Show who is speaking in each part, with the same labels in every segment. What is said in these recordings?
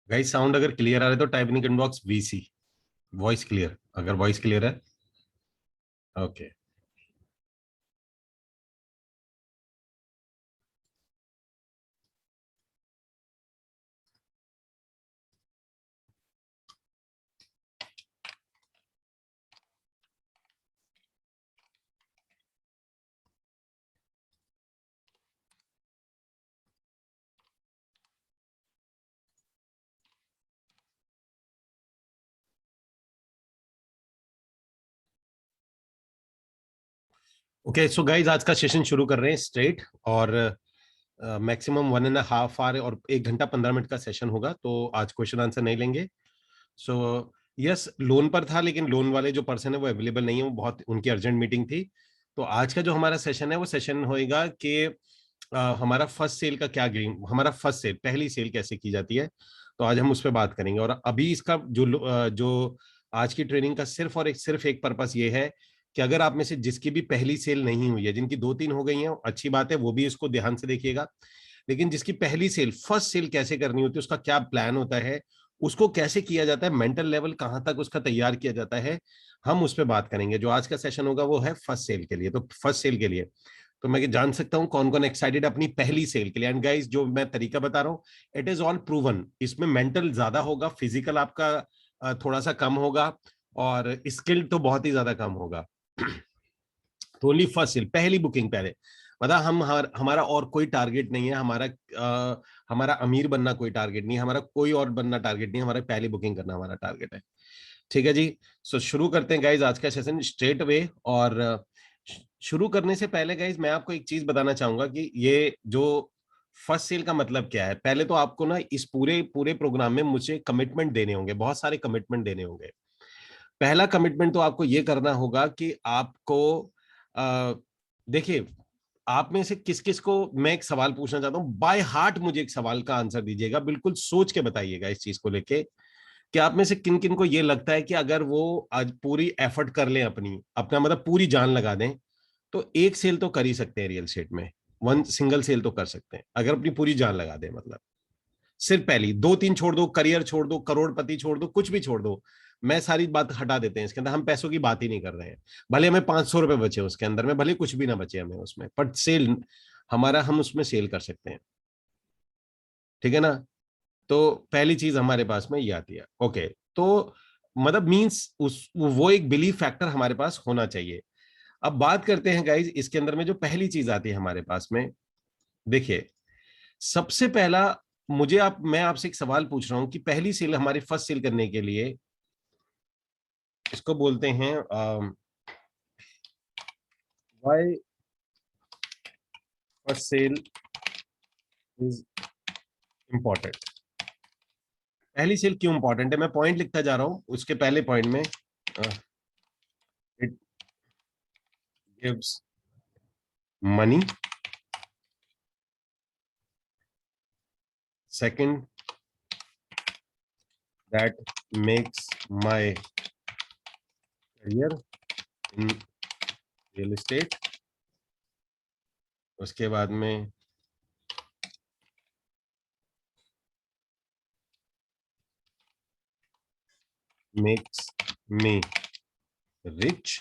Speaker 1: Guys sound अगर clear आ रहा है तो टाइप इन इनबॉक्स वीसी। वॉइस क्लियर, अगर वॉइस क्लियर है। ओके। ओके सो गाइज आज का सेशन शुरू कर रहे हैं स्ट्रेट। और मैक्सिमम 1.5 आवर और 1 घंटा 15 मिनट का सेशन होगा, तो आज क्वेश्चन आंसर नहीं लेंगे। सो यस, लोन पर था लेकिन लोन वाले जो पर्सन है वो अवेलेबल नहीं है, वो बहुत उनकी अर्जेंट मीटिंग थी। तो आज का जो हमारा सेशन है वो सेशन होएगा कि हमारा फर्स्ट सेल का क्या गेम, हमारा फर्स्ट सेल, पहली सेल कैसे की जाती है। तो आज हम उस पर बात करेंगे। और अभी इसका जो आज की ट्रेनिंग का सिर्फ एक पर्पस ये है कि अगर आप में से जिसकी भी पहली सेल नहीं हुई है, जिनकी 2-3 हो गई हैं, अच्छी बात है, वो भी इसको ध्यान से देखिएगा। लेकिन जिसकी पहली सेल, फर्स्ट सेल कैसे करनी होती है, उसका क्या प्लान होता है, उसको कैसे किया जाता है, मेंटल लेवल कहां तक उसका तैयार किया जाता है, हम उस पर बात करेंगे। जो आज का सेशन होगा वो है फर्स्ट सेल के लिए। तो फर्स्ट सेल के लिए तो मैं जान सकता हूं कौन कौन एक्साइटेड अपनी पहली सेल के लिए। एंड गाइस, जो मैं तरीका बता रहा हूँ इट इज ऑल प्रूवन। इसमें मेंटल ज्यादा होगा, फिजिकल आपका थोड़ा सा कम होगा, और स्किल तो बहुत ही ज्यादा कम होगा। तो ओनली फर्स्ट सेल, पहली बुकिंग पहले। मतलब हमारा और कोई टारगेट नहीं है। हमारा अमीर बनना कोई टारगेट नहीं है, हमारा कोई और बनना टारगेट नहीं है, हमारा पहली बुकिंग करना हमारा टारगेट है। ठीक है जी। सो शुरू करते हैं गाइज आज का सेशन स्ट्रेट अवे। और शुरू करने से पहले गाइज मैं आपको एक चीज बताना चाहूंगा कि ये जो फर्स्ट सेल का मतलब क्या है। पहले तो आपको ना इस पूरे पूरे प्रोग्राम में मुझे कमिटमेंट देने होंगे, बहुत सारे कमिटमेंट देने होंगे। पहला कमिटमेंट तो आपको ये करना होगा कि आपको देखिए, आप में से किस किस को मैं एक सवाल पूछना चाहता हूं, बाय हार्ट मुझे एक सवाल का आंसर दीजिएगा, बिल्कुल सोच के बताइएगा इस चीज को लेके कि आप में से किन किन को ये लगता है कि अगर वो आज पूरी एफर्ट कर लें, अपनी अपना मतलब पूरी जान लगा दें, तो एक सेल तो कर ही सकते हैं रियल एस्टेट में। वन सिंगल सेल तो कर सकते हैं अगर अपनी पूरी जान लगा दें। मतलब सिर्फ पहली, 2-3 छोड़ दो, करियर छोड़ दो, करोड़पति छोड़ दो, कुछ भी छोड़ दो, मैं सारी बात हटा देते हैं इसके अंदर। हम पैसों की बात ही नहीं कर रहे हैं। भले हमें 500 रुपए बचे उसके अंदर में, भले कुछ भी ना बचे हमें उसमें, बट सेल हमारा, हम उसमें सेल कर सकते हैं। ठीक है ना। तो पहली चीज हमारे पास में ये आती है। ओके। तो मतलब मींस उस वो एक बिलीफ फैक्टर हमारे पास होना चाहिए। अब बात करते हैं गाइज इसके अंदर में जो पहली चीज आती है हमारे पास में। देखिए, सबसे पहला, मैं आपसे एक सवाल पूछ रहा हूं कि पहली सेल, हमारी फर्स्ट सेल करने के लिए, इसको बोलते हैं why first sale is important. पहली सेल क्यों इंपॉर्टेंट है, मैं पॉइंट लिखता जा रहा हूं। उसके पहले पॉइंट में, it gives money. Second, that makes my career in real estate. उसके बाद में, makes me rich.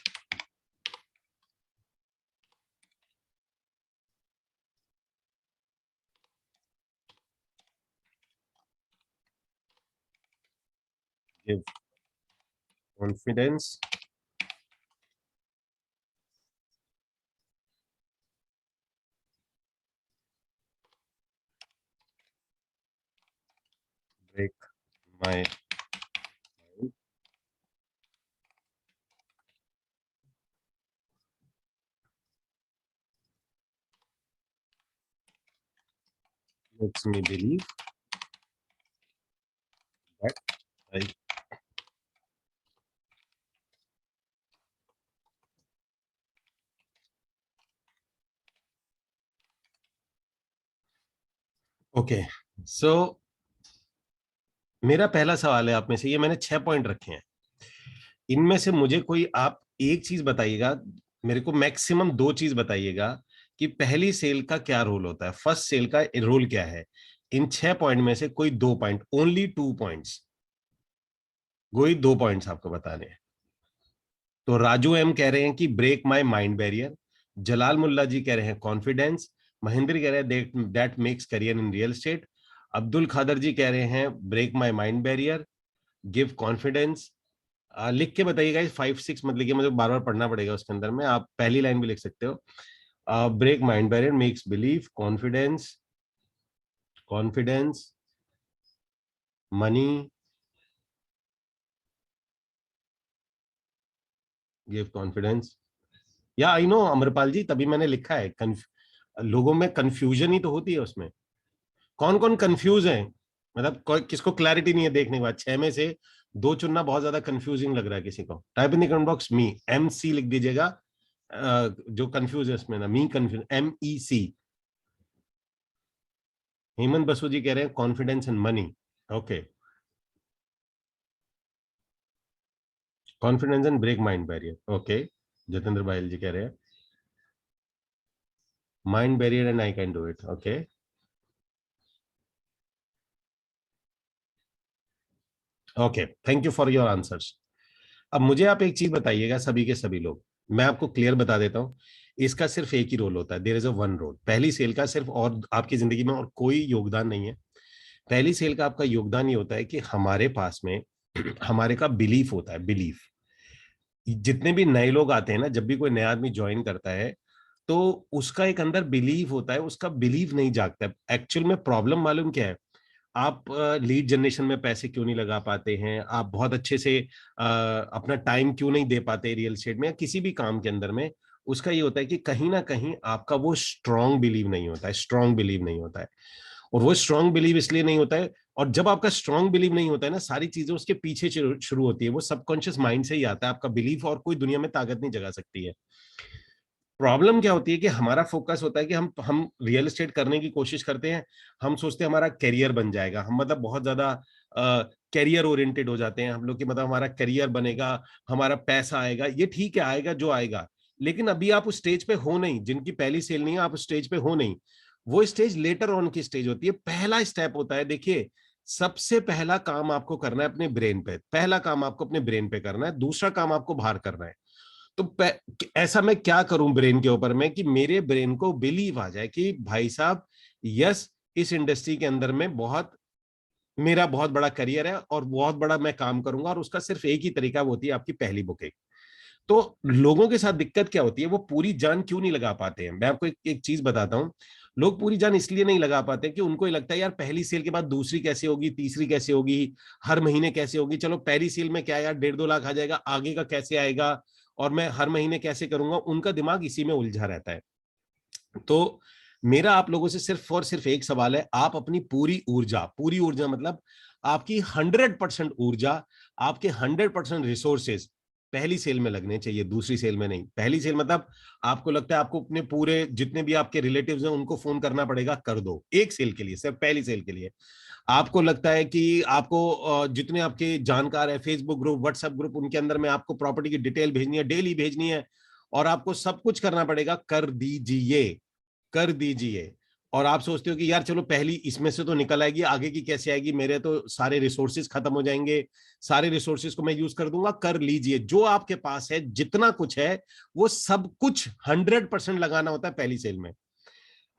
Speaker 1: Give confidence. Break my. Makes me believe that I. Okay. So मेरा पहला सवाल है आप में से, ये मैंने 6 पॉइंट रखे हैं, इनमें से मुझे कोई आप एक चीज बताइएगा, मेरे को मैक्सिमम 2 चीज बताइएगा कि पहली सेल का क्या रोल होता है, फर्स्ट सेल का रोल क्या है। इन 6 पॉइंट में से कोई 2 पॉइंट, ओनली 2 पॉइंट्स, कोई 2 पॉइंट्स आपको बताने हैं। तो राजू एम कह रहे हैं कि break my mind barrier, Jalal Mulla ji कह रहे हैं कॉन्फिडेंस, महेंद्र कह रहे हैं that makes career in real estate, Abdul Khadar ji कह रहे हैं break my mind barrier, give confidence. लिख के बताइएगा, 5 6 मत लिखिए, मुझे बार बार पढ़ना पड़ेगा उसके अंदर में, आप पहली लाइन भी लिख सकते हो। Break mind barrier, makes believe, confidence, confidence, money, give confidence. या आई नो अमरपाल जी, तभी मैंने लिखा है, लोगों में कंफ्यूजन ही तो होती है उसमें। कौन कौन कंफ्यूज है, मतलब किसको क्लैरिटी नहीं है देखने के बाद? 6 में से 2 चुनना बहुत ज्यादा कंफ्यूजिंग लग रहा है किसी को। Type in the comment box me, MC लिख दीजिएगा, जो कंफ्यूज है इसमें ना, me confuse, MEC। Hemant Basu ji कह रहे हैं confidence and money. Okay, confidence and break mind barrier. Okay, Jatendra Bayal ji कह रहे हैं mind barrier and I can do it. Okay, okay, thank you for your answers. अब मुझे आप एक चीज बताइएगा, सभी के सभी लोग, मैं आपको क्लियर बता देता हूं, इसका सिर्फ एक ही रोल होता है, there is a one role. पहली सेल का सिर्फ, और आपकी जिंदगी में और कोई योगदान नहीं है। पहली सेल का आपका योगदान ये होता है कि हमारे पास में हमारे का बिलीफ होता है, बिलीफ। जितने भी नए लोग आते हैं ना, जब भी कोई नया आदमी ज्वाइन करता है, तो उसका एक अंदर बिलीव होता है, उसका बिलीव नहीं जागता है। एक्चुअल में प्रॉब्लम मालूम क्या है? आप लीड जनरेशन में पैसे क्यों नहीं लगा पाते हैं, आप बहुत अच्छे से अपना टाइम क्यों नहीं दे पाते रियल एस्टेट में या किसी भी काम के अंदर में? उसका ये होता है कि कहीं ना कहीं आपका वो स्ट्रांग बिलीव नहीं होता है, स्ट्रांग बिलीव नहीं होता है। और वो स्ट्रांग बिलीव इसलिए नहीं होता है, और जब आपका स्ट्रांग बिलीव नहीं होता है ना, सारी चीजें उसके पीछे शुरू होती है, वो सबकॉन्शियस माइंड से ही आता है आपका बिलीफ, और कोई दुनिया में ताकत नहीं जगा सकती है। प्रॉब्लम क्या होती है कि हमारा फोकस होता है कि हम रियल एस्टेट करने की कोशिश करते हैं, हम सोचते हैं हमारा करियर बन जाएगा, हम मतलब बहुत ज्यादा करियर ओरिएंटेड हो जाते हैं हम लोग, कि मतलब हमारा करियर बनेगा, हमारा पैसा आएगा, ये ठीक है, आएगा जो आएगा। लेकिन अभी आप उस स्टेज पे हो नहीं, जिनकी पहली सेल नहीं है, आप उस स्टेज पे हो नहीं। वो स्टेज लेटर ऑन की स्टेज होती है। पहला स्टेप होता है, देखिए, सबसे पहला काम आपको करना है अपने ब्रेन पे, पहला काम आपको अपने ब्रेन पे करना है, दूसरा काम आपको बाहर करना है। तो ऐसा मैं क्या करूं ब्रेन के ऊपर में, कि मेरे ब्रेन को बिलीव आ जाए कि भाई साहब, यस, इस इंडस्ट्री के अंदर में बहुत, मेरा बहुत बड़ा करियर है और बहुत बड़ा मैं काम करूंगा, और उसका सिर्फ एक ही तरीका, वो होती है आपकी पहली बुकिंग। तो लोगों के साथ दिक्कत क्या होती है, वो पूरी जान क्यों नहीं लगा पाते हैं? मैं आपको एक चीज बताता हूँ। लोग पूरी जान इसलिए नहीं लगा पाते कि उनको ये लगता है यार, पहली सेल के बाद दूसरी कैसे होगी, तीसरी कैसे होगी, हर महीने कैसे होगी, चलो पहली सेल में क्या यार 1.5-2 लाख आ जाएगा, आगे का कैसे आएगा, और मैं हर महीने कैसे करूंगा। उनका दिमाग इसी में उलझा रहता है। तो मेरा आप लोगों से सिर्फ और सिर्फ एक सवाल है, आप अपनी पूरी ऊर्जा मतलब आपकी 100% ऊर्जा, आपके 100% रिसोर्सेज पहली सेल में लगने चाहिए, दूसरी सेल में नहीं। पहली सेल मतलब आपको लगता है आपको अपने पूरे जितने भी आपके रिलेटिव्स हैं उनको फोन करना पड़ेगा, कर दो एक सेल के लिए, सिर्फ पहली सेल के लिए। आपको लगता है कि आपको जितने आपके जानकार है, फेसबुक ग्रुप, व्हाट्सएप ग्रुप, उनके अंदर में आपको प्रॉपर्टी की डिटेल भेजनी है, डेली भेजनी है, और आपको सब कुछ करना पड़ेगा, कर दीजिए, कर दीजिए। और आप सोचते हो कि यार चलो पहली इसमें से तो निकल आएगी, आगे की कैसे आएगी, मेरे तो सारे रिसोर्सेज खत्म हो जाएंगे, सारे रिसोर्सेज को मैं यूज कर दूंगा। कर लीजिए, जो आपके पास है जितना कुछ है, वो सब कुछ 100% लगाना होता है पहली सेल में।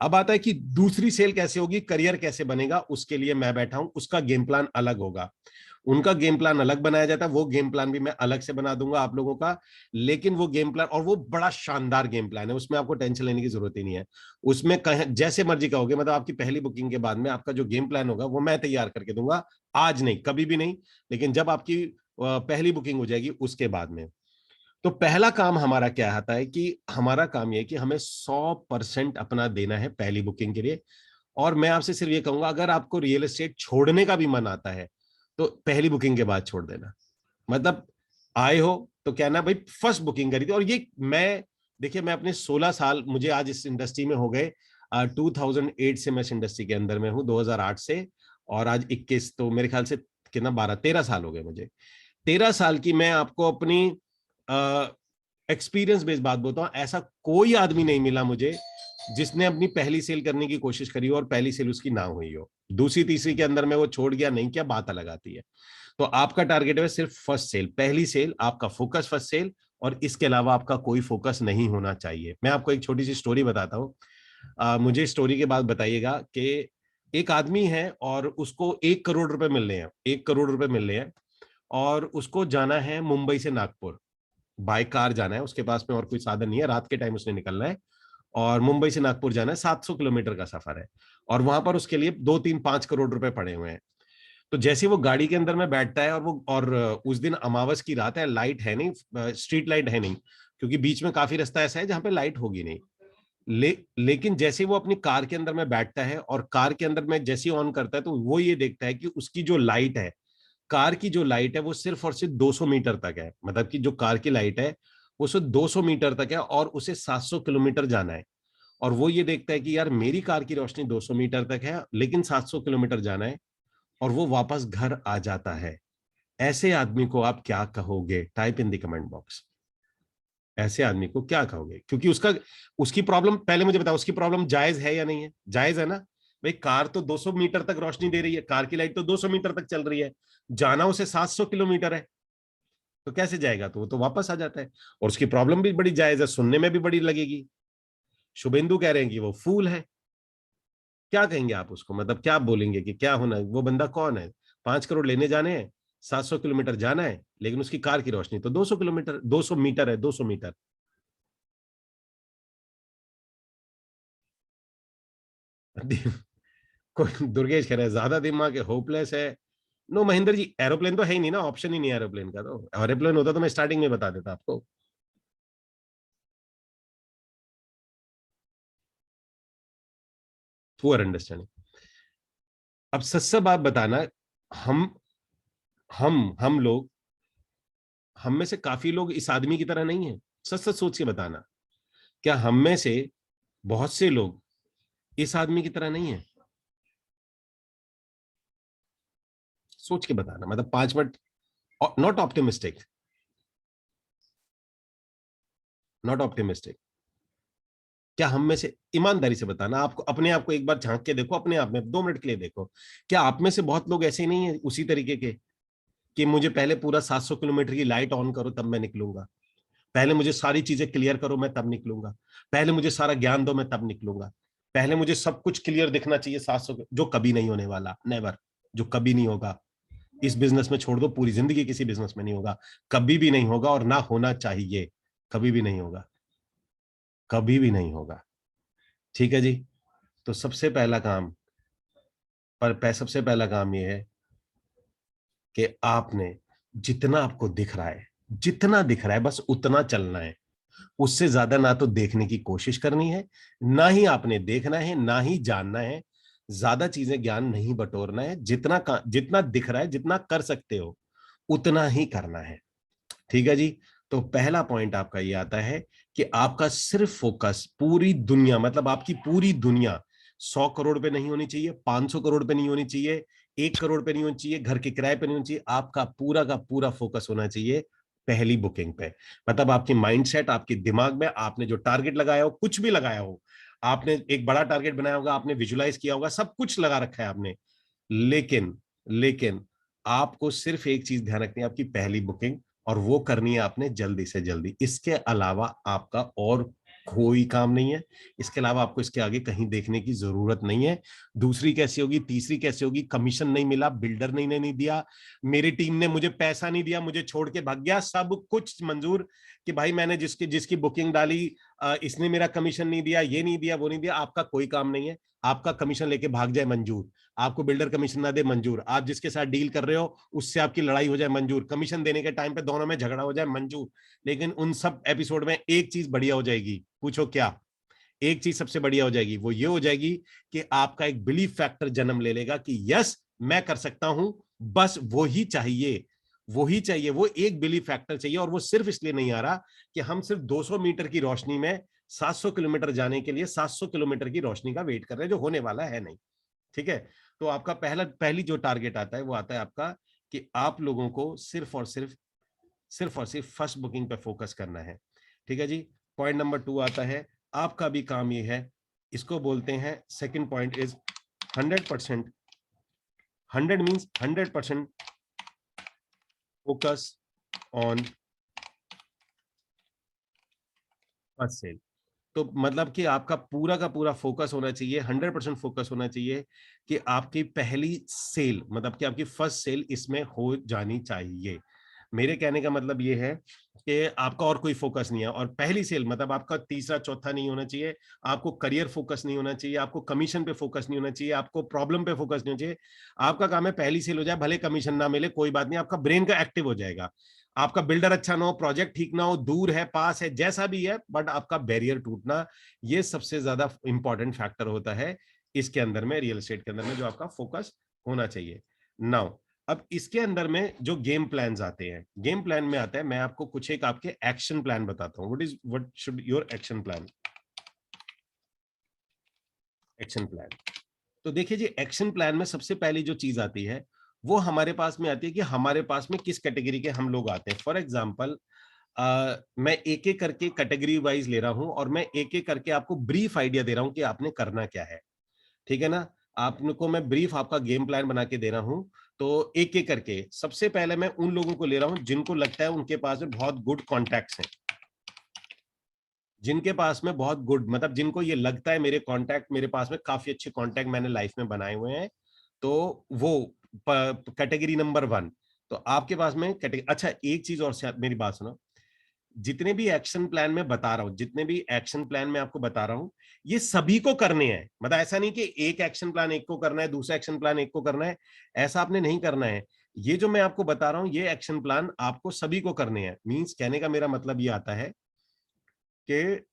Speaker 1: अब आता है कि दूसरी सेल कैसे होगी, करियर कैसे बनेगा, उसके लिए मैं बैठा हूं, उसका गेम प्लान अलग होगा। उनका गेम प्लान अलग बनाया जाता है, वो गेम प्लान भी मैं अलग से बना दूंगा आप लोगों का। लेकिन वो गेम प्लान, और वो बड़ा शानदार गेम प्लान है, उसमें आपको टेंशन लेने की जरूरत ही नहीं है। उसमें जैसे मर्जी कहोगे, मतलब आपकी पहली बुकिंग के बाद में आपका जो गेम प्लान होगा वो मैं तैयार करके दूंगा। आज नहीं, कभी भी नहीं, लेकिन जब आपकी पहली बुकिंग हो जाएगी उसके बाद में। तो पहला काम हमारा क्या आता है कि हमारा काम यह है कि हमें 100% अपना देना है पहली बुकिंग के लिए। और मैं आपसे सिर्फ ये कहूंगा, अगर आपको रियल एस्टेट छोड़ने का भी मन आता है, तो पहली बुकिंग के बाद छोड़ देना। मतलब आए हो तो कहना भाई फर्स्ट बुकिंग करी थी। और ये मैं, देखिए, मैं अपने 16 साल मुझे आज इस इंडस्ट्री में हो गए, 2008 से मैं इस इंडस्ट्री के अंदर में हूँ, 2008 से, और आज 21, तो मेरे ख्याल से कितना, 12-13 साल हो गए मुझे। 13 साल की मैं आपको अपनी एक्सपीरियंस बेस्ड बात बोलता हूँ, ऐसा कोई आदमी नहीं मिला मुझे जिसने अपनी पहली सेल करने की कोशिश करी हो और पहली सेल उसकी ना हुई हो, दूसरी तीसरी के अंदर में वो छोड़ गया, नहीं क्या बात अलग आती है। तो आपका टारगेट है सिर्फ फर्स्ट सेल, पहली सेल, आपका फोकस फर्स्ट सेल, और इसके अलावा आपका कोई फोकस नहीं होना चाहिए। मैं आपको एक छोटी सी स्टोरी बताता हूँ। मुझे स्टोरी के बाद बताइएगा कि एक आदमी है और उसको 1 करोड़ रुपए मिल रहे हैं, 1 करोड़ रुपए मिल रहे हैं, और उसको जाना है मुंबई से नागपुर, बाय कार जाना है, उसके पास में और कोई साधन नहीं है, रात के टाइम उसने निकलना है, और मुंबई से नागपुर जाना है, 700 किलोमीटर का सफर है, और वहां पर उसके लिए 2 3 5 करोड़ रुपए पड़े हुए हैं। तो जैसे वो गाड़ी के अंदर में बैठता है, और उस दिन अमावस की रात है, लाइट है नहीं, स्ट्रीट लाइट है नहीं, क्योंकि बीच में काफी रास्ता ऐसा है जहां पे लाइट होगी नहीं। लेकिन जैसे वो अपनी कार के अंदर में बैठता है और कार के अंदर में जैसे ऑन करता है, तो वो ये देखता है कि उसकी जो लाइट है, कार की जो लाइट है, वो सिर्फ और सिर्फ 200 मीटर तक है, मतलब कि जो कार की लाइट है वो सिर्फ 200 मीटर तक है, और उसे 700 किलोमीटर जाना है। और वो ये देखता है कि यार मेरी कार की रोशनी 200 मीटर तक है लेकिन 700 किलोमीटर जाना है, और वो वापस घर आ जाता है। ऐसे आदमी को आप क्या कहोगे? Type in the comment box, ऐसे आदमी को क्या कहोगे? क्योंकि उसकी प्रॉब्लम, पहले मुझे बताओ, उसकी प्रॉब्लम जायज है या नहीं है? जायज है ना भाई, कार तो 200 मीटर तक रोशनी दे रही है, कार की लाइट तो 200 मीटर तक चल रही है, जाना उसे 700 किलोमीटर है, तो कैसे जाएगा? तो वो तो वापस आ जाता है। और उसकी प्रॉब्लम भी बड़ी जायज है, सुनने में भी बड़ी लगेगी। शुभेंदु कह रहे हैं कि वो फूल है। क्या कहेंगे आप उसको? मतलब क्या बोलेंगे कि क्या होना, वो बंदा कौन है? 5 करोड़ लेने जाने हैं, 700 किलोमीटर जाना है, लेकिन उसकी कार की रोशनी तो 200 किलोमीटर, 200 मीटर है, 200 मीटर। कोई दुर्गेश कह रहे हैं ज्यादा दिमाग है, होपलेस है। नो महेंद्र जी, एरोप्लेन तो है ही नहीं ना, ऑप्शन ही नहीं है एरोप्लेन का। तो एरोप्लेन होता तो मैं स्टार्टिंग में बता देता आपको। Poor understanding. अब सच से बात बताना, हम हम लोग, हम में से काफी लोग इस आदमी की तरह नहीं है। सच सच सोच के बताना, क्या हम में से बहुत से लोग इस आदमी की तरह नहीं है? सोच के बताना, मतलब 5 minute. Not optimistic, not optimistic. क्या हम में से, ईमानदारी से बताना, आपको अपने आप को एक बार झांक के देखो, अपने आप में 2 मिनट के लिए देखो, क्या आप में से बहुत लोग ऐसे नहीं है उसी तरीके के, कि मुझे पहले पूरा 700 किलोमीटर की लाइट ऑन करो तब मैं निकलूंगा, पहले मुझे सारी चीजें क्लियर करो मैं तब निकलूंगा, पहले मुझे सारा ज्ञान दो मैं तब निकलूंगा, पहले मुझे सब कुछ क्लियर दिखना चाहिए 700, जो कभी नहीं होने वाला, नेवर, जो कभी नहीं होगा। इस बिजनेस में छोड़ दो, पूरी जिंदगी किसी बिजनेस में नहीं होगा, कभी भी नहीं होगा, और ना होना चाहिए, कभी भी नहीं होगा, कभी भी नहीं होगा। ठीक है जी। तो सबसे पहला काम, सबसे पहला काम यह है कि आपने, जितना आपको दिख रहा है, जितना दिख रहा है बस उतना चलना है, उससे ज्यादा ना तो देखने की कोशिश करनी है, ना ही आपने देखना है, ना ही जानना है। ज्यादा चीजें ज्ञान नहीं बटोरना है, जितना दिख रहा है, जितना कर सकते हो उतना ही करना है। ठीक है जी। तो पहला पॉइंट आपका ये आता है कि आपका सिर्फ फोकस पूरी दुनिया, मतलब आपकी पूरी दुनिया 100 करोड़ पे नहीं होनी चाहिए, 500 करोड़ पे नहीं होनी चाहिए, 1 करोड़ पे नहीं होनी चाहिए, घर के किराए पे नहीं होनी चाहिए, आपका पूरा का पूरा फोकस होना चाहिए पहली बुकिंग पे। मतलब आपकी माइंडसेट, आपके दिमाग में आपने जो टारगेट लगाया हो, कुछ भी लगाया हो, आपने एक बड़ा टारगेट बनाया होगा, आपने विजुलाइज किया होगा, सब कुछ लगा रखा है आपने, लेकिन लेकिन आपको सिर्फ एक चीज ध्यान रखनी है, आपकी पहली बुकिंग, और वो करनी है आपने जल्दी से जल्दी। इसके अलावा आपका और कोई काम नहीं है, इसके अलावा आपको इसके आगे कहीं देखने की जरूरत नहीं है। दूसरी कैसी होगी, तीसरी कैसी होगी, कमीशन नहीं मिला, बिल्डर नहीं दिया, मेरी टीम ने मुझे पैसा नहीं दिया, मुझे छोड़ के भाग गया, सब कुछ मंजूर, कि भाई मैंने जिसकी जिसकी बुकिंग डाली, इसने मेरा कमीशन नहीं दिया, ये नहीं दिया, वो नहीं दिया, आपका कोई काम नहीं है। आपका कमीशन लेके भाग जाए मंजूर, आपको बिल्डर कमीशन ना दे मंजूर, आप जिसके साथ डील कर रहे हो उससे आपकी लड़ाई हो जाए मंजूर, कमीशन देने के टाइम पे दोनों में झगड़ा हो जाए मंजूर, लेकिन उन सब एपिसोड में एक चीज बढ़िया हो जाएगी, पूछो क्या? एक चीज सबसे बढ़िया हो जाएगी, वो ये हो जाएगी कि आपका एक बिलीफ फैक्टर जन्म ले लेगा कि यस मैं कर सकता हूं, बस वो ही चाहिए, वो ही चाहिए, वो एक बिलीफ फैक्टर चाहिए। और वो सिर्फ इसलिए नहीं आ रहा कि हम सिर्फ 200 मीटर की रोशनी में 700 किलोमीटर जाने के लिए 700 किलोमीटर की रोशनी का वेट कर रहे हैं, जो होने वाला है नहीं। ठीक है। तो आपका पहली जो टारगेट आता है वो आता है आपका, कि आप लोगों को सिर्फ और सिर्फ फर्स्ट बुकिंग पे फोकस करना है। ठीक है जी। पॉइंट नंबर 2 आता है, आपका भी काम ये है, इसको बोलते हैं second point is 100%। 100 means 100% focus on first sale. तो मतलब कि आपका पूरा का पूरा फोकस होना चाहिए, 100% फोकस होना चाहिए कि आपकी पहली सेल, मतलब कि आपकी फर्स्ट सेल इसमें हो जानी चाहिए। मेरे कहने का मतलब ये है कि आपका और कोई फोकस नहीं है, और पहली सेल मतलब आपका तीसरा चौथा नहीं होना चाहिए, आपको करियर फोकस नहीं होना चाहिए, आपको कमीशन पे फोकस नहीं होना चाहिए, आपको प्रॉब्लम पे फोकस नहीं होना चाहिए। आपका काम है पहली सेल हो जाए, भले कमीशन ना मिले कोई बात नहीं, आपका ब्रेन का एक्टिव हो जाएगा। आपका बिल्डर अच्छा ना हो, प्रोजेक्ट ठीक ना हो, दूर है पास है जैसा भी है, बट आपका बैरियर टूटना, ये सबसे ज्यादा इंपॉर्टेंट फैक्टर होता है इसके अंदर में, रियल एस्टेट के अंदर में, जो आपका फोकस होना चाहिए। नाउ अब इसके अंदर में जो गेम प्लान आते हैं, गेम प्लान में आता है, मैं आपको कुछ एक आपके एक्शन प्लान बताता हूँ। What should your action plan. Action plan, तो देखिए जी, एक्शन प्लान में सबसे पहली जो चीज आती है वो हमारे पास में आती है कि हमारे पास में किस कैटेगरी के हम लोग आते हैं। फॉर एग्जाम्पल, मैं एक एक करके कैटेगरी वाइज ले रहा हूं और मैं एक एक करके आपको ब्रीफ आइडिया दे रहा हूं कि आपने करना क्या है। ठीक है ना। आपको मैं ब्रीफ आपका गेम प्लान बना के दे रहा हूं। तो एक एक करके सबसे पहले मैं उन लोगों को ले रहा हूं जिनको लगता है उनके पास में बहुत गुड कॉन्टैक्ट्स हैं, जिनके पास में बहुत गुड, मतलब जिनको ये लगता है मेरे कॉन्टैक्ट, मेरे पास में काफी अच्छे कॉन्टैक्ट मैंने लाइफ में बनाए हुए हैं। तो वो कैटेगरी नंबर 1। तो आपके पास में कैटेगरी, अच्छा एक चीज और मेरी बात सुनो, जितने भी एक्शन प्लान में बता रहा हूं, जितने भी एक्शन प्लान में आपको बता रहा हूं, ये सभी को करने हैं। मतलब ऐसा नहीं कि एक एक्शन प्लान एक को करना है, दूसरा एक्शन प्लान एक को करना है, ऐसा आपने नहीं करना है। ये जो मैं आपको बता रहा हूं, ये एक्शन प्लान आपको सभी को करने हैं। मींस कहने का मेरा मतलब ये आता है कि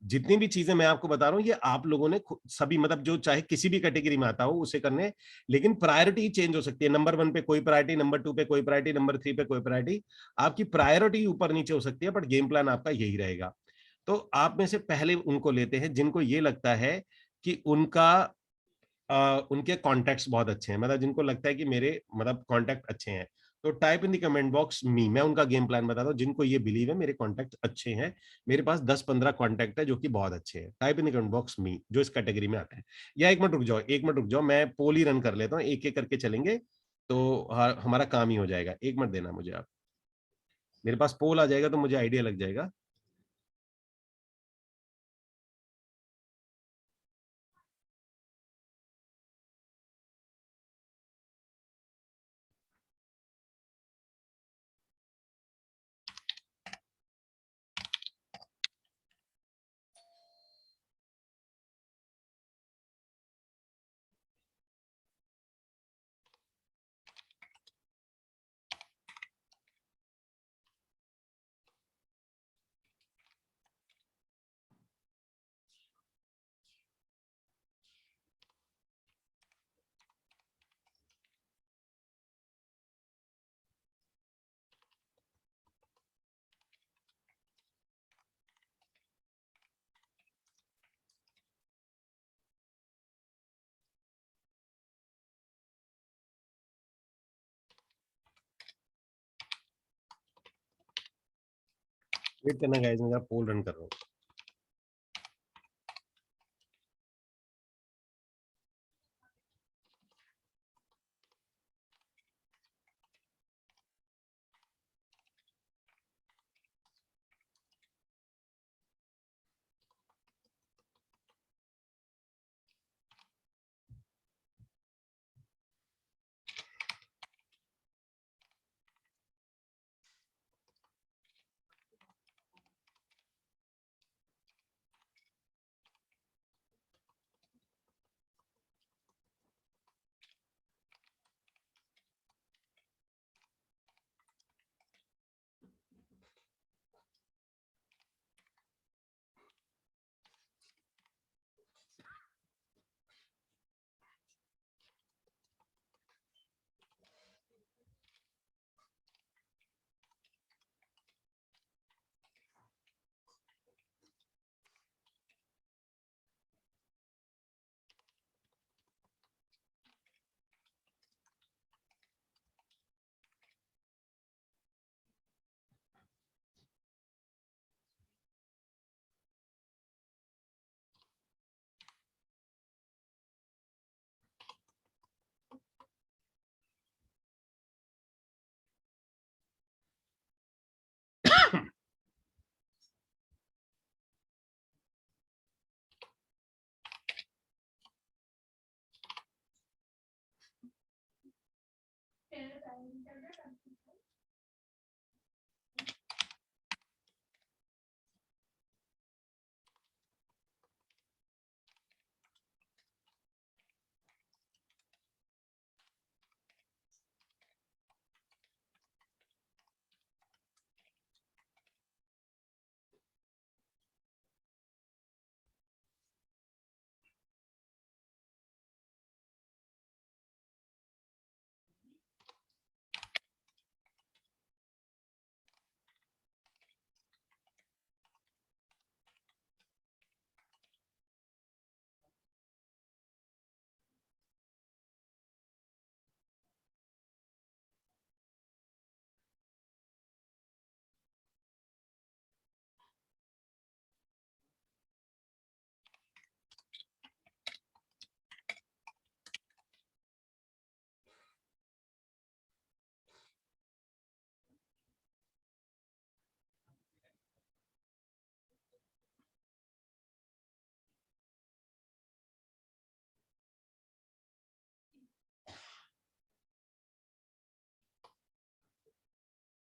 Speaker 1: जितनी भी चीजें मैं आपको बता रहा हूं, ये आप लोगों ने सभी, मतलब जो चाहे किसी भी कैटेगरी में आता हो उसे करने हैं। लेकिन प्रायोरिटी चेंज हो सकती है, नंबर 1 पे कोई प्रायोरिटी, नंबर 2 पे कोई प्रायोरिटी, नंबर 3 पे कोई प्रायोरिटी, आपकी प्रायोरिटी ऊपर नीचे हो सकती है, बट गेम प्लान आपका यही रहेगा। तो आप में से पहले उनको लेते हैं जिनको ये लगता है कि उनके कॉन्टैक्ट्स बहुत अच्छे हैं, मतलब जिनको लगता है कि मेरे मतलब कॉन्टैक्ट अच्छे हैं। तो type in the comment box me, मैं उनका गेम प्लान बताता हूँ जिनको ये बिलीव है मेरे कॉन्टैक्ट अच्छे हैं, मेरे पास 10-15 कॉन्टैक्ट है जो कि बहुत अच्छे हैं। Type in the comment box me, जो इस कैटेगरी में आता है। या एक मिनट रुक जाओ, एक मिनट रुक जाओ, मैं पोल ही रन कर लेता हूँ, एक एक करके चलेंगे तो हमारा काम ही हो जाएगा। एक मिनट देना मुझे आप, मेरे पास पोल आ जाएगा तो मुझे आइडिया लग जाएगा। वेट करना गाइस, मैं पोल रन कर रहा हूँ।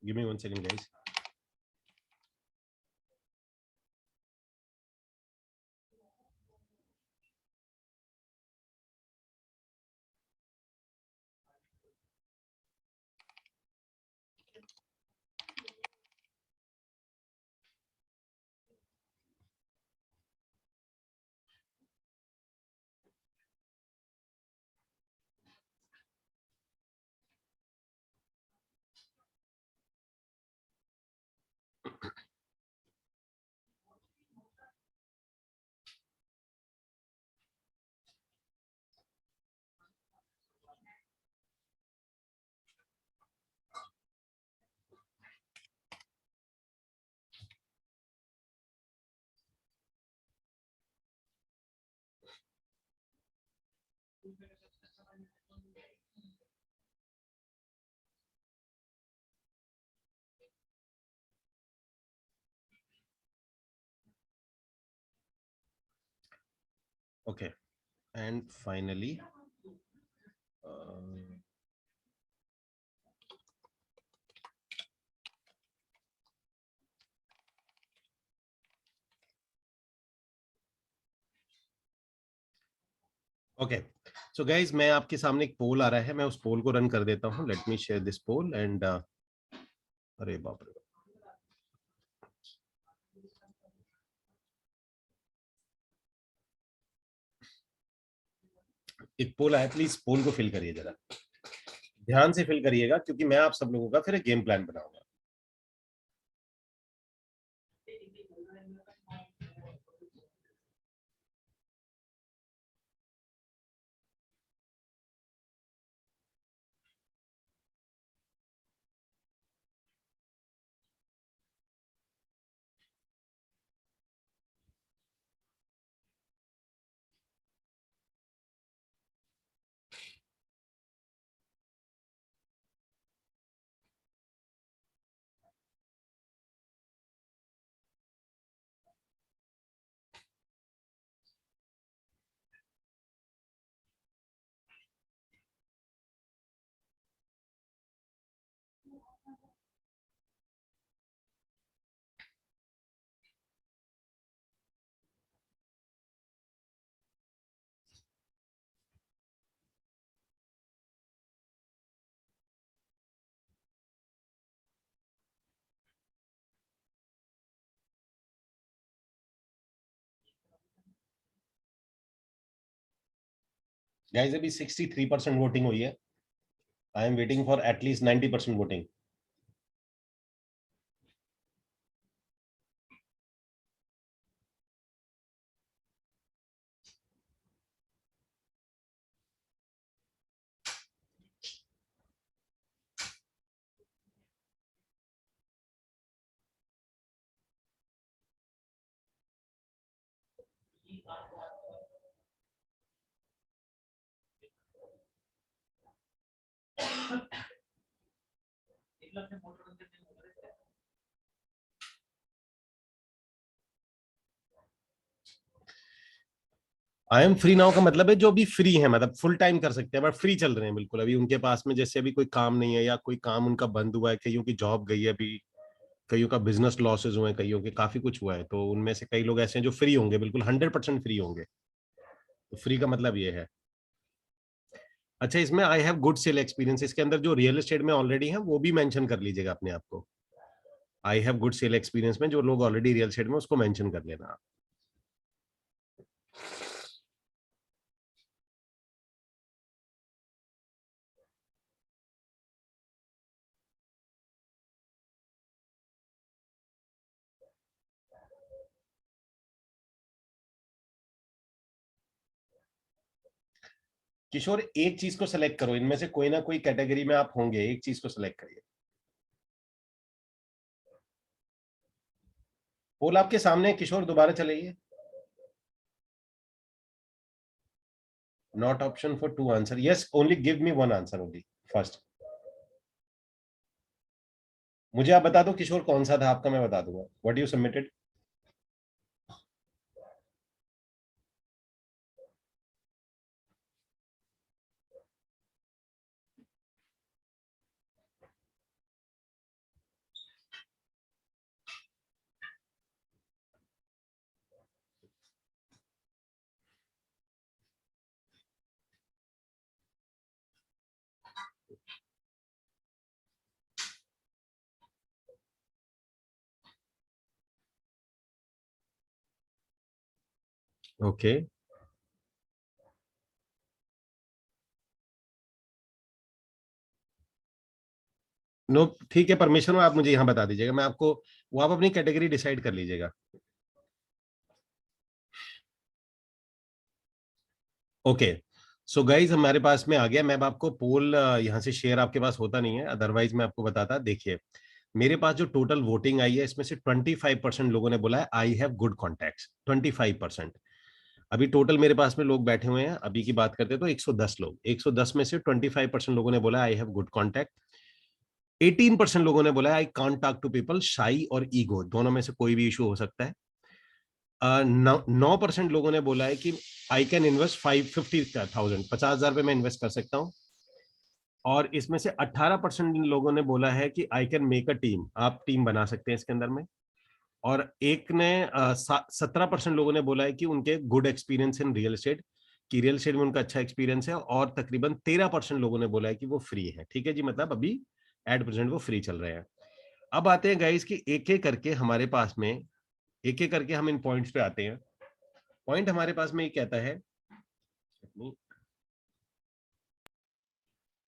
Speaker 1: Give me 1 second, guys. Okay, and finally, okay, so guys मैं आपके सामने एक पोल आ रहा है, मैं उस पोल को रन कर देता हूँ. Let me share this poll and अरे बाप रे, एक पोल है, प्लीज पोल को फिल करिए, जरा ध्यान से फिल करिएगा, क्योंकि मैं आप सब लोगों का फिर एक गेम प्लान बनाऊंगा. गाइस अभी 63% वोटिंग हुई है. I am waiting for at least 90% voting. I am free now का मतलब है जो अभी फ्री है, मतलब फुल टाइम कर सकते हैं बट फ्री चल रहे हैं बिल्कुल। अभी उनके पास में जैसे अभी कोई काम नहीं है या कोई काम उनका बंद हुआ है, कईयों की जॉब गई है अभी, कईयों का बिजनेस लॉसेज हुए हैं, कईयों के काफी कुछ हुआ है, तो उनमें से कई लोग ऐसे हैं जो फ्री होंगे, बिल्कुल 100% फ्री होंगे। तो फ्री का मतलब ये है। अच्छा, इसमें I have good sale experience, इसके अंदर जो रियल एस्टेट में ऑलरेडी है वो भी मेंशन कर लीजिएगा अपने आप को। I have good sale experience में जो लोग ऑलरेडी रियल एस्टेट में, उसको मेंशन कर लेना आप। किशोर, एक चीज को सिलेक्ट करो, इनमें से कोई ना कोई कैटेगरी में आप होंगे, एक चीज को सिलेक्ट करिए। पोल आपके सामने है, किशोर दोबारा चलाइए। Not option for two answer, yes only give me one answer only first. मुझे आप बता दो किशोर कौन सा था आपका, मैं बता दूंगा। What you submitted? Okay, no ठीक है, परमिशन हो आप मुझे यहाँ बता दीजिएगा, मैं आपको, वो आप अपनी कैटेगरी डिसाइड कर लीजिएगा। ओके, सो गाइज हमारे पास में आ गया। मैं अब आपको पोल यहाँ से शेयर आपके पास होता नहीं है, अदरवाइज मैं आपको बताता। देखिए, मेरे पास जो टोटल वोटिंग आई है इसमें से 25% लोगों ने बोला है आई हैव गुड कॉन्टैक्ट्स, 25%। अभी टोटल मेरे पास में लोग बैठे हुए हैं, अभी की बात करते हैं तो 110 लोग, 110 में से 25% लोगों ने बोला आई हैव गुड कॉन्टैक्ट। 18% लोगों ने बोला I can't talk to people, shy और ईगो, दोनों में से कोई भी इशू हो सकता है। 9% लोगों ने बोला है कि आई कैन इन्वेस्ट 550,000, 50,000 रुपए मैं इन्वेस्ट कर सकता हूँ। और इसमें से 18% लोगों ने बोला है कि आई कैन मेक अ टीम, आप टीम बना सकते हैं इसके अंदर में। और एक ने 17% लोगों ने बोला है कि उनके good experience in real estate, कि रियल एस्टेट में उनका अच्छा एक्सपीरियंस है। और तकरीबन 13% लोगों ने बोला है कि वो फ्री है। ठीक है जी, मतलब अभी एट प्रेजेंट वो फ्री चल रहे हैं। अब आते हैं गाइस कि एक एक करके हमारे पास में, एक एक करके हम इन पॉइंट्स पे आते हैं। पॉइंट हमारे पास में ये कहता है,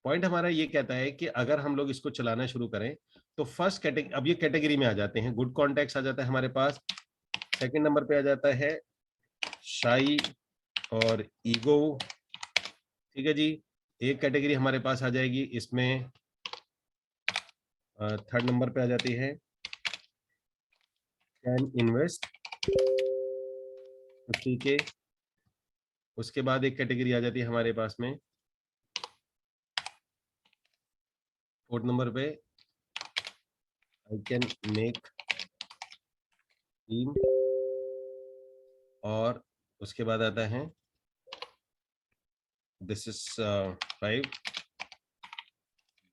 Speaker 1: पॉइंट हमारा ये कहता है कि अगर हम लोग इसको चलाना शुरू करें तो फर्स्ट कैटेगरी, अब ये कैटेगरी में आ जाते हैं, गुड कॉन्टेक्ट आ जाता है हमारे पास। सेकंड नंबर पे आ जाता है शाई और ईगो। ठीक है जी, एक कैटेगरी हमारे पास आ जाएगी इसमें, थर्ड नंबर पे आ जाती है कैन इन्वेस्ट 50K। उसके बाद एक कैटेगरी आ जाती है हमारे पास में फोर्थ नंबर पे, आई कैन मेक टीम। और उसके बाद आता है this is 5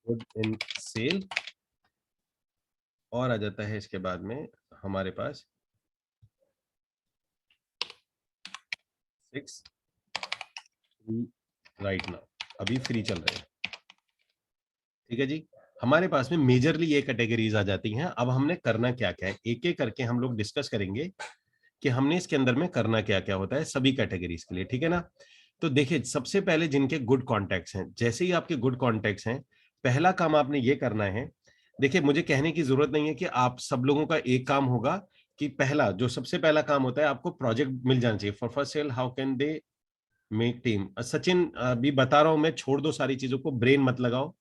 Speaker 1: good in sale. और आ जाता है इसके बाद में हमारे पास 6 फ्री राइट नाउ, अभी फ्री चल रहे हैं। ठीक है जी, हमारे पास में मेजरली ये कैटेगरीज आ जाती हैं। अब हमने करना क्या क्या है, एक एक करके हम लोग डिस्कस करेंगे कि हमने इसके अंदर में करना क्या क्या होता है सभी कैटेगरीज के लिए। ठीक है ना? तो देखिए, सबसे पहले जिनके गुड कॉन्टैक्ट्स हैं, जैसे ही आपके गुड कॉन्टैक्ट्स हैं, पहला काम आपने ये करना है। देखिए, मुझे कहने की जरूरत नहीं है कि आप सब लोगों का एक काम होगा कि पहला, जो सबसे पहला काम होता है, आपको प्रोजेक्ट मिल जाना चाहिए। For first sale how can they make team. Sachin अभी बता रहा हूं मैं, छोड़ दो सारी चीजों को, ब्रेन मत लगाओ,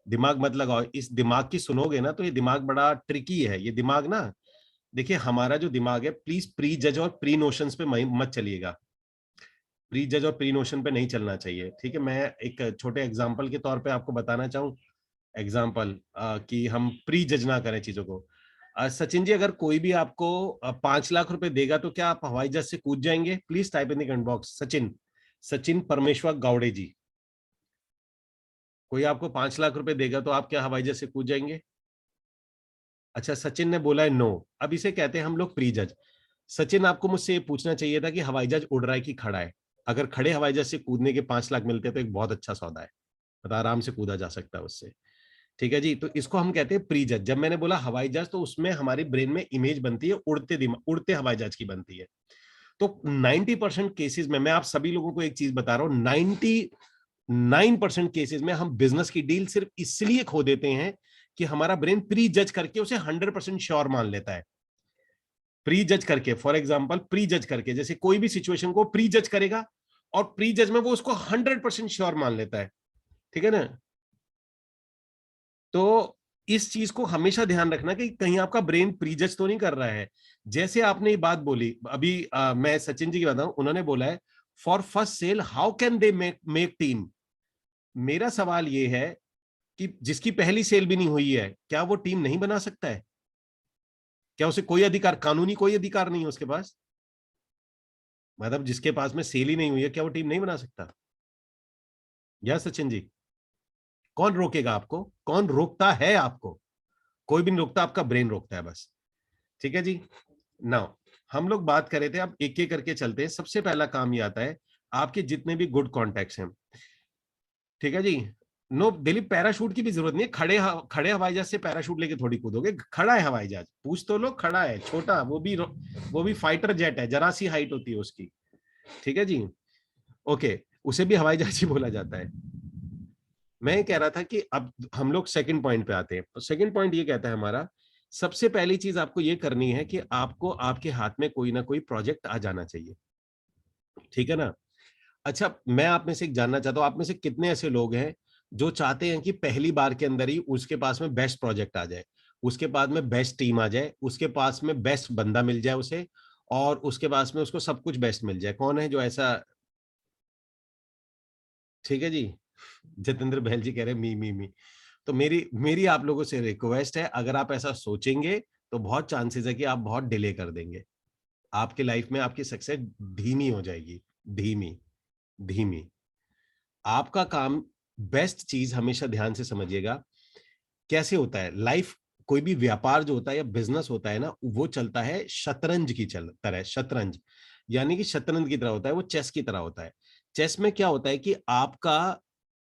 Speaker 1: दिमाग मत लगाओ। इस दिमाग की सुनोगे ना तो ये दिमाग बड़ा ट्रिकी है, ये दिमाग ना। देखिए, हमारा जो दिमाग है, प्लीज प्री जज और प्री नोशंस पे मत चलिएगा। प्री जज और प्री नोशन पे नहीं चलना चाहिए। ठीक है, मैं एक छोटे एग्जांपल के तौर पे आपको बताना चाहूँ। एग्जांपल कि हम प्री जज ना करें चीजों को। सचिन जी, अगर कोई भी आपको 5 लाख रुपए देगा तो क्या आप हवाई जहाज से कूद जाएंगे? Please type in the comment box. Sachin, Sachin परमेश्वर गावड़े जी, कोई आपको 5 लाख रुपए देगा तो आप क्या हवाई जहाज से कूद जाएंगे? अच्छा, सचिन ने बोला है नो। अब इसे कहते हैं हम लोग प्री जज। सचिन, आपको मुझसे ये पूछना चाहिए था कि हवाई जहाज उड़ रहा है कि खड़ा है। अगर खड़े हवाई जहाज से कूदने के 5 लाख मिलते हैं तो एक बहुत अच्छा सौदा है, बता, आराम से कूदा जा सकता है उससे। ठीक है जी, तो इसको हम कहते हैं प्री जज। जब मैंने बोला हवाई जहाज तो उसमें हमारी ब्रेन में इमेज बनती है उड़ते दिमाग, उड़ते हवाई जहाज की बनती है। तो 90% केसेस में, मैं आप सभी लोगों को एक चीज बता रहा हूं, 99% केसेस में हम बिजनेस की डील सिर्फ इसलिए खो देते हैं कि हमारा ब्रेन प्री जज करके उसे 100% श्योर मान लेता है। प्री जज करके, फॉर एग्जाम्पल प्री जज करके, जैसे कोई भी सिचुएशन को प्री जज करेगा और प्री जज में वो उसको 100% श्योर मान लेता है। ठीक है ना? तो इस चीज को हमेशा ध्यान रखना कि कहीं आपका ब्रेन प्रीजज तो नहीं कर रहा है। जैसे आपने ये बात बोली अभी, मैं सचिन जी की बताऊं, उन्होंने बोला है for first sale how can they make team. मेरा सवाल ये है कि जिसकी पहली सेल भी नहीं हुई है, क्या वो टीम नहीं बना सकता है? क्या उसे कोई अधिकार, कानूनी कोई अधिकार नहीं है उसके पास? मतलब जिसके पास में सेल ही नहीं हुई है, क्या वो टीम नहीं बना सकता? या सचिन जी, कौन रोकेगा आपको? कौन रोकता है आपको? कोई भी नहीं रोकता, आपका ब्रेन रोकता है बस। ठीक है जी। नाउ हम लोग बात कर रहे थे, अब एक एक करके चलते हैं। सबसे पहला काम ये आता है, आपके जितने भी गुड कॉन्टैक्ट्स हैं, ठीक है जी, नो दिलीप, पैराशूट की भी जरूरत नहीं है। खड़े हवाई जहाज से पैराशूट लेके थोड़ी कूदोगे। खड़ा है हवाई जहाज, पूछ तो लो, खड़ा है, छोटा, वो भी फाइटर जेट है, जरा सी हाइट होती है उसकी। ठीक है जी, ओके, उसे भी हवाई जहाज ही बोला जाता है। मैं कह रहा था कि अब हम लोग सेकंड पॉइंट पे आते हैं। तो सेकंड पॉइंट ये कहता है हमारा, सबसे पहली चीज आपको ये करनी है कि आपको आपके हाथ में कोई ना कोई प्रोजेक्ट आ जाना चाहिए। ठीक है ना? अच्छा, मैं आप में से एक जानना चाहता हूं, आप में से कितने ऐसे लोग हैं जो चाहते हैं कि पहली बार के अंदर ही उसके पास में बेस्ट प्रोजेक्ट आ जाए, उसके बाद में बेस्ट टीम आ जाए, उसके पास में बेस्ट बंदा मिल जाए उसे, और उसके पास में उसको सब कुछ बेस्ट मिल जाए? कौन है जो ऐसा? ठीक है जी, जतेंद्र बहल जी कह रहे हैं मी। तो मेरी मेरी आप लोगों से रिक्वेस्ट है, अगर आप ऐसा सोचेंगे तो बहुत चांसेस है कि आप बहुत डिले कर देंगे। आपके लाइफ में आपकी सक्सेस धीमी हो जाएगी। धीमी, धीमी। आपका काम, बेस्ट चीज हमेशा ध्यान से समझिएगा, कैसे होता है लाइफ, कोई भी व्यापार जो होता है या बिजनेस होता है ना, वो चलता है शतरंज की तरह। शतरंज यानी कि शतरंज की तरह होता है, वो चेस की तरह होता है। चेस में क्या होता है कि आपका,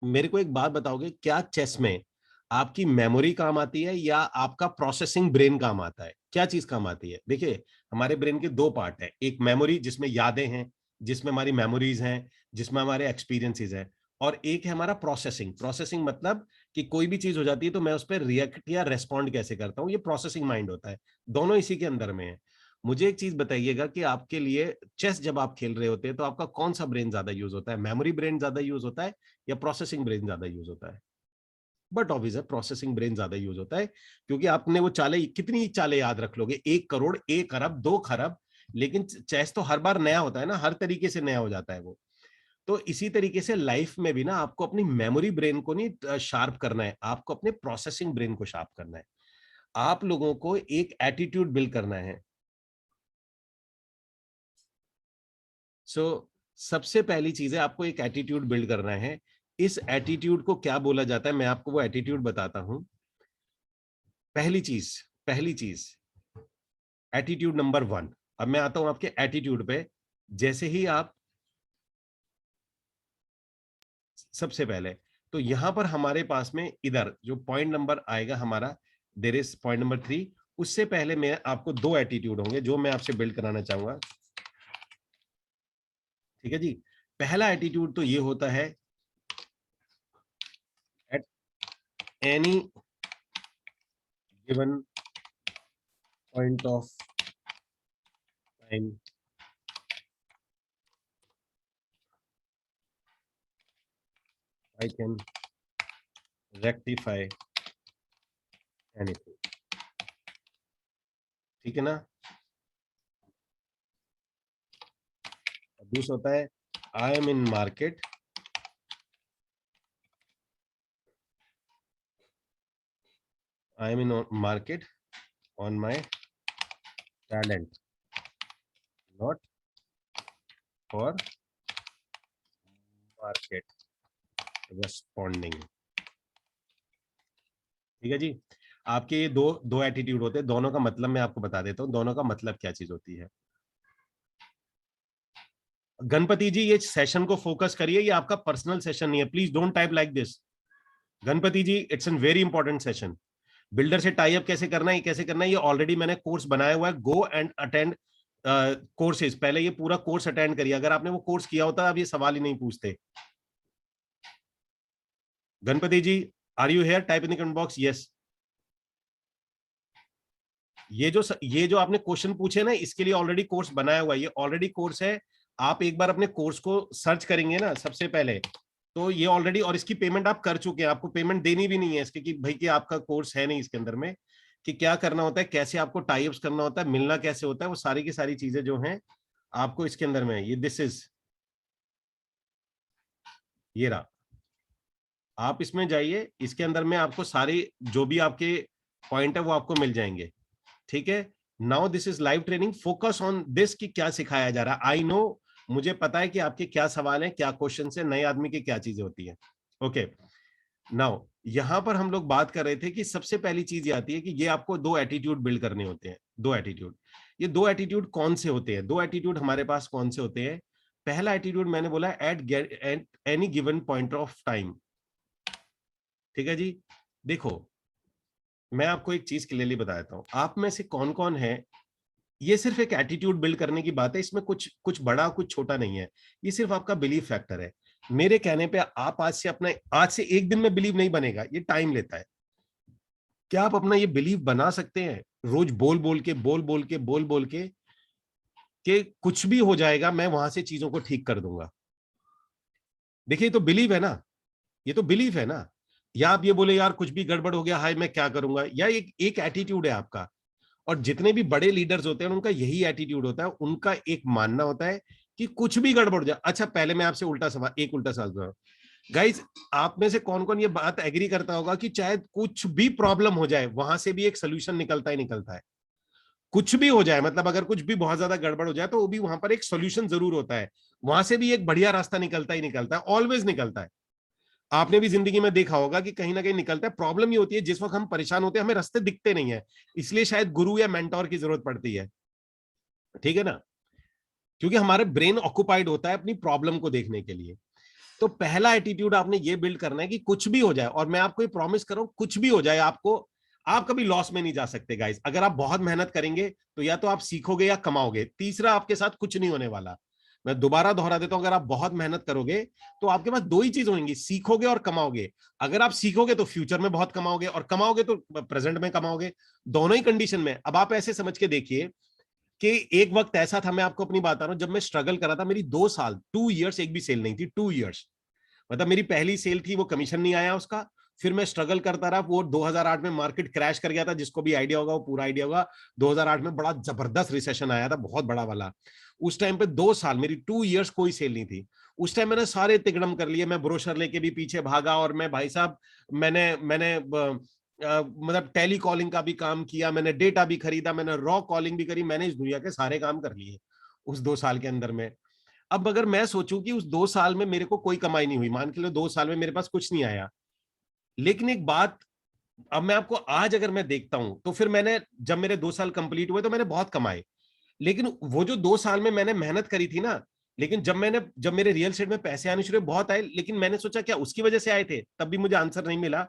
Speaker 1: मेरे को एक बात बताओगे, क्या चेस में आपकी मेमोरी काम आती है या आपका प्रोसेसिंग ब्रेन काम आता है? क्या चीज काम आती है? देखिए, हमारे ब्रेन के दो पार्ट है, एक मेमोरी जिसमें यादें हैं, जिसमें हमारी मेमोरीज हैं, जिसमें हमारे एक्सपीरियंसेस हैं, और एक है हमारा प्रोसेसिंग। प्रोसेसिंग मतलब कि कोई भी चीज हो जाती है तो मैं उस पर रिएक्ट या रेस्पॉन्ड कैसे करता हूँ, ये प्रोसेसिंग माइंड होता है। दोनों इसी के अंदर में है। मुझे एक चीज बताइएगा कि आपके लिए चेस जब आप खेल रहे होते हैं तो आपका कौन सा ब्रेन ज्यादा यूज होता है? मेमोरी ब्रेन ज्यादा यूज होता है या प्रोसेसिंग ब्रेन ज्यादा यूज होता है? बट ऑब्वियस है, प्रोसेसिंग ब्रेन ज्यादा यूज होता है, क्योंकि आपने वो चालें, कितनी चालें याद रख लोगे? 1 करोड़, 1 अरब, 2 खरब। लेकिन चेस तो हर बार नया होता है ना, हर तरीके से नया हो जाता है वो। तो इसी तरीके से लाइफ में भी ना, आपको अपनी मेमोरी ब्रेन को नहीं शार्प करना है, आपको अपने प्रोसेसिंग ब्रेन को शार्प करना है। आप लोगों को एक एटीट्यूड बिल्ड करना है। सो सबसे पहली चीज है, आपको एक एटीट्यूड बिल्ड करना है। इस एटीट्यूड को क्या बोला जाता है, मैं आपको वो एटीट्यूड बताता हूं। पहली चीज, पहली चीज, एटीट्यूड नंबर 1। अब मैं आता हूं आपके एटीट्यूड पे। जैसे ही आप, सबसे पहले तो यहां पर हमारे पास में इधर जो पॉइंट नंबर आएगा हमारा, देर इज पॉइंट नंबर 3। उससे पहले मैं आपको दो एटीट्यूड होंगे जो मैं आपसे बिल्ड कराना चाहूंगा। ठीक है जी। पहला एटीट्यूड तो ये होता है, at any given point of time I can rectify anything. ठीक है ना? दूसरा होता है, I am in market, I am in market on my talent, not for market responding। ठीक है जी। आपके ये दो दो एटीट्यूड होते हैं, दोनों का मतलब मैं आपको बता देता हूं, दोनों का मतलब क्या चीज होती है। गणपति जी, ये सेशन को फोकस करिए, ये आपका पर्सनल सेशन नहीं है, please don't type like this. Ganpati ji, it's an very important session. Builder से टाई अप कैसे करना है, ये कैसे करना है, ये ऑलरेडी मैंने कोर्स बनाया हुआ है। गो एंड अटेंड कोर्सेज, पहले ये पूरा कोर्स अटेंड करिए। अगर आपने वो कोर्स किया होता अब ये सवाल ही नहीं पूछते। Ganpati ji, are you here? Type in the comment box yes. ये जो आपने क्वेश्चन पूछे ना, इसके लिए ऑलरेडी कोर्स बनाया हुआ है, ये ऑलरेडी कोर्स है। आप एक बार अपने कोर्स को सर्च करेंगे ना सबसे पहले, तो ये ऑलरेडी, और इसकी पेमेंट आप कर चुके हैं, आपको पेमेंट देनी भी नहीं है इसके, कि भाई कि आपका कोर्स है नहीं इसके अंदर में, कि क्या करना होता है, कैसे आपको टाई अप्स करना होता है, मिलना कैसे होता है, वो सारी की सारी चीजें जो हैं आपको इसके अंदर में, ये दिस इज, ये रहा। आप इसमें जाइए, इसके अंदर में आपको सारे जो भी आपके पॉइंट है वो आपको मिल जाएंगे। ठीक है, now this is live training, focus on this, कि क्या सिखाया जा रहा है। आई नो, मुझे पता है कि आपके क्या सवाल है, क्या क्वेश्चन है, नए आदमी की क्या चीजें होती है। ओके, नाउ यहां पर हम लोग बात कर रहे थे कि सबसे पहली चीज ये आती है कि ये आपको दो एटीट्यूड बिल्ड करने होते हैं। दो एटीट्यूड, ये दो एटीट्यूड कौन से होते हैं? दो एटीट्यूड हमारे पास कौन से होते हैं? पहला एटीट्यूड मैंने बोला at any given point of time. ठीक है जी, देखो मैं आपको एक चीज क्लियरली बता देता हूं, आप में से कौन कौन है, ये सिर्फ एक एटीट्यूड बिल्ड करने की बात है, इसमें कुछ कुछ बड़ा कुछ छोटा नहीं है, ये सिर्फ आपका बिलीफ फैक्टर है। मेरे कहने पे आप आज से एक दिन में बिलीव नहीं बनेगा, ये टाइम लेता है। क्या आप अपना ये बिलीव बना सकते हैं, रोज बोल बोल के बोल बोल के बोल बोल के, कि कुछ भी हो जाएगा मैं वहां से चीजों को ठीक कर दूंगा? देखिए, ये तो बिलीव है ना, ये तो बिलीफ है ना। या आप ये बोले यार कुछ भी गड़बड़ हो गया, हाय मैं क्या करूंगा, या एक एटीट्यूड है आपका। और जितने भी बड़े लीडर्स होते हैं उनका यही एटीट्यूड होता है, उनका एक मानना होता है कि कुछ भी गड़बड़ हो जाए। अच्छा, पहले मैं आपसे एक उल्टा सवाल दूंगा गाइज, आप में से कौन कौन ये बात एग्री करता होगा कि चाहे कुछ भी प्रॉब्लम हो जाए वहां से भी एक सोल्यूशन निकलता ही निकलता है? कुछ भी हो जाए, मतलब अगर कुछ भी बहुत ज्यादा गड़बड़ हो जाए तो वो भी वहां पर एक सोल्यूशन जरूर होता है, वहां से भी एक बढ़िया रास्ता निकलता ही निकलता है, ऑलवेज निकलता है। आपने भी जिंदगी में देखा होगा कि कहीं ना कहीं निकलता है। प्रॉब्लम ये होती है जिस वक्त हम परेशान होते हैं हमें रास्ते दिखते नहीं है, इसलिए शायद गुरु या मेंटोर की जरूरत पड़ती है। ठीक है ना, क्योंकि हमारे ब्रेन ऑक्युपाइड होता है अपनी प्रॉब्लम को देखने के लिए। तो पहला एटीट्यूड आपने ये बिल्ड करना है कि कुछ भी हो जाए, और मैं आपको ये प्रॉमिस कर रहा हूं कुछ भी हो जाए आपको, आप कभी लॉस में नहीं जा सकते गाइस। अगर आप बहुत मेहनत करेंगे तो या तो आप सीखोगे या कमाओगे, तीसरा आपके साथ कुछ नहीं होने वाला। मैं दोबारा दोहरा देता हूं, अगर आप बहुत मेहनत करोगे तो आपके पास दो ही चीज होंगी, सीखोगे और कमाओगे। अगर आप सीखोगे तो फ्यूचर में बहुत कमाओगे, और कमाओगे तो प्रेजेंट में कमाओगे, दोनों ही कंडीशन में। अब आप ऐसे समझ के देखिए कि एक वक्त ऐसा था, मैं आपको अपनी बात आ रहा हूं, जब मैं स्ट्रगल कर रहा था, मेरी 2 साल 2 इयर्स एक भी सेल नहीं थी, 2 इयर्स। मतलब मेरी पहली सेल थी, वो कमीशन नहीं आया उसका। फिर मैं स्ट्रगल करता रहा, वो 2008 में मार्केट क्रैश कर गया था, जिसको भी आइडिया होगा वो पूरा आइडिया होगा। 2008 में बड़ा जबरदस्त रिसेशन आया था, बहुत बड़ा वाला। उस टाइम पे 2 साल मेरी 2 इयर्स कोई सेल नहीं थी। उस टाइम मैंने सारे तिकड़म कर लिए, मैं ब्रोशर लेके भी पीछे भागा, और मैं भाई साहब, मैंने मैंने मतलब टेली कॉलिंग का भी काम किया, मैंने डेटा भी खरीदा, मैंने रॉ कॉलिंग भी करी, मैंने इस दुनिया के सारे काम कर लिए उस 2 साल के अंदर में। अब अगर मैं सोचूं कि उस 2 साल में मेरे को कोई कमाई नहीं हुई, मान के लो 2 साल में मेरे पास कुछ नहीं आया, लेकिन एक बात, अब मैं आपको आज अगर मैं देखता हूं तो फिर मैंने, जब मेरे 2 साल कंप्लीट हुए तो मैंने बहुत कमाए। लेकिन वो जो 2 साल में मैंने मेहनत करी थी ना, लेकिन जब मेरे रियल एस्टेट में पैसे आने शुरू हुए, बहुत आए, लेकिन मैंने सोचा क्या उसकी वजह से आए थे, तब भी मुझे आंसर नहीं मिला।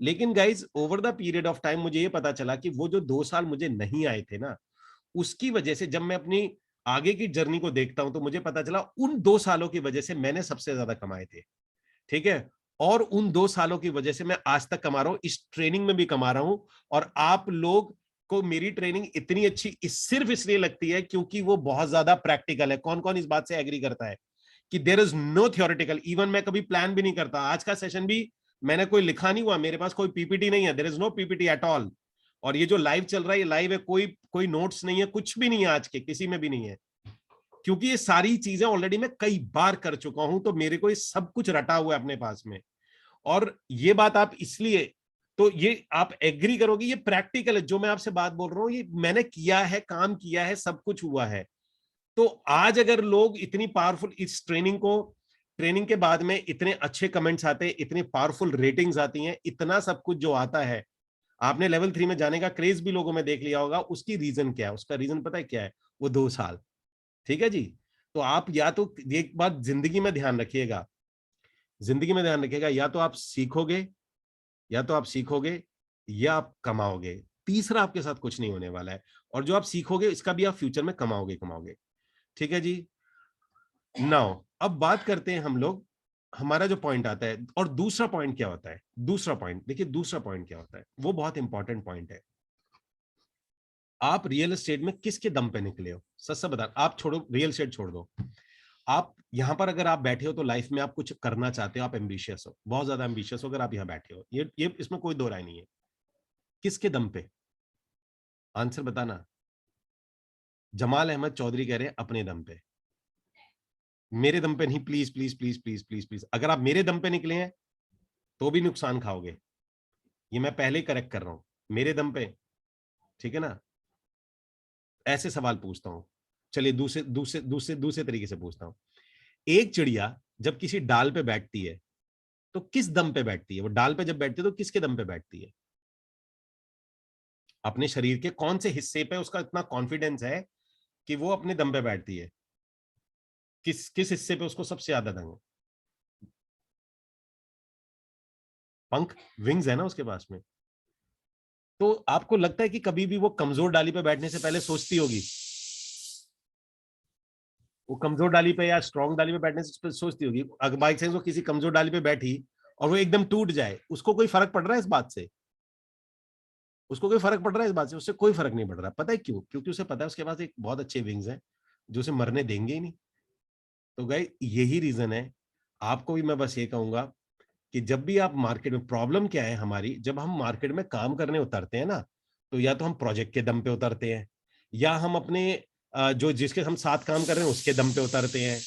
Speaker 1: लेकिन guys, over the period of time मुझे ये पता चला कि वो जो 2 साल मुझे नहीं आए थे ना, उसकी वजह से जब मैं अपनी आगे की जर्नी को देखता हूं तो मुझे पता चला उन 2 सालों की वजह से मैंने सबसे ज्यादा कमाए थे। ठीक है, और उन 2 सालों की वजह से मैं आज तक कमा रहा हूं, इस ट्रेनिंग में भी कमा रहा हूं। और आप लोग को मेरी ट्रेनिंग इतनी अच्छी सिर्फ इसलिए लगती है क्योंकि वो बहुत ज्यादा प्रैक्टिकल है। कौन कौन इस बात से एग्री करता है कि there is no theoretical? Even मैं कभी प्लान भी नहीं करता, आज का सेशन भी मैंने कोई लिखा नहीं हुआ, मेरे पास कोई पीपीटी नहीं है, there is no PPT at all. और ये जो लाइव चल रहा है, ये लाइव है, कोई कोई नोट्स नहीं है, कुछ भी नहीं है, आज के किसी में भी नहीं है, क्योंकि ये सारी चीजें ऑलरेडी मैं कई बार कर चुका हूं, तो मेरे को ये सब कुछ रटा हुआ है अपने पास में। और ये बात आप इसलिए तो ये आप एग्री करोगे, ये प्रैक्टिकल है जो मैं आपसे बात बोल रहा हूं, ये मैंने किया है, काम किया है, सब कुछ हुआ है। तो आज अगर लोग इतनी पावरफुल इस ट्रेनिंग के बाद में इतने अच्छे कमेंट्स आते हैं, इतनी पावरफुल रेटिंग्स आती हैं, इतना सब कुछ जो आता है, आपने लेवल 3 में जाने का क्रेज भी लोगों में देख लिया होगा। उसकी रीजन क्या है? उसका रीजन पता है क्या है? वो 2 साल। ठीक है जी। तो आप या तो एक बात जिंदगी में ध्यान रखिएगा, जिंदगी में ध्यान रखिएगा, या तो आप सीखोगे, या तो आप सीखोगे या आप कमाओगे। तीसरा आपके साथ कुछ नहीं होने वाला है। और जो आप सीखोगे इसका भी आप फ्यूचर में कमाओगे कमाओगे। ठीक है जी। नाउ अब बात करते हैं हम लोग, हमारा जो पॉइंट आता है, और दूसरा पॉइंट क्या होता है? दूसरा पॉइंट देखिए, दूसरा पॉइंट क्या होता है, वो बहुत इंपॉर्टेंट पॉइंट है। आप रियल एस्टेट में किसके दम पे निकले हो? सच से बता, आप छोड़ो, रियल एस्टेट छोड़ दो, आप यहां पर अगर आप बैठे हो तो लाइफ में आप कुछ करना चाहते हो, आप एम्बिशियस हो, बहुत ज्यादा एम्बिशियस हो, अगर आप यहाँ बैठे हो, ये इसमें कोई दो राय नहीं है। किसके दम पे? आंसर बताना। जमाल अहमद चौधरी कह रहे हैं अपने दम पे। मेरे दम पे नहीं, please please please please please please. अगर आप मेरे दम पे निकले हैं तो भी नुकसान खाओगे, ये मैं पहले ही करेक्ट कर रहा हूं। मेरे दम पे, ठीक है ना? ऐसे सवाल पूछता हूं, चलिए दूसरे दूसरे दूसरे दूसरे तरीके से पूछता हूं। एक चिड़िया जब किसी डाल पे बैठती है तो किस दम पे बैठती है? वो डाल पे जब बैठती है तो किसके दम पे बैठती है? अपने शरीर के कौन से हिस्से पे उसका इतना कॉन्फिडेंस है कि वो अपने दम पे बैठती है? किस किस हिस्से पे उसको सबसे ज्यादा दम है? पंख, विंग्स है ना उसके पास में। तो आपको लगता है कि कभी भी वो कमजोर डाली पे बैठने से पहले सोचती होगी? वो कमजोर डाली पे या स्ट्रॉन्ग डाली पे बैठने से सोचती होगी? अगर बाइक से वो किसी कमजोर डाली पे बैठी और वो एकदम टूट जाए, उसको कोई फर्क पड़ रहा है इस बात से? उसको कोई फर्क पड़ रहा है इस बात से? उससे कोई फर्क नहीं पड़ रहा। पता है क्यों? क्योंकि उसे पता है उसके पास एक बहुत अच्छे विंग्स हैं जो उसे मरने देंगे ही नहीं। तो गाइस यही रीजन है। आपको भी मैं बस ये कहूंगा कि जब भी आप मार्केट में, प्रॉब्लम क्या है हमारी, जब हम मार्केट में काम करने उतरते हैं ना, तो या तो हम प्रोजेक्ट के दम पे उतरते हैं, या हम अपने जो जिसके हम साथ काम कर रहे हैं उसके दम पे उतरते हैं,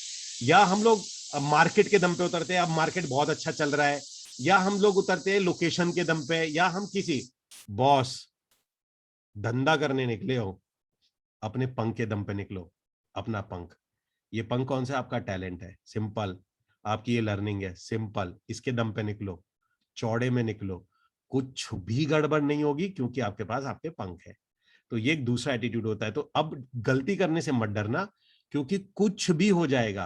Speaker 1: या हम लोग मार्केट के दम पे उतरते हैं, अब मार्केट बहुत अच्छा चल रहा है, या हम लोग उतरते हैं लोकेशन के दम पे, या हम किसी बॉस, धंधा करने निकले हो, अपने पंख के दम पे निकलो। अपना पंख, ये पंख कौन सा? आपका टैलेंट है, सिंपल। आपकी ये लर्निंग है, सिंपल। इसके दम पे निकलो, चौड़े में निकलो, कुछ भी गड़बड़ नहीं होगी क्योंकि आपके पास आपके पंख है। तो ये एक दूसरा एटीट्यूड होता है। तो अब गलती करने से मत डरना, क्योंकि कुछ भी हो जाएगा,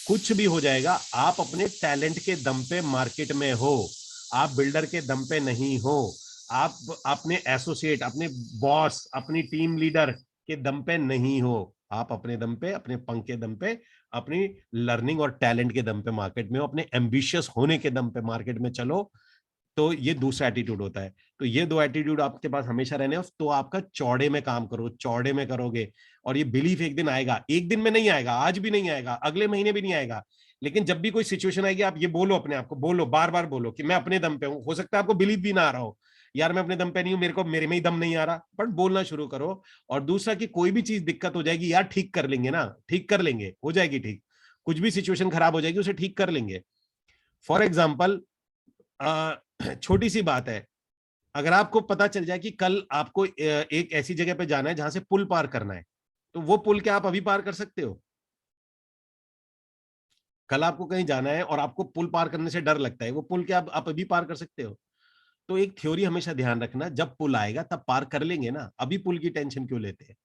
Speaker 1: कुछ भी हो जाएगा। आप अपने टैलेंट के दम पे मार्केट में हो, आप बिल्डर के दम पे नहीं हो, आप अपने एसोसिएट, अपने बॉस, अपनी टीम लीडर के दम पे नहीं हो। आप अपने दम पे, अपने पंख के दम पे, अपनी लर्निंग और टैलेंट के दम पे मार्केट में हो, अपने एम्बिशियस होने के दम पे मार्केट में चलो। तो ये दूसरा एटीट्यूड होता है। तो ये दो एटीट्यूड आपके पास हमेशा रहने, तो आपका चौड़े में काम करो, चौड़े में करोगे, और ये बिलीफ एक दिन आएगा। एक दिन में नहीं आएगा, आज भी नहीं आएगा, अगले महीने भी नहीं आएगा, लेकिन जब भी कोई सिचुएशन आएगी, आप ये बोलो अपने आप को, बोलो, बार बार बोलो कि मैं अपने दम पे हूं। हो सकता है आपको बिलीव भी ना आ रहा हो, यार मैं अपने दम पे नहीं हूं, मेरे को मेरे में ही दम नहीं आ रहा, बट बोलना शुरू करो। और दूसरा कि कोई भी चीज दिक्कत हो जाएगी यार, ठीक कर लेंगे ना, ठीक कर लेंगे, हो जाएगी ठीक। कुछ भी सिचुएशन खराब हो जाएगी, उसे ठीक कर लेंगे। फॉर एग्जाम्पल, छोटी सी बात है, अगर आपको पता चल जाए कि कल आपको एक ऐसी जगह पे जाना है जहां से पुल पार करना है, तो वो पुल क्या आप अभी पार कर सकते हो? कल आपको कहीं जाना है और आपको पुल पार करने से डर लगता है, वो पुल क्या आप अभी पार कर सकते हो? तो एक थ्योरी हमेशा ध्यान रखना, जब पुल आएगा तब पार कर लेंगे ना, अभी पुल की टेंशन क्यों लेते हैं?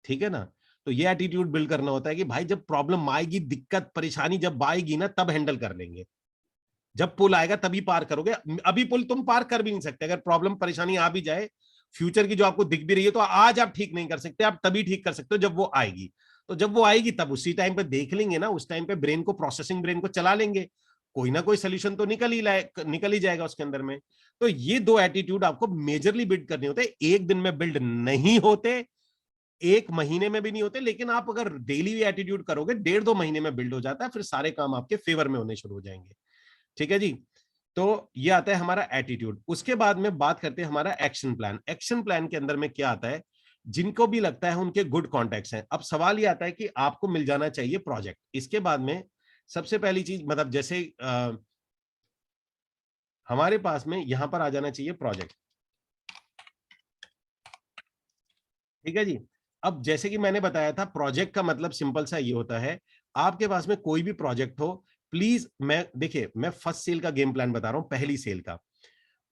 Speaker 1: ठीक है ना? तो ये एटीट्यूड बिल्ड करना होता है कि भाई जब प्रॉब्लम आएगी, दिक्कत परेशानी जब आएगी ना, तब हैंडल कर लेंगे। जब पुल आएगा तभी पार करोगे, अभी पुल तुम पार कर भी नहीं सकते। अगर प्रॉब्लम परेशानी आ भी जाए फ्यूचर की, जो आपको दिख भी रही है, तो आज आप ठीक नहीं कर सकते, आप तभी ठीक कर सकते हो जब वो आएगी। तो जब वो आएगी तब उसी टाइम पे देख लेंगे ना, उस टाइम पे ब्रेन को, प्रोसेसिंग ब्रेन को चला लेंगे, कोई ना कोई सोल्यूशन तो निकल ही जाएगा उसके अंदर में। तो ये दो एटीट्यूड आपको मेजरली बिल्ड करने होते हैं, एक दिन में बिल्ड नहीं होते, एक महीने में भी नहीं होते, लेकिन आप अगर डेली एटीट्यूड करोगे, 1.5-2 महीने में बिल्ड हो जाता है, फिर सारे काम आपके फेवर में होने शुरू हो जाएंगे। ठीक है जी। तो ये आता है हमारा एटीट्यूड। उसके बाद में बात करते हैं हमारा एक्शन प्लान। एक्शन प्लान के अंदर में क्या आता है? जिनको भी लगता है उनके गुड कॉन्टेक्ट्स हैं, अब सवाल ये आता है कि आपको मिल जाना चाहिए प्रोजेक्ट। इसके बाद में सबसे पहली चीज, मतलब जैसे हमारे पास में यहां पर आ जाना चाहिए प्रोजेक्ट। ठीक है जी। अब जैसे कि मैंने बताया था, प्रोजेक्ट का मतलब सिंपल सा ये होता है, आपके पास में कोई भी प्रोजेक्ट हो, प्लीज, मैं देखिए, मैं फर्स्ट सेल का गेम प्लान बता रहा हूं, पहली सेल का।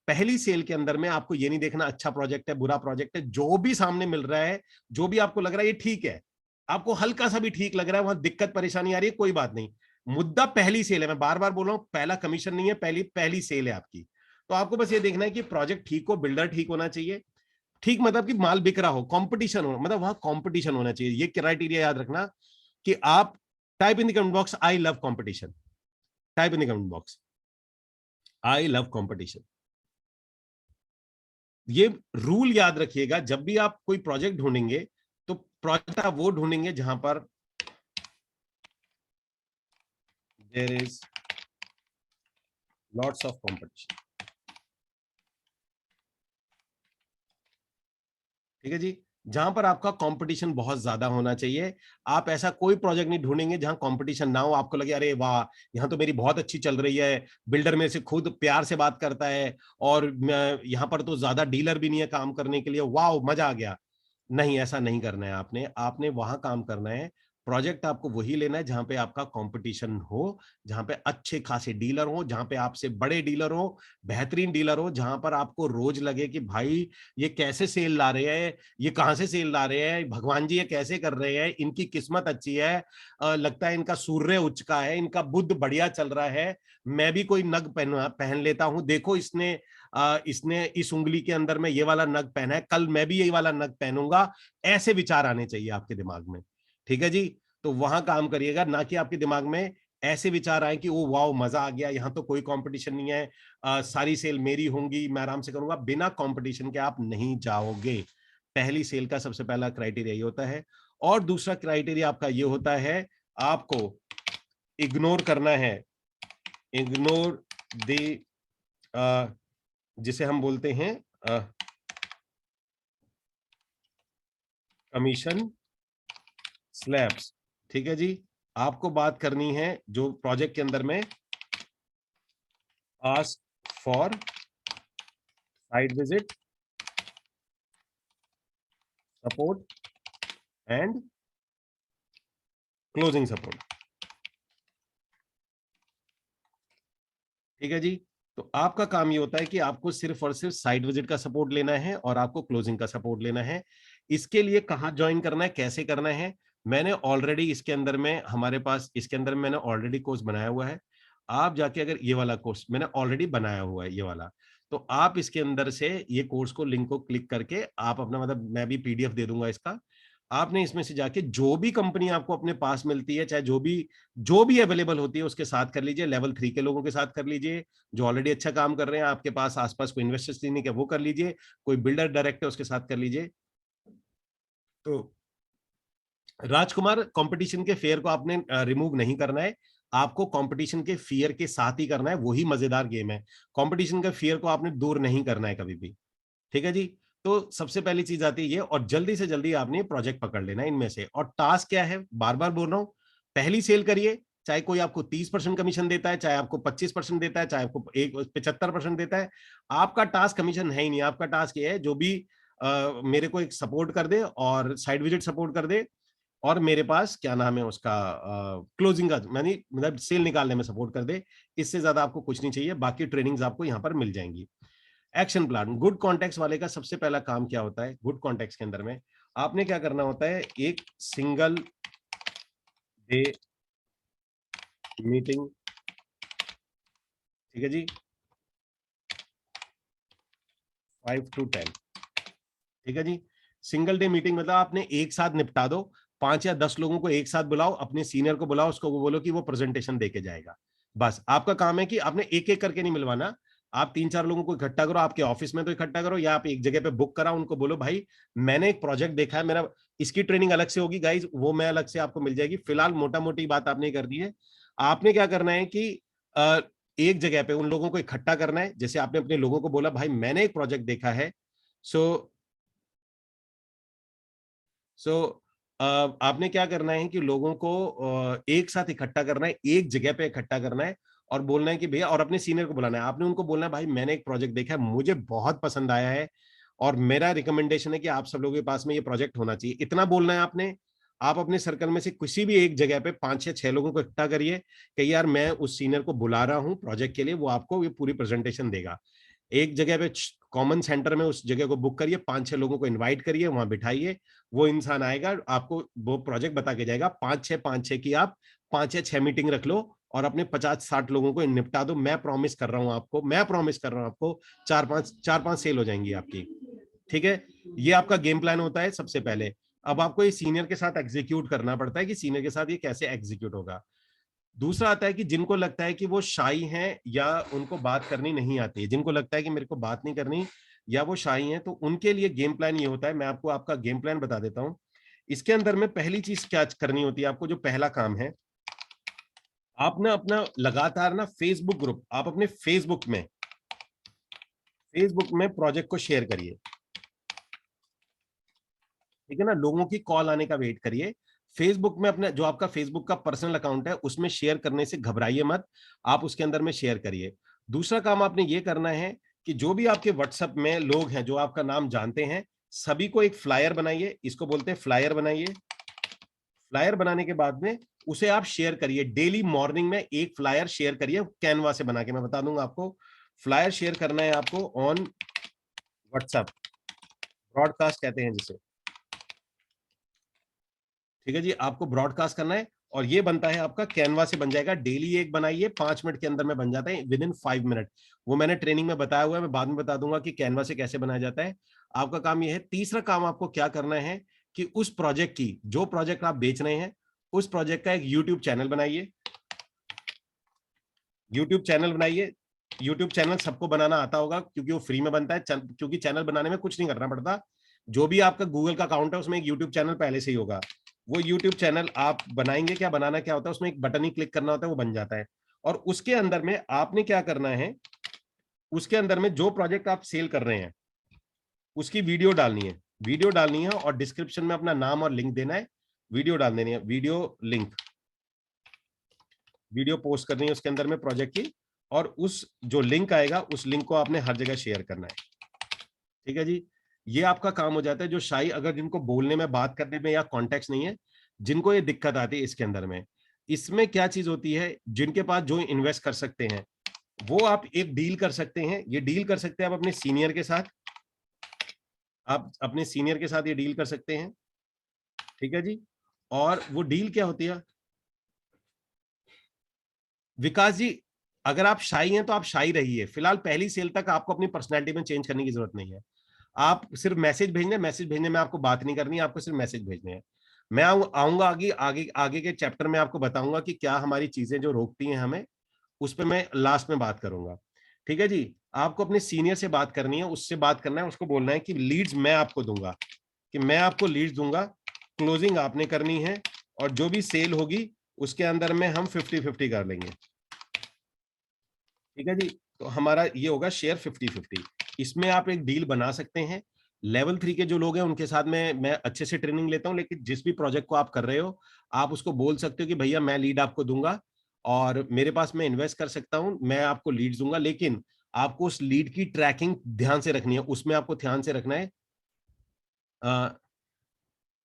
Speaker 1: पहली सेल के अंदर में आपको ये नहीं देखना अच्छा प्रोजेक्ट है बुरा प्रोजेक्ट है, जो भी सामने मिल रहा है, जो भी आपको लग रहा है ये ठीक है, आपको हल्का सा भी ठीक लग रहा है, वहां दिक्कत परेशानी आ रही है, कोई बात नहीं। मुद्दा पहली सेल है, मैं बार बार बोल रहा हूं, पहला कमीशन नहीं है, पहली पहली सेल है आपकी। तो आपको बस ये देखना है कि प्रोजेक्ट ठीक हो, बिल्डर ठीक होना चाहिए। ठीक मतलब कि माल बिक रहा हो, कंपटीशन हो, मतलब वहां कंपटीशन होना चाहिए, ये क्राइटेरिया याद रखना कि आप type in the comment box I love competition, type in the comment box I love competition. ये रूल याद रखिएगा, जब भी आप कोई प्रोजेक्ट ढूंढेंगे तो प्रोजेक्ट आप वो ढूंढेंगे जहां पर there is lots of competition. ठीक है जी, जहां पर आपका कंपटीशन बहुत ज्यादा होना चाहिए। आप ऐसा कोई प्रोजेक्ट नहीं ढूंढेंगे जहां कंपटीशन ना हो, आपको लगे अरे वाह, यहाँ तो मेरी बहुत अच्छी चल रही है, बिल्डर मेरे से खुद प्यार से बात करता है, और यहाँ पर तो ज्यादा डीलर भी नहीं है काम करने के लिए, वाह मजा आ गया। नहीं, ऐसा नहीं करना है आपने, आपने वहां काम करना है। प्रोजेक्ट आपको वही लेना है जहां पे आपका कंपटीशन हो, जहां पे अच्छे खासे डीलर हो, जहां पे आपसे बड़े डीलर हो, बेहतरीन डीलर हो, जहां पर आपको रोज लगे कि भाई ये कैसे सेल ला रहे हैं, ये कहां से सेल ला रहे हैं, भगवान जी ये कैसे कर रहे हैं, इनकी किस्मत अच्छी है, लगता है इनका सूर्य उच्च का है, इनका बुद्ध बढ़िया चल रहा है, मैं भी कोई नग पहन लेता हूं, देखो इसने इस उंगली के अंदर में ये वाला नग पहना है, कल मैं भी यही वाला नग पहनूंगा। ऐसे विचार आने चाहिए आपके दिमाग में। ठीक है जी। तो वहां काम करिएगा, ना कि आपके दिमाग में ऐसे विचार आए कि ओ वाओ मजा आ गया, यहां तो कोई कंपटीशन नहीं है, सारी सेल मेरी होंगी, मैं आराम से करूंगा। बिना कंपटीशन के आप नहीं जाओगे। पहली सेल का सबसे पहला क्राइटेरिया ये होता है। और दूसरा क्राइटेरिया आपका ये होता है, आपको इग्नोर करना है, इग्नोर द, जिसे हम बोलते हैं कमीशन स्लैब्स। ठीक है जी। आपको बात करनी है जो प्रोजेक्ट के अंदर में ask for site visit support and closing support. ठीक है जी। तो आपका काम ये होता है कि आपको सिर्फ और सिर्फ साइट विजिट का सपोर्ट लेना है और आपको क्लोजिंग का सपोर्ट लेना है। इसके लिए कहाँ ज्वाइन करना है, कैसे करना है, मैंने ऑलरेडी इसके अंदर में, हमारे पास इसके अंदर में मैंने ऑलरेडी कोर्स बनाया हुआ है। आप जाके, अगर ये वाला कोर्स मैंने ऑलरेडी बनाया हुआ है ये वाला, तो आप इसके अंदर से ये कोर्स को, लिंक को क्लिक करके आप अपना, मतलब मैं भी पीडीएफ दे दूंगा इसका, आपने इसमें से जाके जो भी कंपनी आपको अपने पास मिलती है, चाहे जो भी अवेलेबल होती है उसके साथ कर लीजिए, लेवल 3 के लोगों के साथ कर लीजिए, जो ऑलरेडी अच्छा काम कर रहे हैं, आपके पास आसपास कोई इन्वेस्टर्स क्लिनिक है वो कर लीजिए, कोई बिल्डर डायरेक्ट है उसके साथ कर लीजिए। तो राजकुमार, कंपटीशन के फेयर को आपने रिमूव नहीं करना है, आपको कंपटीशन के फियर के साथ ही करना है, वही मजेदार गेम है। कंपटीशन के फियर को आपने दूर नहीं करना है कभी भी। ठीक है जी। तो सबसे पहली चीज आती है ये, और जल्दी से जल्दी आपने प्रोजेक्ट पकड़ लेना है इनमें से। और टास्क क्या है, बार बार बोल रहा हूं, पहली सेल करिए, चाहे कोई आपको 30% कमीशन देता है, चाहे आपको 25% देता है, चाहे आपको 75% देता है, आपका टास्क कमीशन है ही नहीं। आपका टास्क ये है, जो भी मेरे को एक सपोर्ट कर दे और साइड विजिट सपोर्ट कर दे, और मेरे पास क्या नाम है उसका, क्लोजिंग का, मैंने मतलब सेल निकालने में सपोर्ट कर दे। इससे ज्यादा आपको कुछ नहीं चाहिए, बाकी ट्रेनिंग्स आपको यहाँ पर मिल जाएंगी। एक्शन प्लान, गुड कॉन्टेक्स्ट वाले का सबसे पहला काम क्या होता है, गुड कॉन्टेक्स्ट के अंदर में आपने क्या करना होता है, एक सिंगल डे मीटिंग। ठीक है जी, 5 to 10। ठीक है जी। सिंगल डे मीटिंग मतलब आपने एक साथ निपटा दो, 5 या 10 लोगों को एक साथ बुलाओ, अपने सीनियर को बुलाओ, उसको वो बोलो कि वो प्रेजेंटेशन देके जाएगा। बस आपका काम है कि आपने एक एक करके नहीं मिलवाना, आप 3-4 लोगों को इकट्ठा करो, आपके ऑफिस में तो इकट्ठा करो, या आप एक जगह पे बुक कराओ, उनको बोलो भाई मैंने एक प्रोजेक्ट देखा है मेरा, इसकी ट्रेनिंग अलग से होगी गाइज, वो मैं अलग से आपको मिल जाएगी। फिलहाल मोटा मोटी बात आपने करनी है। आपने क्या करना है कि एक जगह पे उन लोगों को इकट्ठा करना है, जैसे आपने अपने लोगों को बोला भाई मैंने एक प्रोजेक्ट देखा है। सो सो आपने क्या करना है कि लोगों को एक साथ इकट्ठा करना है, एक जगह पे इकट्ठा करना है, और बोलना है कि भैया, और अपने सीनियर को बुलाना है, आपने उनको बोलना है भाई मैंने एक प्रोजेक्ट देखा है, मुझे बहुत पसंद आया है और मेरा रिकमेंडेशन है कि आप सब लोगों के पास में ये प्रोजेक्ट होना चाहिए। इतना बोलना है आपने। आप अपने सर्कल में से किसी भी एक जगह पे 5 या 6 लोगों को इकट्ठा करिए कि यार मैं उस सीनियर को बुला रहा हूँ प्रोजेक्ट के लिए, वो आपको ये पूरी प्रेजेंटेशन देगा। एक जगह पे कॉमन सेंटर में उस जगह को बुक करिए, 5-6 लोगों को इनवाइट करिए, वहां बिठाइए, वो इंसान आएगा, आपको वो प्रोजेक्ट बता के जाएगा। 5-6 की आप 5 या 6 मीटिंग रख लो और अपने 50-60 लोगों को निपटा दो। मैं प्रॉमिस कर रहा हूं आपको, मैं प्रॉमिस कर रहा हूं आपको, 4-5 सेल हो जाएंगी आपकी। ठीक है, ये आपका गेम प्लान होता है सबसे पहले। अब आपको ये सीनियर के साथ एग्जीक्यूट करना पड़ता है कि सीनियर के साथ ये कैसे एग्जीक्यूट होगा। दूसरा आता है कि जिनको लगता है कि वो शाई हैं या उनको बात करनी नहीं आती है, जिनको लगता है कि मेरे को बात नहीं करनी या वो शाई हैं, तो उनके लिए गेम प्लान ये होता है। मैं आपको आपका गेम प्लान बता देता हूं। इसके अंदर में पहली चीज क्या करनी होती है आपको, जो पहला काम है, आप ना अपना लगातार ना फेसबुक ग्रुप, आप अपने फेसबुक में प्रोजेक्ट को शेयर करिए। ठीक है ना, लोगों की कॉल आने का वेट करिए। फेसबुक में अपने जो आपका फेसबुक का पर्सनल अकाउंट है उसमें शेयर करने से घबराइए मत, आप उसके अंदर में शेयर करिए। दूसरा काम आपने ये करना है कि जो भी आपके व्हाट्सएप में लोग हैं जो आपका नाम जानते हैं, सभी को एक फ्लायर बनाइए, इसको बोलते हैं फ्लायर बनाइए। फ्लायर बनाने के बाद में उसे आप शेयर करिए, डेली मॉर्निंग में एक फ्लायर शेयर करिए, कैनवा से बना के, मैं बता दूंगा आपको। फ्लायर शेयर करना है आपको ऑन व्हाट्सएप, ब्रॉडकास्ट कहते हैं जिसे। ठीक है जी, आपको ब्रॉडकास्ट करना है और ये बनता है आपका कैनवा से बन जाएगा। डेली एक बनाइए, 5 मिनट के अंदर में बन जाता है, विद इन 5 मिनट। वो मैंने ट्रेनिंग में बताया हुआ है, मैं बाद में बता दूंगा कि कैनवा से कैसे बनाया जाता है। आपका काम ये है। तीसरा काम आपको क्या करना है कि उस प्रोजेक्ट की, जो प्रोजेक्ट आप बेच रहे हैं, उस प्रोजेक्ट का एक यूट्यूब चैनल बनाइए। यूट्यूब चैनल बनाइए। यूट्यूब चैनल सबको बनाना आता होगा क्योंकि वो फ्री में बनता है, क्योंकि चैनल बनाने में कुछ नहीं करना पड़ता। जो भी आपका गूगल का अकाउंट है उसमें एक यूट्यूब चैनल पहले से ही होगा। वो यूट्यूब चैनल आप बनाएंगे, क्या बनाना क्या होता है, उसमें एक बटन ही क्लिक करना होता है, वो बन जाता है। और उसके अंदर में आपने क्या करना है, उसके अंदर में जो प्रोजेक्ट आप सेल कर रहे हैं उसकी वीडियो डालनी है। वीडियो डालनी है और डिस्क्रिप्शन में अपना नाम और लिंक देना है। वीडियो डाल देनी है, वीडियो लिंक, वीडियो पोस्ट करनी है उसके अंदर में प्रोजेक्ट की, और उस जो लिंक आएगा उस लिंक को आपने हर जगह शेयर करना है। ठीक है जी, ये आपका काम हो जाता है। जो शाई, अगर जिनको बोलने में, बात करने में या कॉन्टेक्स्ट नहीं है, जिनको ये दिक्कत आती है इसके अंदर में, इसमें क्या चीज होती है, जिनके पास जो इन्वेस्ट कर सकते हैं वो आप एक डील कर सकते हैं। ये डील कर सकते हैं आप अपने सीनियर के साथ, आप अपने सीनियर के साथ ये डील कर सकते हैं। ठीक है जी, और वो डील क्या होती है विकास जी, अगर आप शाई हैं तो आप शाई रहिए फिलहाल, पहली सेल तक आपको अपनी पर्सनैलिटी में चेंज करने की जरूरत नहीं है। आप सिर्फ मैसेज भेजने में आपको बात नहीं करनी है, आपको सिर्फ मैसेज भेजने हैं। मैं आऊंगा आगे आगे आगे के चैप्टर में आपको बताऊंगा कि क्या हमारी चीजें जो रोकती हैं हमें, उस पर मैं लास्ट में बात करूंगा। ठीक है जी, आपको अपने सीनियर से बात करनी है, उससे बात करना है, उसको बोलना है कि लीड्स मैं आपको दूंगा, कि मैं आपको लीड्स दूंगा, क्लोजिंग आपने करनी है, और जो भी सेल होगी उसके अंदर में हम 50-50 कर लेंगे। ठीक है जी, तो हमारा ये होगा शेयर 50-50। इसमें आप एक डील बना सकते हैं। लेवल 3 के जो लोग हैं उनके साथ में मैं अच्छे से ट्रेनिंग लेता हूं, लेकिन जिस भी प्रोजेक्ट को आप कर रहे हो आप उसको बोल सकते हो कि भैया मैं लीड आपको दूंगा और मेरे पास मैं इन्वेस्ट कर सकता हूं, मैं आपको लीड दूंगा, लेकिन आपको उस लीड की ट्रैकिंग ध्यान से रखनी है। उसमें आपको ध्यान से रखना है,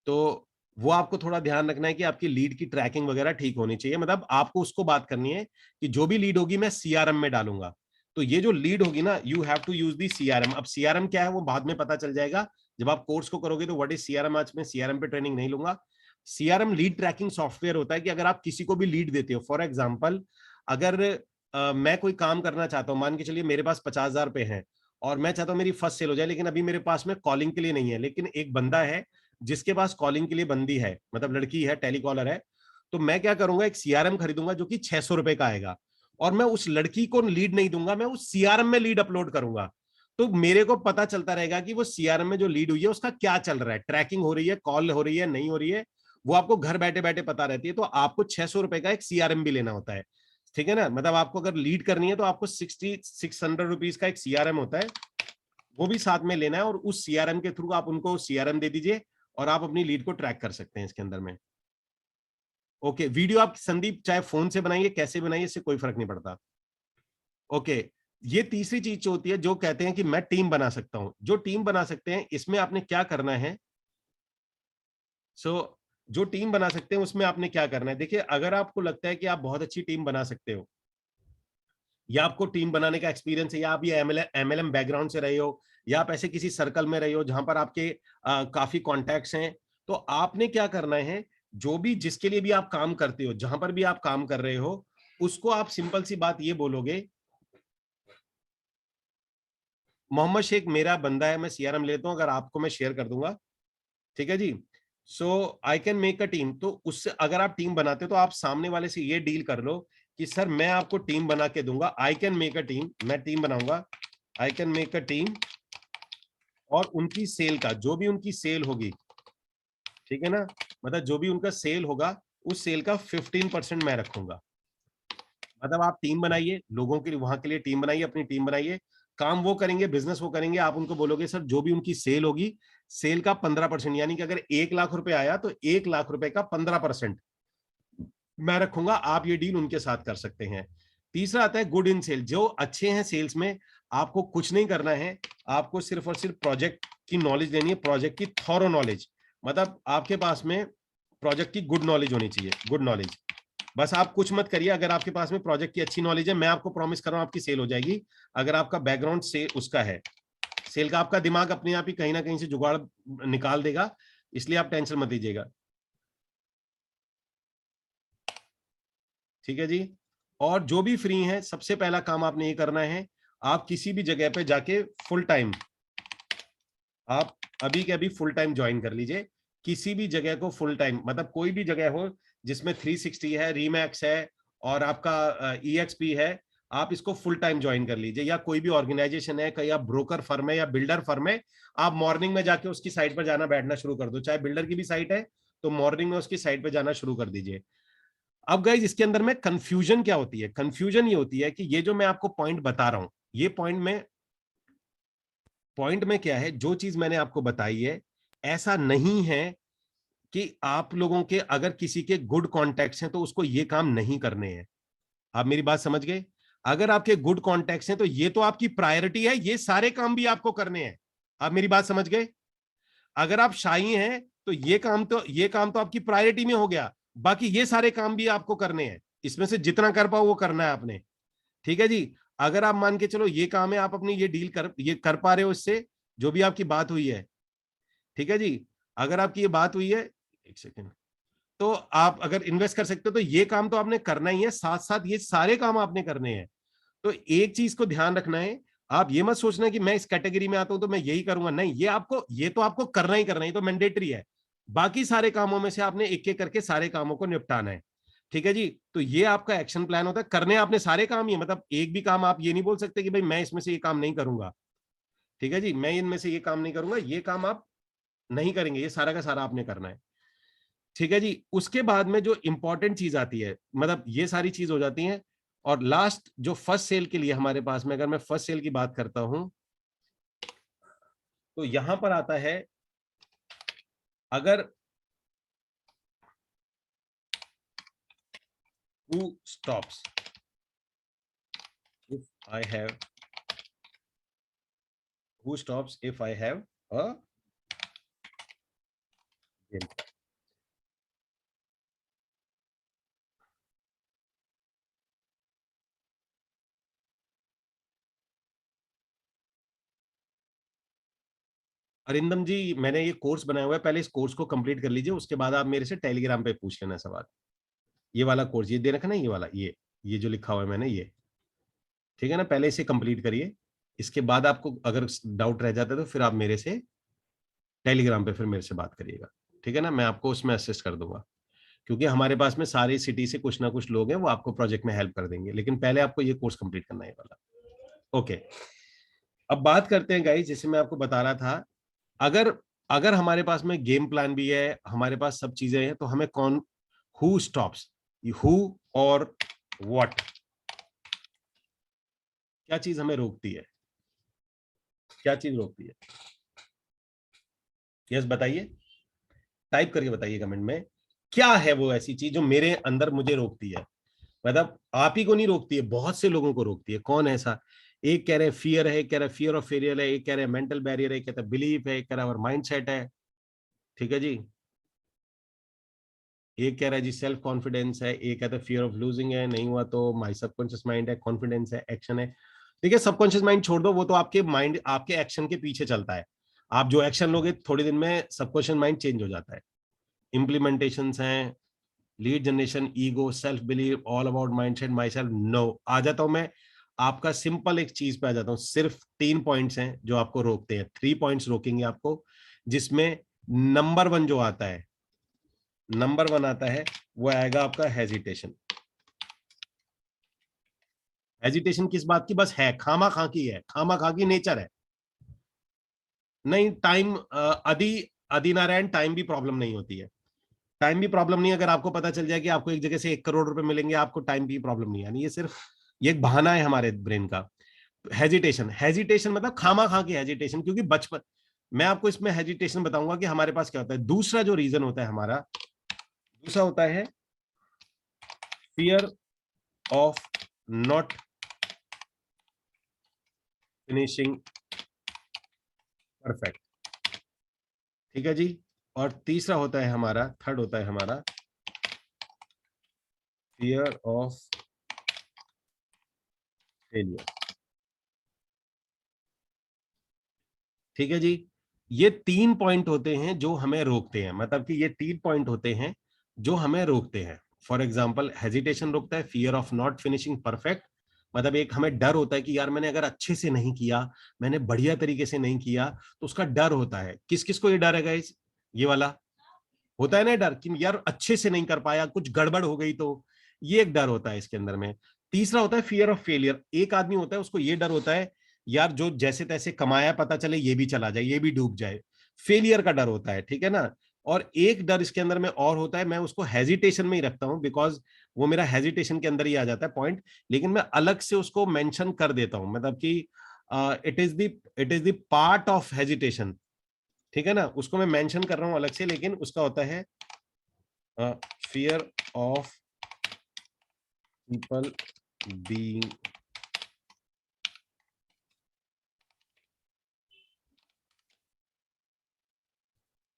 Speaker 1: तो वो आपको थोड़ा ध्यान रखना है कि आपकी लीड की ट्रैकिंग वगैरह ठीक होनी चाहिए। मतलब आपको उसको बात करनी है कि जो भी लीड होगी मैं सीआरएम में डालूंगा। तो ये जो लीड होगी ना, you have to use the CRM. अब सीआरएम क्या है वो बाद में पता चल जाएगा जब आप कोर्स को करोगे। तो व्हाट इज सीआरएम, आज मैं सीआरएम पे ट्रेनिंग नहीं लूंगा। सीआरएम लीड ट्रैकिंग सॉफ्टवेयर होता है कि अगर आप किसी को भी लीड देते हो, फॉर एग्जाम्पल अगर मैं कोई काम करना चाहता हूँ, मान के चलिए मेरे पास 50,000 रुपए हैं और मैं चाहता हूँ मेरी फर्स्ट सेल हो जाए, लेकिन अभी मेरे पास में कॉलिंग के लिए नहीं है, लेकिन एक बंदा है जिसके पास कॉलिंग के लिए बंदी है, मतलब लड़की है, टेलीकॉलर है। तो मैं क्या करूंगा, एक सीआरएम खरीदूंगा जो कि 600 रुपए का आएगा, और मैं उस लड़की को लीड नहीं दूंगा, मैं उस सीआरएम में लीड अपलोड करूंगा। तो मेरे को पता चलता रहेगा कि वो सीआरएम में जो लीड हुई है उसका क्या चल रहा है, ट्रैकिंग हो रही है, कॉल हो रही है, नहीं हो रही है, वो आपको घर बैठे बैठे पता रहती है। तो आपको 600 रुपए का एक सीआरएम भी लेना होता है। ठीक है ना, मतलब आपको अगर लीड करनी है तो आपको 600 रुपीज का एक सीआरएम होता है, वो भी साथ में लेना है, और उस सीआरएम के थ्रू आप उनको सीआरएम दे दीजिए और आप अपनी लीड को ट्रैक कर सकते हैं इसके अंदर में। ओके, वीडियो आप संदीप चाहे फोन से बनाइए, कैसे बनाइए, इससे कोई फर्क नहीं पड़ता। ओके, ये तीसरी चीज जो होती है, जो कहते हैं कि मैं टीम बना सकता हूं। जो टीम बना सकते हैं, इसमें आपने क्या करना है? जो टीम बना सकते हैं उसमें आपने क्या करना है? देखिए, अगर आपको लगता है कि आप बहुत अच्छी टीम बना सकते हो, या आपको टीम बनाने का एक्सपीरियंस है, या आप ये एमएलएम बैकग्राउंड से रहे हो, या आप ऐसे किसी सर्कल में रहे हो जहां पर आपके काफी कॉन्टैक्ट्स हैं, तो आपने क्या करना है? जो भी जिसके लिए भी आप काम करते हो, जहां पर भी आप काम कर रहे हो, उसको आप सिंपल सी बात ये बोलोगे, मोहम्मद शेख मेरा बंदा है, मैं सीआरएम लेता हूं, अगर आपको मैं शेयर कर दूंगा, ठीक है जी। So I can make a team. तो उससे अगर आप टीम बनाते हो तो आप सामने वाले से ये डील कर लो कि सर मैं आपको टीम बना के दूंगा, आई कैन मेक अ टीम, मैं टीम बनाऊंगा, आई कैन मेक अ टीम, और उनकी सेल का जो भी उनकी सेल होगी, ठीक है ना, मतलब जो भी उनका सेल होगा, उस सेल का 15% मैं रखूंगा। मतलब आप टीम बनाइए, लोगों के लिए, वहां के लिए टीम बनाइए, अपनी टीम बनाइए, काम वो करेंगे, बिजनेस वो करेंगे, आप उनको बोलोगे सर जो भी उनकी सेल होगी, सेल का 15%, यानी कि अगर 1 लाख रुपए आया तो 1 लाख रुपए का 15% मैं रखूंगा। आप ये डील उनके साथ कर सकते हैं। तीसरा आता है गुड इन सेल। जो अच्छे हैं सेल्स में, आपको कुछ नहीं करना है, आपको सिर्फ और सिर्फ प्रोजेक्ट की नॉलेज लेनी है, प्रोजेक्ट की थॉरो नॉलेज, मतलब आपके पास में प्रोजेक्ट की गुड नॉलेज होनी चाहिए, गुड नॉलेज। बस आप कुछ मत करिए, अगर आपके पास में प्रोजेक्ट की अच्छी नॉलेज है, मैं आपको प्रॉमिस कर रहा हूं आपकी सेल हो जाएगी। अगर आपका बैकग्राउंड से उसका है सेल का, आपका दिमाग अपने आप ही कहीं ना कहीं से जुगाड़ निकाल देगा, इसलिए आप टेंशन मत लीजिएगा, ठीक है जी। और जो भी फ्री हैं, सबसे पहला काम आपने ये करना है, आप किसी भी जगह पे जाके फुल टाइम, आप अभी के अभी फुल टाइम ज्वाइन कर लीजिए, किसी भी जगह को फुल टाइम, मतलब कोई भी जगह हो जिसमें 360 है, रीमैक्स है, और आपका ईएक्सपी है, आप इसको फुल टाइम ज्वाइन कर लीजिए। या कोई भी ऑर्गेनाइजेशन है, कहीं आप ब्रोकर फर्म है या बिल्डर फर्म है, आप मॉर्निंग में जाके उसकी साइट पर जाना बैठना शुरू कर दो, चाहे बिल्डर की भी साइट है तो मॉर्निंग में उसकी साइट पर जाना शुरू कर दीजिए। अब गाइज इसके अंदर में कंफ्यूजन क्या होती है? कंफ्यूजन ये होती है कि ये जो मैं आपको पॉइंट बता रहा हूं, ये पॉइंट में क्या है, जो चीज मैंने आपको बताई है, ऐसा नहीं है कि आप लोगों के अगर किसी के गुड कॉन्टैक्ट्स हैं तो उसको ये काम नहीं करने हैं। आप मेरी बात समझ गए? अगर आपके गुड कॉन्टैक्ट्स हैं तो ये तो आपकी प्रायोरिटी है, ये सारे काम भी आपको करने हैं। आप मेरी बात समझ गए? अगर आप शाही हैं तो ये काम तो आपकी प्रायोरिटी में हो गया, बाकी ये सारे काम भी आपको करने हैं, इसमें से जितना कर पाओ वो करना है आपने, ठीक है जी। अगर आप मान के चलो ये काम है, आप अपनी ये कर पा रहे हो इससे, जो भी आपकी बात हुई है, ठीक है जी, अगर आपकी ये बात हुई है, एक सेकेंड, तो आप अगर इन्वेस्ट कर सकते हो तो ये काम तो आपने करना ही है, साथ साथ ये सारे काम आपने करने हैं। तो एक चीज को ध्यान रखना है, आप ये मत सोचना कि मैं इस कैटेगरी में आता हूं तो मैं यही करूंगा, नहीं, ये तो आपको करना ही करना है, ये तो मैंडेटरी है। बाकी सारे कामों में से आपने एक एक करके सारे कामों को निपटाना है, ठीक है जी। तो ये आपका एक्शन प्लान होता है, करने आपने सारे काम ही है, मतलब एक भी काम आप ये नहीं बोल सकते कि भाई मैं इसमें से ये काम नहीं करूंगा, ठीक है जी, मैं इनमें से ये काम नहीं करूंगा, ये काम आप नहीं करेंगे, ये सारा का सारा आपने करना है, ठीक है जी। उसके बाद में जो इंपॉर्टेंट चीज आती है, मतलब ये सारी चीज हो जाती है, और लास्ट जो फर्स्ट सेल के लिए हमारे पास में, अगर मैं फर्स्ट सेल की बात करता हूं, तो यहां पर आता है, अगर who stops if I have who stops if I have a game। Arindam जी, मैंने ये कोर्स बनाया हुआ है, पहले इस कोर्स को कंप्लीट कर लीजिए, उसके बाद आप मेरे से टेलीग्राम पे पूछ लेना सवाल। ये वाला कोर्स ये दे रखा ना, ये वाला, ये जो लिखा हुआ है मैंने, ये ठीक है ना, पहले इसे कंप्लीट करिए, इसके बाद आपको अगर डाउट रह जाता है तो फिर आप मेरे से टेलीग्राम पे फिर मेरे से बात करिएगा, ठीक है ना, मैं आपको उसमें असिस्ट कर दूंगा, क्योंकि हमारे पास में सारी सिटी से कुछ ना कुछ लोग हैं, वो आपको प्रोजेक्ट में हेल्प कर देंगे, लेकिन पहले आपको ये कोर्स कंप्लीट करना है वाला। ओके, अब बात करते हैं गाइस, जैसे मैं आपको बता रहा था, अगर अगर हमारे पास में गेम प्लान भी है, हमारे पास सब चीजें हैं, तो हमें कौन, हु स्टॉप्स, हु और व्हाट, क्या चीज हमें रोकती है, क्या चीज रोकती है? यस बताइए, टाइप करके बताइए कमेंट में, क्या है वो ऐसी चीज जो मेरे अंदर मुझे रोकती है? मतलब आप ही को नहीं रोकती है, बहुत से लोगों को रोकती है। कौन है ऐसा? एक कह रहे हैं फियर है, एक कह रहे हैं फियर ऑफ फेलियर है, एक कह रहे हैं मेंटल बैरियर है, एक कहता है बिलीफ है, एक कह रहा है और माइंडसेट है। ठीक है जी। एक कह रहा है जी सेल्फ कॉन्फिडेंस है, एक कहता है फियर ऑफ लूजिंग है, नहीं हुआ तो माई सबकॉन्शियस माइंड है, कॉन्फिडेंस है, एक्शन है। देखिए सबकॉन्शियस माइंड छोड़ दो, वो तो आपके माइंड आपके एक्शन के पीछे चलता है। आप जो एक्शन लोगे थोड़े दिन में सबकॉन्शियस माइंड चेंज हो जाता है। इम्प्लीमेंटेशन हैं, lead generation, ego, self believe, all about mindset, myself. No, आ जाता हूं मैं आपका सिंपल एक चीज पे आ जाता हूँ। सिर्फ 3 पॉइंट्स हैं जो आपको रोकते हैं, 3 पॉइंट्स रोकेंगे आपको, जिसमें नंबर 1 जो आता है, नंबर 1 आता है, वो आएगा आपका हेजिटेशन। हेजिटेशन किस बात की? बस है, खामा खा की है, खामा खा की नेचर है। नहीं टाइम, आदि आदि नारायण, टाइम भी प्रॉब्लम नहीं होती है। टाइम भी प्रॉब्लम नहीं, अगर आपको पता चल जाए कि आपको एक जगह से 1 करोड़ रुपए मिलेंगे, आपको टाइम की प्रॉब्लम नहीं। यानी ये सिर्फ ये एक बहाना है हमारे ब्रेन का। हेजिटेशन, हेजिटेशन मतलब खामा खा की हेजिटेशन, क्योंकि बचपन, मैं आपको इसमें हेजिटेशन बताऊंगा कि हमारे पास क्या होता है। दूसरा जो रीजन होता है हमारा, दूसरा होता है fear of not finishing perfect. ठीक है जी। और तीसरा होता है हमारा, थर्ड होता है हमारा फियर ऑफ फेलियर। ठीक है जी। ये 3 पॉइंट होते हैं जो हमें रोकते हैं, मतलब कि ये 3 पॉइंट होते हैं जो हमें रोकते हैं। फॉर एग्जाम्पल हेजिटेशन रोकता है, fear of not finishing perfect, मतलब एक हमें डर होता है कि यार मैंने अगर अच्छे से नहीं किया, मैंने बढ़िया तरीके से नहीं किया, तो उसका डर होता है। किस किस को ये डर है गाइस? ये वाला होता है ना डर कि यार अच्छे से नहीं कर पाया, कुछ गड़बड़ हो गई तो, ये एक डर होता है इसके अंदर में। तीसरा होता है फियर ऑफ फेलियर। एक आदमी होता है उसको ये डर होता है यार जो जैसे तैसे कमाया, पता चले ये भी चला जाए, ये भी डूब जाए, फेलियर का डर होता है। ठीक है ना। और एक डर इसके अंदर में और होता है, मैं उसको हेजिटेशन में ही रखता हूं, बिकॉज वो मेरा हेजिटेशन के अंदर ही आ जाता है पॉइंट, लेकिन मैं अलग से उसको मेंशन कर देता हूं, मतलब कि it is the part of hesitation. ठीक है ना, उसको मैं मेंशन कर रहा हूं अलग से, लेकिन उसका होता है fear of people being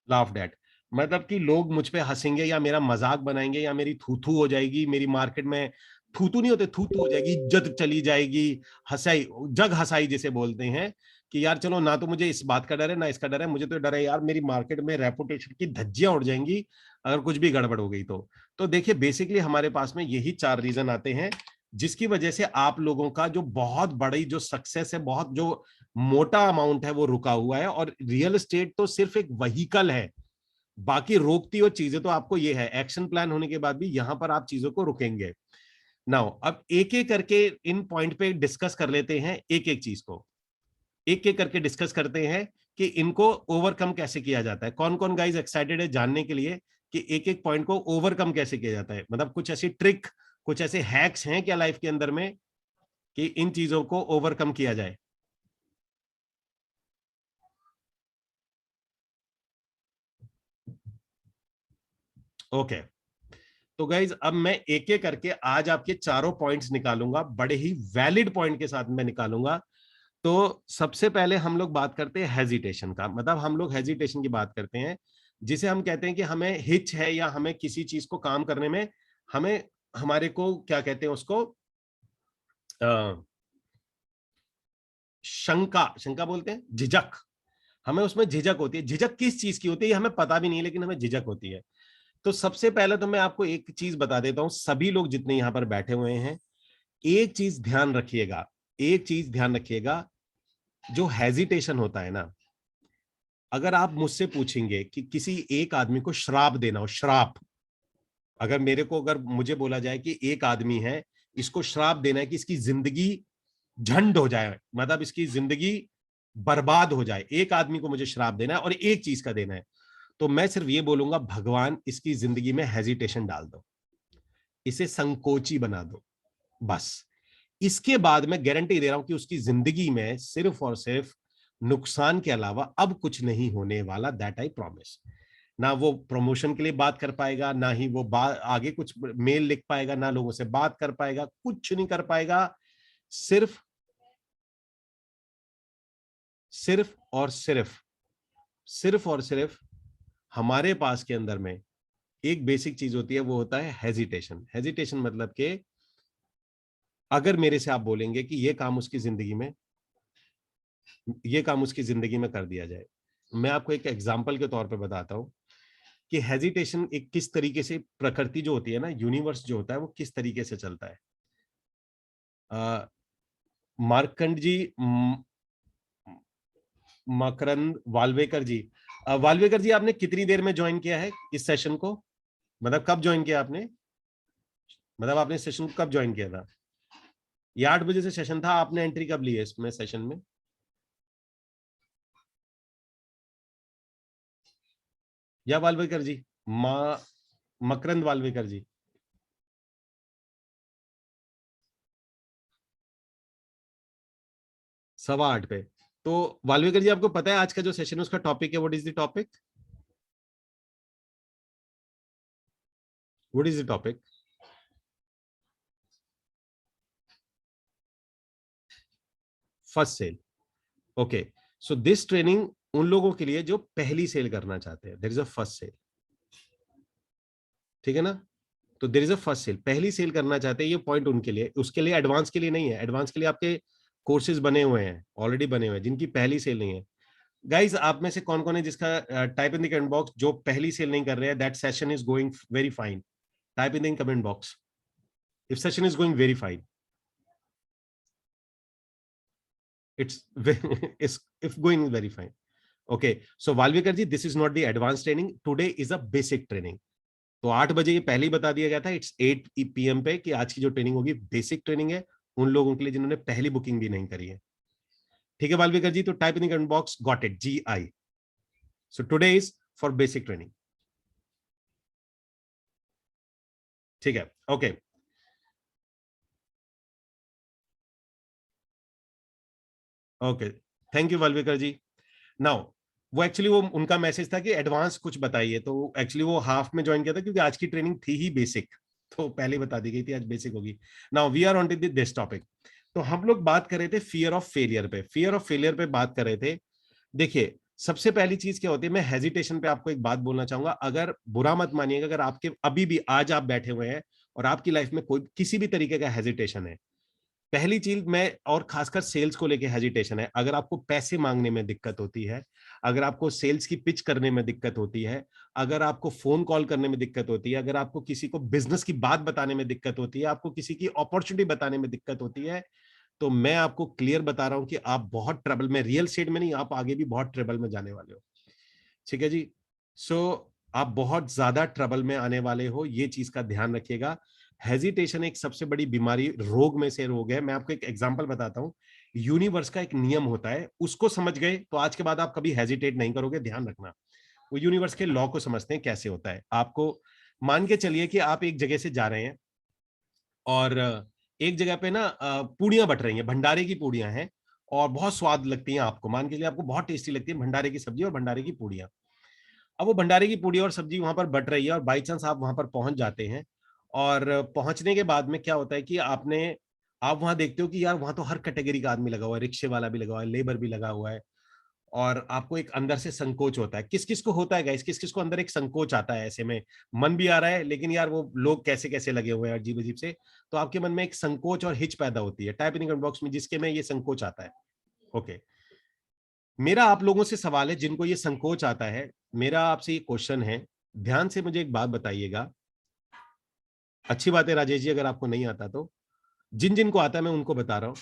Speaker 1: laughed eight, मतलब कि लोग मुझ पे हंसेंगे या मेरा मजाक बनाएंगे या मेरी थूथू हो जाएगी, मेरी मार्केट में थूथू नहीं होते, थूथू हो जाएगी, इज्जत चली जाएगी, हंसाई, जग हंसाई जिसे बोलते हैं, कि यार चलो ना तो मुझे इस बात का डर है ना इसका डर है, मुझे तो डर है यार मेरी मार्केट में रेपुटेशन की धज्जियां उड़ जाएंगी अगर कुछ भी गड़बड़ हो गई तो देखिए बेसिकली हमारे पास में यही 4 रीजन आते हैं जिसकी वजह से आप लोगों का जो बहुत बड़ी जो सक्सेस है, बहुत जो मोटा अमाउंट है वो रुका हुआ है। और रियल एस्टेट तो सिर्फ एक वहीकल है, बाकी रोकती हुई चीजें तो आपको ये है, एक्शन प्लान होने के बाद भी यहां पर आप चीजों को रुकेंगे। नाउ अब एक एक करके इन पॉइंट पे डिस्कस कर लेते हैं, एक एक चीज को एक एक करके डिस्कस करते हैं कि इनको ओवरकम कैसे किया जाता है। कौन कौन गाइज एक्साइटेड है जानने के लिए कि एक एक पॉइंट को ओवरकम कैसे किया जाता है? मतलब कुछ ऐसी ट्रिक, कुछ ऐसे हैक्स हैं क्या लाइफ के अंदर में कि इन चीजों को ओवरकम किया जाए? Okay okay. तो गाइज अब मैं एक एक करके आज आपके चारों पॉइंट्स निकालूंगा, बड़े ही वैलिड पॉइंट के साथ मैं निकालूंगा। तो सबसे पहले हम लोग बात करते हैं हेजिटेशन का, मतलब हम लोग हेजिटेशन की बात करते हैं, जिसे हम कहते हैं कि हमें हिच है या हमें किसी चीज को काम करने में हमें, हमारे को क्या कहते हैं उसको, अ, शंका, शंका बोलते हैं, झिझक, हमें उसमें झिझक होती है। झिझक किस चीज की होती है ये हमें पता भी नहीं है, लेकिन हमें झिझक होती है। तो सबसे पहले तो मैं आपको एक चीज बता देता हूं, सभी लोग जितने यहां पर बैठे हुए हैं, एक चीज ध्यान रखिएगा, एक चीज ध्यान रखिएगा, जो हेजिटेशन होता है ना, अगर आप मुझसे पूछेंगे कि किसी एक आदमी को श्राप देना हो, श्राप, अगर मेरे को, अगर मुझे बोला जाए कि एक आदमी है, इसको श्राप देना है कि इसकी जिंदगी झंड हो जाए, मतलब इसकी जिंदगी बर्बाद हो जाए, एक आदमी को मुझे श्राप देना है और एक चीज का देना है, तो मैं सिर्फ ये बोलूंगा भगवान इसकी जिंदगी में हेजिटेशन डाल दो, इसे संकोची बना दो, बस। इसके बाद मैं गारंटी दे रहा हूं कि उसकी जिंदगी में सिर्फ और सिर्फ नुकसान के अलावा अब कुछ नहीं होने वाला, दैट आई प्रॉमिस। ना वो प्रमोशन के लिए बात कर पाएगा, ना ही वो आगे कुछ मेल लिख पाएगा, ना लोगों से बात कर पाएगा, कुछ नहीं कर पाएगा। सिर्फ सिर्फ और सिर्फ सिर्फ और सिर्फ हमारे पास के अंदर में एक बेसिक चीज होती है, वो होता है हेजिटेशन। हेजिटेशन मतलब कि अगर मेरे से आप बोलेंगे कि ये काम उसकी जिंदगी में कर दिया जाए, मैं आपको एक एग्जांपल के तौर पे बताता हूं कि हेजिटेशन एक किस तरीके से, प्रकृति जो होती है ना, यूनिवर्स जो होता है, वो किस तरीके से चलता है। मार्कंड जी, मकरंद वाल्वेकर जी, वाल्वेकर जी, आपने कितनी देर में ज्वाइन किया है इस सेशन को? मतलब कब ज्वाइन किया आपने? मतलब आपने सेशन को कब ज्वाइन किया था? ये 8 बजे से सेशन था, आपने एंट्री कब ली है इसमें सेशन में? या वाल्वेकर जी, मा मकरंद वाल्वेकर जी? 8:15 पे। तो वाल्वेकर जी, आपको पता है आज का जो सेशन है उसका टॉपिक है, what is the topic? What is the topic? First sale. Okay, so this training उन लोगों के लिए जो पहली सेल करना चाहते हैं, there is a first sale. ठीक है ना? तो there is a first sale, पहली सेल करना चाहते हैं, ये पॉइंट उनके लिए, उसके लिए एडवांस के लिए नहीं है। एडवांस के लिए आपके कोर्सेज बने हुए हैं, ऑलरेडी बने हुए हैं, जिनकी पहली सेल नहीं है। गाइज, आप में से कौन कौन है जिसका, type in the comment box, जो पहली सेल नहीं कर रहे हैं, that session is going very fine. Type in the comment box if session is going very fine. It's it's if going very fine. Okay, so Valvikar ji, this is not the advanced training. Today is a basic training. तो 8 बजे ये पहले ही बता दिया गया था, it's 8 PM पे, कि आज की जो ट्रेनिंग होगी बेसिक ट्रेनिंग है उन लोगों के लिए जिन्होंने पहली बुकिंग भी नहीं करी है। ठीक है वाल्विकर जी, तो type in the comment box got it, GI। So today is for basic training. ठीक है, okay. Okay, thank you Walvikar ji. Now, वो एक्चुअली वो उनका मैसेज था कि एडवांस कुछ बताइए, तो एक्चुअली वो हाफ में ज्वाइन किया था क्योंकि आज की ट्रेनिंग थी ही बेसिक, तो पहले बता दी गई थी आज बेसिक होगी। Now we are on to this topic. तो हम लोग बात कर रहे थे फियर ऑफ फेलियर पे, फियर ऑफ फेलियर पे बात कर रहे थे। देखिए, सबसे पहली चीज क्या होती है, मैं हेजिटेशन पे आपको एक बात बोलना चाहूंगा, अगर बुरा मत मानिएगा, अगर आपके अभी भी आज आप बैठे हुए हैं और आपकी लाइफ में कोई किसी भी तरीके का हेजिटेशन है, पहली चीज मैं, और खासकर सेल्स को लेके हेजिटेशन है, अगर आपको पैसे मांगने में दिक्कत होती है, अगर आपको सेल्स की पिच करने में दिक्कत होती है, अगर आपको फोन कॉल करने में दिक्कत होती है, अगर आपको किसी को बिजनेस की बात बताने में दिक्कत होती है, आपको किसी की अपॉर्चुनिटी बताने में दिक्कत होती है, तो मैं आपको क्लियर बता रहा हूं कि आप बहुत ट्रबल में, रियल स्टेट में नहीं, आप आगे भी बहुत ट्रबल में जाने वाले हो। ठीक है जी? सो आप बहुत ज्यादा ट्रबल में आने वाले हो, ये चीज का ध्यान रखिएगा। हेजिटेशन एक सबसे बड़ी बीमारी, रोग में से रोग है। मैं आपको एक एग्जांपल बताता हूं। यूनिवर्स का एक नियम होता है, उसको समझ गए तो आज के बाद आप कभी हेजिटेट नहीं करोगे, ध्यान रखना। वो यूनिवर्स के लॉ को समझते हैं कैसे होता है। आपको मान के चलिए कि आप एक जगह से जा रहे हैं और एक जगह पे ना पूड़ियां बट रही हैं, भंडारे की पूड़ियां हैं, और बहुत स्वाद लगती हैं आपको, मान के चलिए आपको बहुत टेस्टी लगती है भंडारे की सब्जी और भंडारे की पूड़ियां। अब वो भंडारे की पूड़ी और सब्जी वहां पर बट रही है और बाई चांस आप वहां पर पहुंच जाते हैं, और पहुंचने के बाद में क्या होता है कि आप वहां देखते हो कि यार वहां तो हर कैटेगरी का आदमी लगा हुआ है, रिक्शे वाला भी लगा हुआ है, लेबर भी लगा हुआ है, और आपको एक अंदर से संकोच होता है। किस किस को होता है गाइस, किस किस को अंदर एक संकोच आता है, ऐसे में मन भी आ रहा है लेकिन यार वो लोग कैसे कैसे लगे हुए हैं अजीब अजीब से, तो आपके मन में एक संकोच और हिच पैदा होती है। टाइप इन कमेंट बॉक्स में जिसके में ये संकोच आता है। ओके, मेरा आप लोगों से सवाल है जिनको ये संकोच आता है, मेरा आपसे ये क्वेश्चन है, ध्यान से मुझे एक बात बताइएगा। अच्छी बात है राजेश जी, अगर आपको नहीं आता तो, जिन जिन को आता है मैं उनको बता रहा हूं।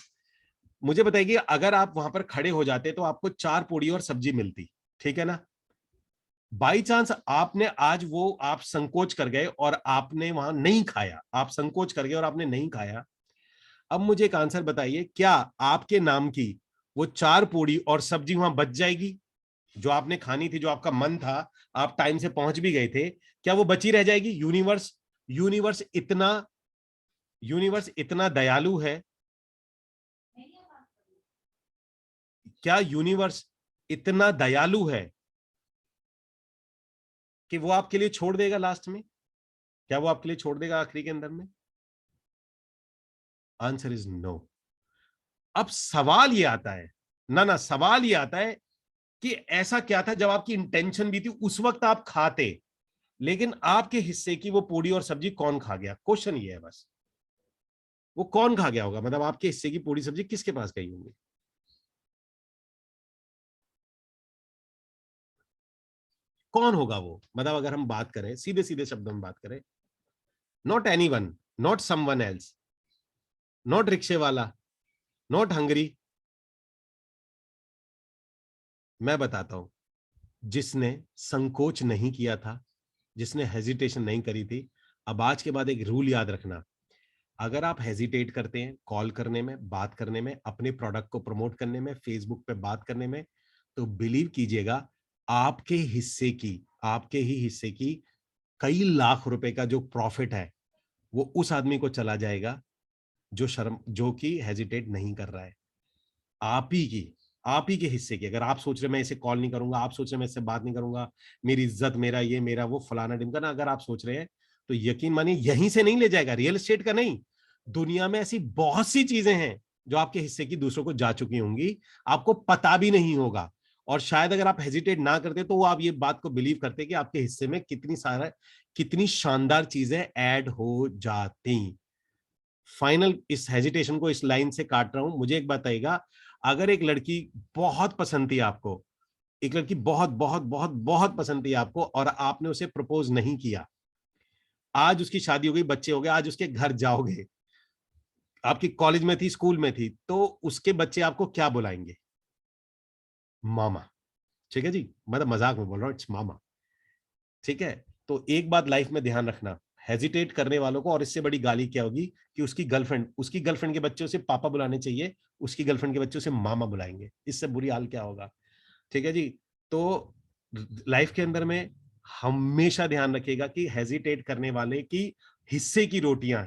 Speaker 1: मुझे बताइए, अगर आप वहां पर खड़े हो जाते तो आपको 4 पूड़ी और सब्जी मिलती, ठीक है ना? बाई चांस आपने आज वो, आप संकोच कर गए और आपने वहां नहीं खाया, आप संकोच कर गए और आपने नहीं खाया। अब मुझे एक आंसर बताइए, क्या आपके नाम की वो 4 पूड़ी और सब्जी वहां बच जाएगी? जो आपने खानी थी, जो आपका मन था, आप टाइम से पहुंच भी गए थे, क्या वो बची रह जाएगी? यूनिवर्स इतना यूनिवर्स इतना दयालु है। क्या यूनिवर्स इतना दयालु है? कि वो आपके लिए छोड़ देगा लास्ट में? क्या वो आपके लिए छोड़ देगा आखिरी के अंदर में? Answer is no. अब सवाल ये आता है, ना सवाल ये आता है कि ऐसा क्या था जब आपकी इंटेंशन भी थी, उस वक्त आप खाते, लेकिन आपके हिस्से की वो पूड़ी और सब्जी कौन खा गया? क्वेश्चन ये है बस, वो कौन खा गया होगा? मतलब आपके हिस्से की पूड़ी सब्जी किसके पास गई होंगी? कौन होगा वो? मतलब अगर हम बात करें, सीधे सीधे शब्दों में बात करें, not any one, not someone else, not रिक्शे वाला, नॉट हंगरी, मैं बताता हूं, जिसने संकोच नहीं किया था, जिसने हेजिटेशन नहीं करी थी। अब आज के बाद एक रूल याद रखना, अगर आप हेजिटेट करते हैं कॉल करने में, बात करने में, अपने प्रोडक्ट को प्रमोट करने में, फेसबुक पे बात करने में, तो बिलीव कीजिएगा, आपके हिस्से की, आपके ही हिस्से की कई लाख रुपए का जो प्रॉफिट है, वो उस आदमी को चला जाएगा जो कि हेजिटेट नहीं कर रहा है। आप ही की, आप ही के हिस्से की। अगर आप सोच रहे मैं इसे कॉल नहीं करूंगा, आप सोच रहे मैं इससे बात नहीं करूंगा, मेरी इज्जत, मेरा ये, मेरा वो, फलाना ढिमका, अगर आप सोच रहे हैं, तो यकीन मानिए यहीं से नहीं ले जाएगा, रियल एस्टेट का नहीं, दुनिया में ऐसी बहुत सी चीजें हैं जो आपके हिस्से की दूसरों को जा चुकी होंगी, आपको पता भी नहीं होगा। और शायद अगर आप हेजिटेट ना करते तो आप ये बात को बिलीव करते कि आपके हिस्से में कितनी शानदार चीजें ऐड हो जाती। फाइनल इस हेजिटेशन को इस लाइन से काट रहा हूं, मुझे एक बात आएगा, अगर एक लड़की बहुत पसंद थी आपको, एक लड़की बहुत बहुत बहुत बहुत पसंद थी आपको, और आपने उसे प्रपोज नहीं किया, आज उसकी शादी हो गई, बच्चे हो गए, आज उसके घर जाओगे, आपकी कॉलेज में थी, स्कूल में थी, तो उसके बच्चे आपको क्या बुलाएंगे? मामा। ठीक है जी, मतलब मजाक में बोल रहा हूँ, इट्स मामा। ठीक है, तो एक बात लाइफ में ध्यान रखना, हेजिटेट करने वालों को, और इससे बड़ी गाली क्या होगी कि उसकी गर्लफ्रेंड के बच्चे उसे पापा बुलाने चाहिए, उसकी गर्लफ्रेंड के बच्चे उसे मामा बुलाएंगे, इससे बुरी हाल क्या होगा? ठीक है जी। तो लाइफ के अंदर में हमेशा ध्यान रखिएगा कि हेजिटेट करने वाले की हिस्से की रोटियां,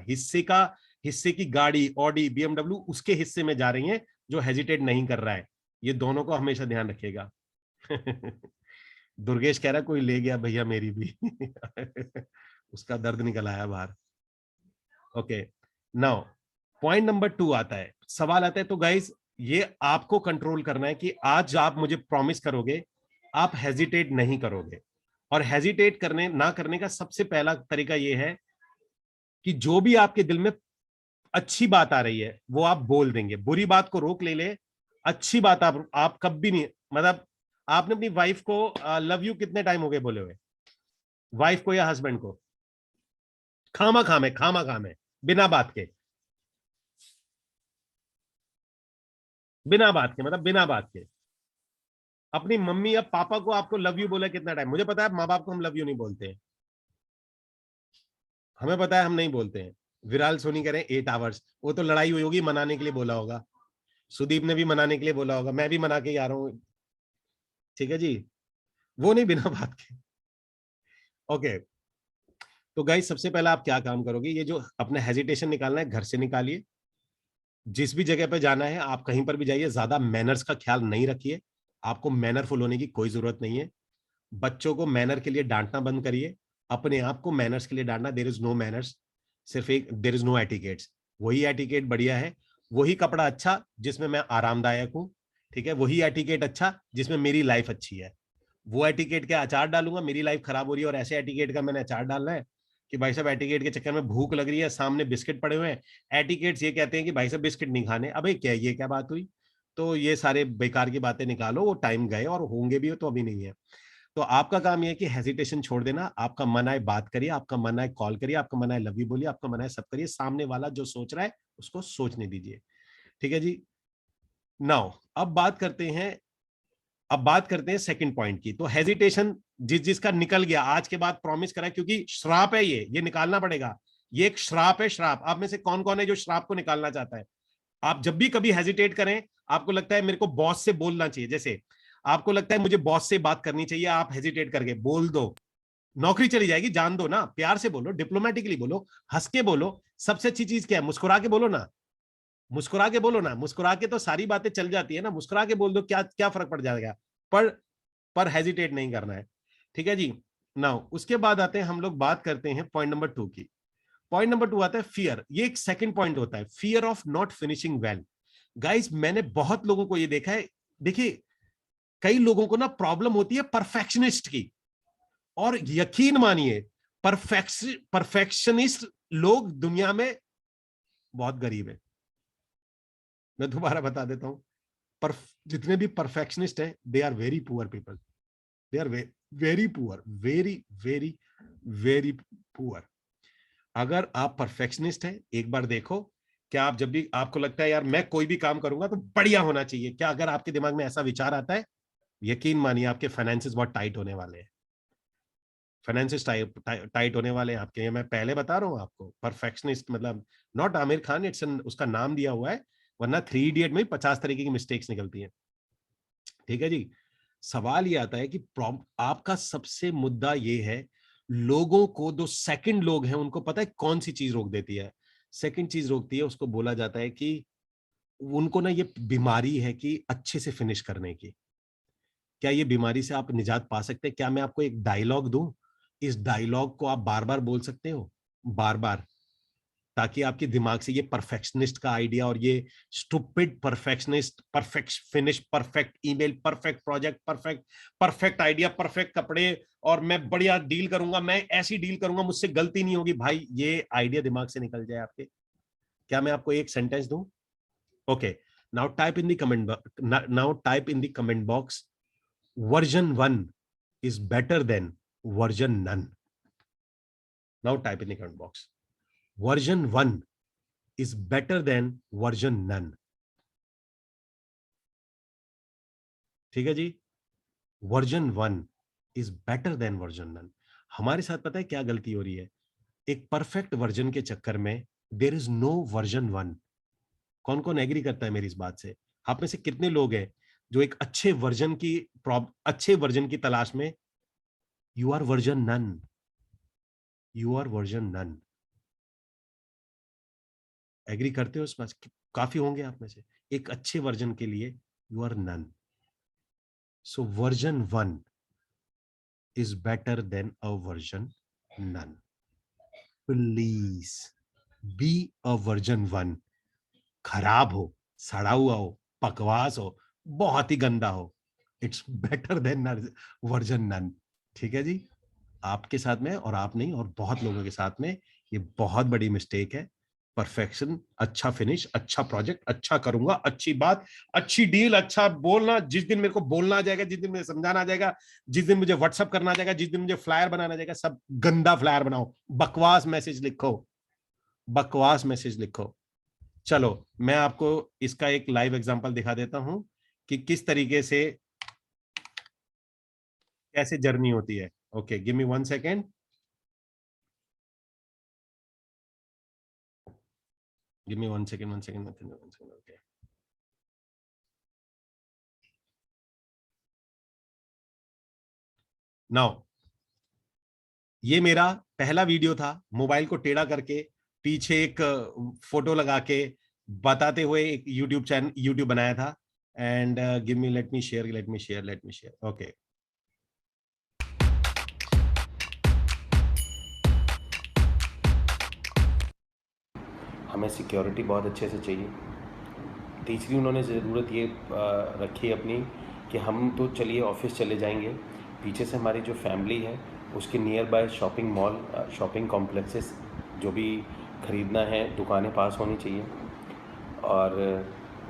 Speaker 1: हिस्से की गाड़ी, ऑडी, बीएमडब्ल्यू उसके हिस्से में जा रही हैं, जो हेजिटेट नहीं कर रहा है। ये दोनों को हमेशा ध्यान रखिएगा। दुर्गेश कह रहा है कोई ले गया भैया मेरी भी। उसका दर्द निकल आया बाहर। ओके, नाउ पॉइंट नंबर 2 आता है, सवाल आता है, तो गाइस ये आपको कंट्रोल करना है कि आज आप मुझे प्रॉमिस करोगे आप हेजिटेट नहीं करोगे। और हेजिटेट करने ना करने का सबसे पहला तरीका यह है कि जो भी आपके दिल में अच्छी बात आ रही है वो आप बोल देंगे, बुरी बात को रोक ले। अच्छी बात आप कभी नहीं, मतलब आपने अपनी वाइफ को लव यू कितने टाइम हो गए बोले हुए? वाइफ को या हस्बैंड को? खामा खाम है, बिना बात के, बिना बात के, मतलब बिना बात के। अपनी मम्मी या पापा को आपको लव यू बोला कितना टाइम? मुझे पता है माँ बाप को हम लव यू नहीं बोलते हैं, हमें पता है हम नहीं बोलते हैं। विराल सोनी कह रहे हैं 8 आवर्स, वो तो लड़ाई हुई होगी, मनाने के लिए बोला होगा, सुदीप ने भी मनाने के लिए बोला होगा, मैं भी मना के ही आ रहा हूँ। ठीक है जी, वो नहीं, बिना बात के। ओके, तो गाइस सबसे पहला आप क्या काम करोगे, ये जो अपना हेजिटेशन निकालना है घर से निकालिए। जिस भी जगह पे जाना है, आप कहीं पर भी जाइए, ज्यादा मैनर्स का ख्याल नहीं रखिए, आपको मैनरफुल होने की कोई जरूरत नहीं है। बच्चों को मैनर के लिए डांटना बंद करिए, अपने आप को मैनर्स के लिए डांटना, देयर इज नो मैनर्स, सिर्फ एक देयर इज नो एटिकेट्स। वही एटिकेट बढ़िया है, वही कपड़ा अच्छा जिसमें मैं आरामदायक हूं, ठीक है, वही एटिकेट अच्छा जिसमें मेरी लाइफ अच्छी है। वो एटिकेट क्या अचार डालूंगा, मेरी लाइफ खराब हो रही है और ऐसे एटिकेट का मैंने अचार डालना है कि भाई साहब एटिकेट के चक्कर में भूख लग रही है, सामने बिस्किट पड़े हुए हैं, एटिकेट्स ये कहते हैं कि भाई साहब बिस्किट नहीं खाने, अबे क्या ये क्या बात हुई? तो ये सारे बेकार की बातें निकालो, वो टाइम गए और होंगे भी, तो अभी नहीं है। तो आपका काम यह है कि हेजिटेशन छोड़ देना, आपका मन आए बात करिए, आपका मन आए कॉल करिए, आपका मन आए लव यू बोलिए, आपका मन आए सब करिए, सामने वाला जो सोच रहा है उसको सोचने दीजिए। ठीक है जी। नाउ अब बात करते हैं सेकंड पॉइंट की। तो हेजिटेशन जिसका निकल गया, आज के बाद प्रॉमिस करा, क्योंकि श्राप है ये निकालना पड़ेगा, ये एक श्राप है। श्राप आप में से कौन कौन है जो श्राप को निकालना चाहता है? आप जब भी कभी हेजिटेट करें, आपको लगता है मेरे को बॉस से बोलना चाहिए, जैसे आपको लगता है मुझे बॉस से बात करनी चाहिए, आप हेजिटेट करके बोल दो, नौकरी चली जाएगी, जान दो ना, प्यार से बोलो, डिप्लोमेटिकली बोलो, हंस के बोलो। सबसे अच्छी चीज क्या है? मुस्कुरा के बोलो ना, मुस्कुरा के बोलो ना, मुस्कुरा के तो सारी बातें चल जाती है ना, मुस्कुरा के बोल दो, क्या क्या फर्क पड़ जाएगा? पर पर हेजिटेट नहीं करना है। ठीक है जी। नाउ उसके बाद आते हैं, हम लोग बात करते हैं पॉइंट नंबर 2 की। पॉइंट नंबर 2 आता है फियर। ये एक सेकंड पॉइंट होता है, fear of not finishing well. Guys मैंने बहुत लोगों को ये देखा है, देखिए कई लोगों को ना प्रॉब्लम होती है परफेक्शनिस्ट की, और यकीन मानिए परफेक्शनिस्ट लोग दुनिया में बहुत गरीब है। मैं दोबारा बता देता हूं, पर जितने भी परफेक्शनिस्ट हैं they are very poor people, they are very poor, very very very poor. अगर आप परफेक्शनिस्ट हैं, एक बार देखो, क्या आप जब भी आपको लगता है यार मैं कोई भी काम करूंगा तो बढ़िया होना चाहिए, क्या अगर आपके दिमाग में ऐसा विचार आता है, यकीन मानिए आपके फाइनेंसेस बहुत टाइट होने वाले हैं। फाइनेंसेस टाइट होने वाले हैं आपके। मैं पहले बता रहा हूं आपको, परफेक्शनिस्ट मतलब नॉट आमिर खान, इट्स उसका नाम दिया हुआ है, वरना 3 इडियट में 50 तरीके की मिस्टेक्स निकलती हैं। ठीक है जी। सवाल ये आता है कि आपका सबसे मुद्दा ये है, लोगों को, जो सेकंड लोग हैं उनको पता है कौन सी चीज रोक देती है? सेकंड चीज रोकती है, उसको बोला जाता है कि उनको ना ये बीमारी है कि अच्छे से फिनिश करने की। क्या ये बीमारी से आप निजात पा सकते हैं? क्या मैं आपको एक डायलॉग दूं, इस डायलॉग को आप बार बार बोल सकते हो, बार बार, ताकि आपके दिमाग से ये परफेक्शनिस्ट का आइडिया और ये stupid perfectionist, perfect finish, perfect email, perfect project, perfect perfect idea, perfect कपड़े, और मैं बढ़िया डील करूंगा, मैं ऐसी डील करूंगा मुझसे गलती नहीं होगी, भाई ये आइडिया दिमाग से निकल जाए आपके। क्या मैं आपको एक सेंटेंस दूं? Okay, now type in the comment, now type in the comment box, version 1 is better than version none. Now type in the comment box. Version 1 is better than version none. ठीक है जी। Version 1 is better than version none. हमारे साथ पता है क्या गलती हो रही है? एक परफेक्ट वर्जन के चक्कर में देर इज नो वर्जन 1। कौन कौन एग्री करता है मेरी इस बात से? आप में से कितने लोग हैं जो एक अच्छे वर्जन की तलाश में? You are version none, you are version none. Agree करते हो इस बात? काफी होंगे आप में से। एक अच्छे वर्जन के लिए you are none. So version 1 is better than a version none. Please be a version 1। खराब हो, सड़ा हुआ हो, बकवास हो, बहुत ही गंदा हो, it's better than version none. ठीक है जी। आपके साथ में और आप नहीं, और बहुत लोगों के साथ में ये बहुत बड़ी मिस्टेक है। परफेक्शन, अच्छा फिनिश, अच्छा प्रोजेक्ट, अच्छा करूंगा, अच्छी बात, अच्छी डील, अच्छा बोलना, जिस दिन मेरे को बोलना आ जाएगा, जिस दिन मुझे समझाना आ जाएगा, जिस दिन मुझे व्हाट्सअप करना आ जाएगा, जिस दिन मुझे फ्लायर बनाना आ जाएगा, सब गंदा फ्लायर बनाओ, बकवास मैसेज लिखो, बकवास मैसेज लिखो। चलो मैं आपको इसका एक लाइव एग्जांपल दिखा देता हूं कि किस तरीके से, कैसे जर्नी होती है। Okay, give me 1 second, give me 1 second, 1 second, 1 second. Okay, now ये मेरा पहला वीडियो था, मोबाइल को टेढ़ा करके पीछे एक फोटो लगा के बताते हुए एक यूट्यूब बनाया था। And give me, late me share, late me share, late me share. Okay,
Speaker 2: हमें सिक्योरिटी बहुत अच्छे से चाहिए। तीसरी उन्होंने ज़रूरत ये रखी अपनी कि हम तो चलिए ऑफिस चले जाएंगे, पीछे से हमारी जो फैमिली है उसके near by shopping mall, shopping complexes जो भी ख़रीदना है, दुकानें पास होनी चाहिए। और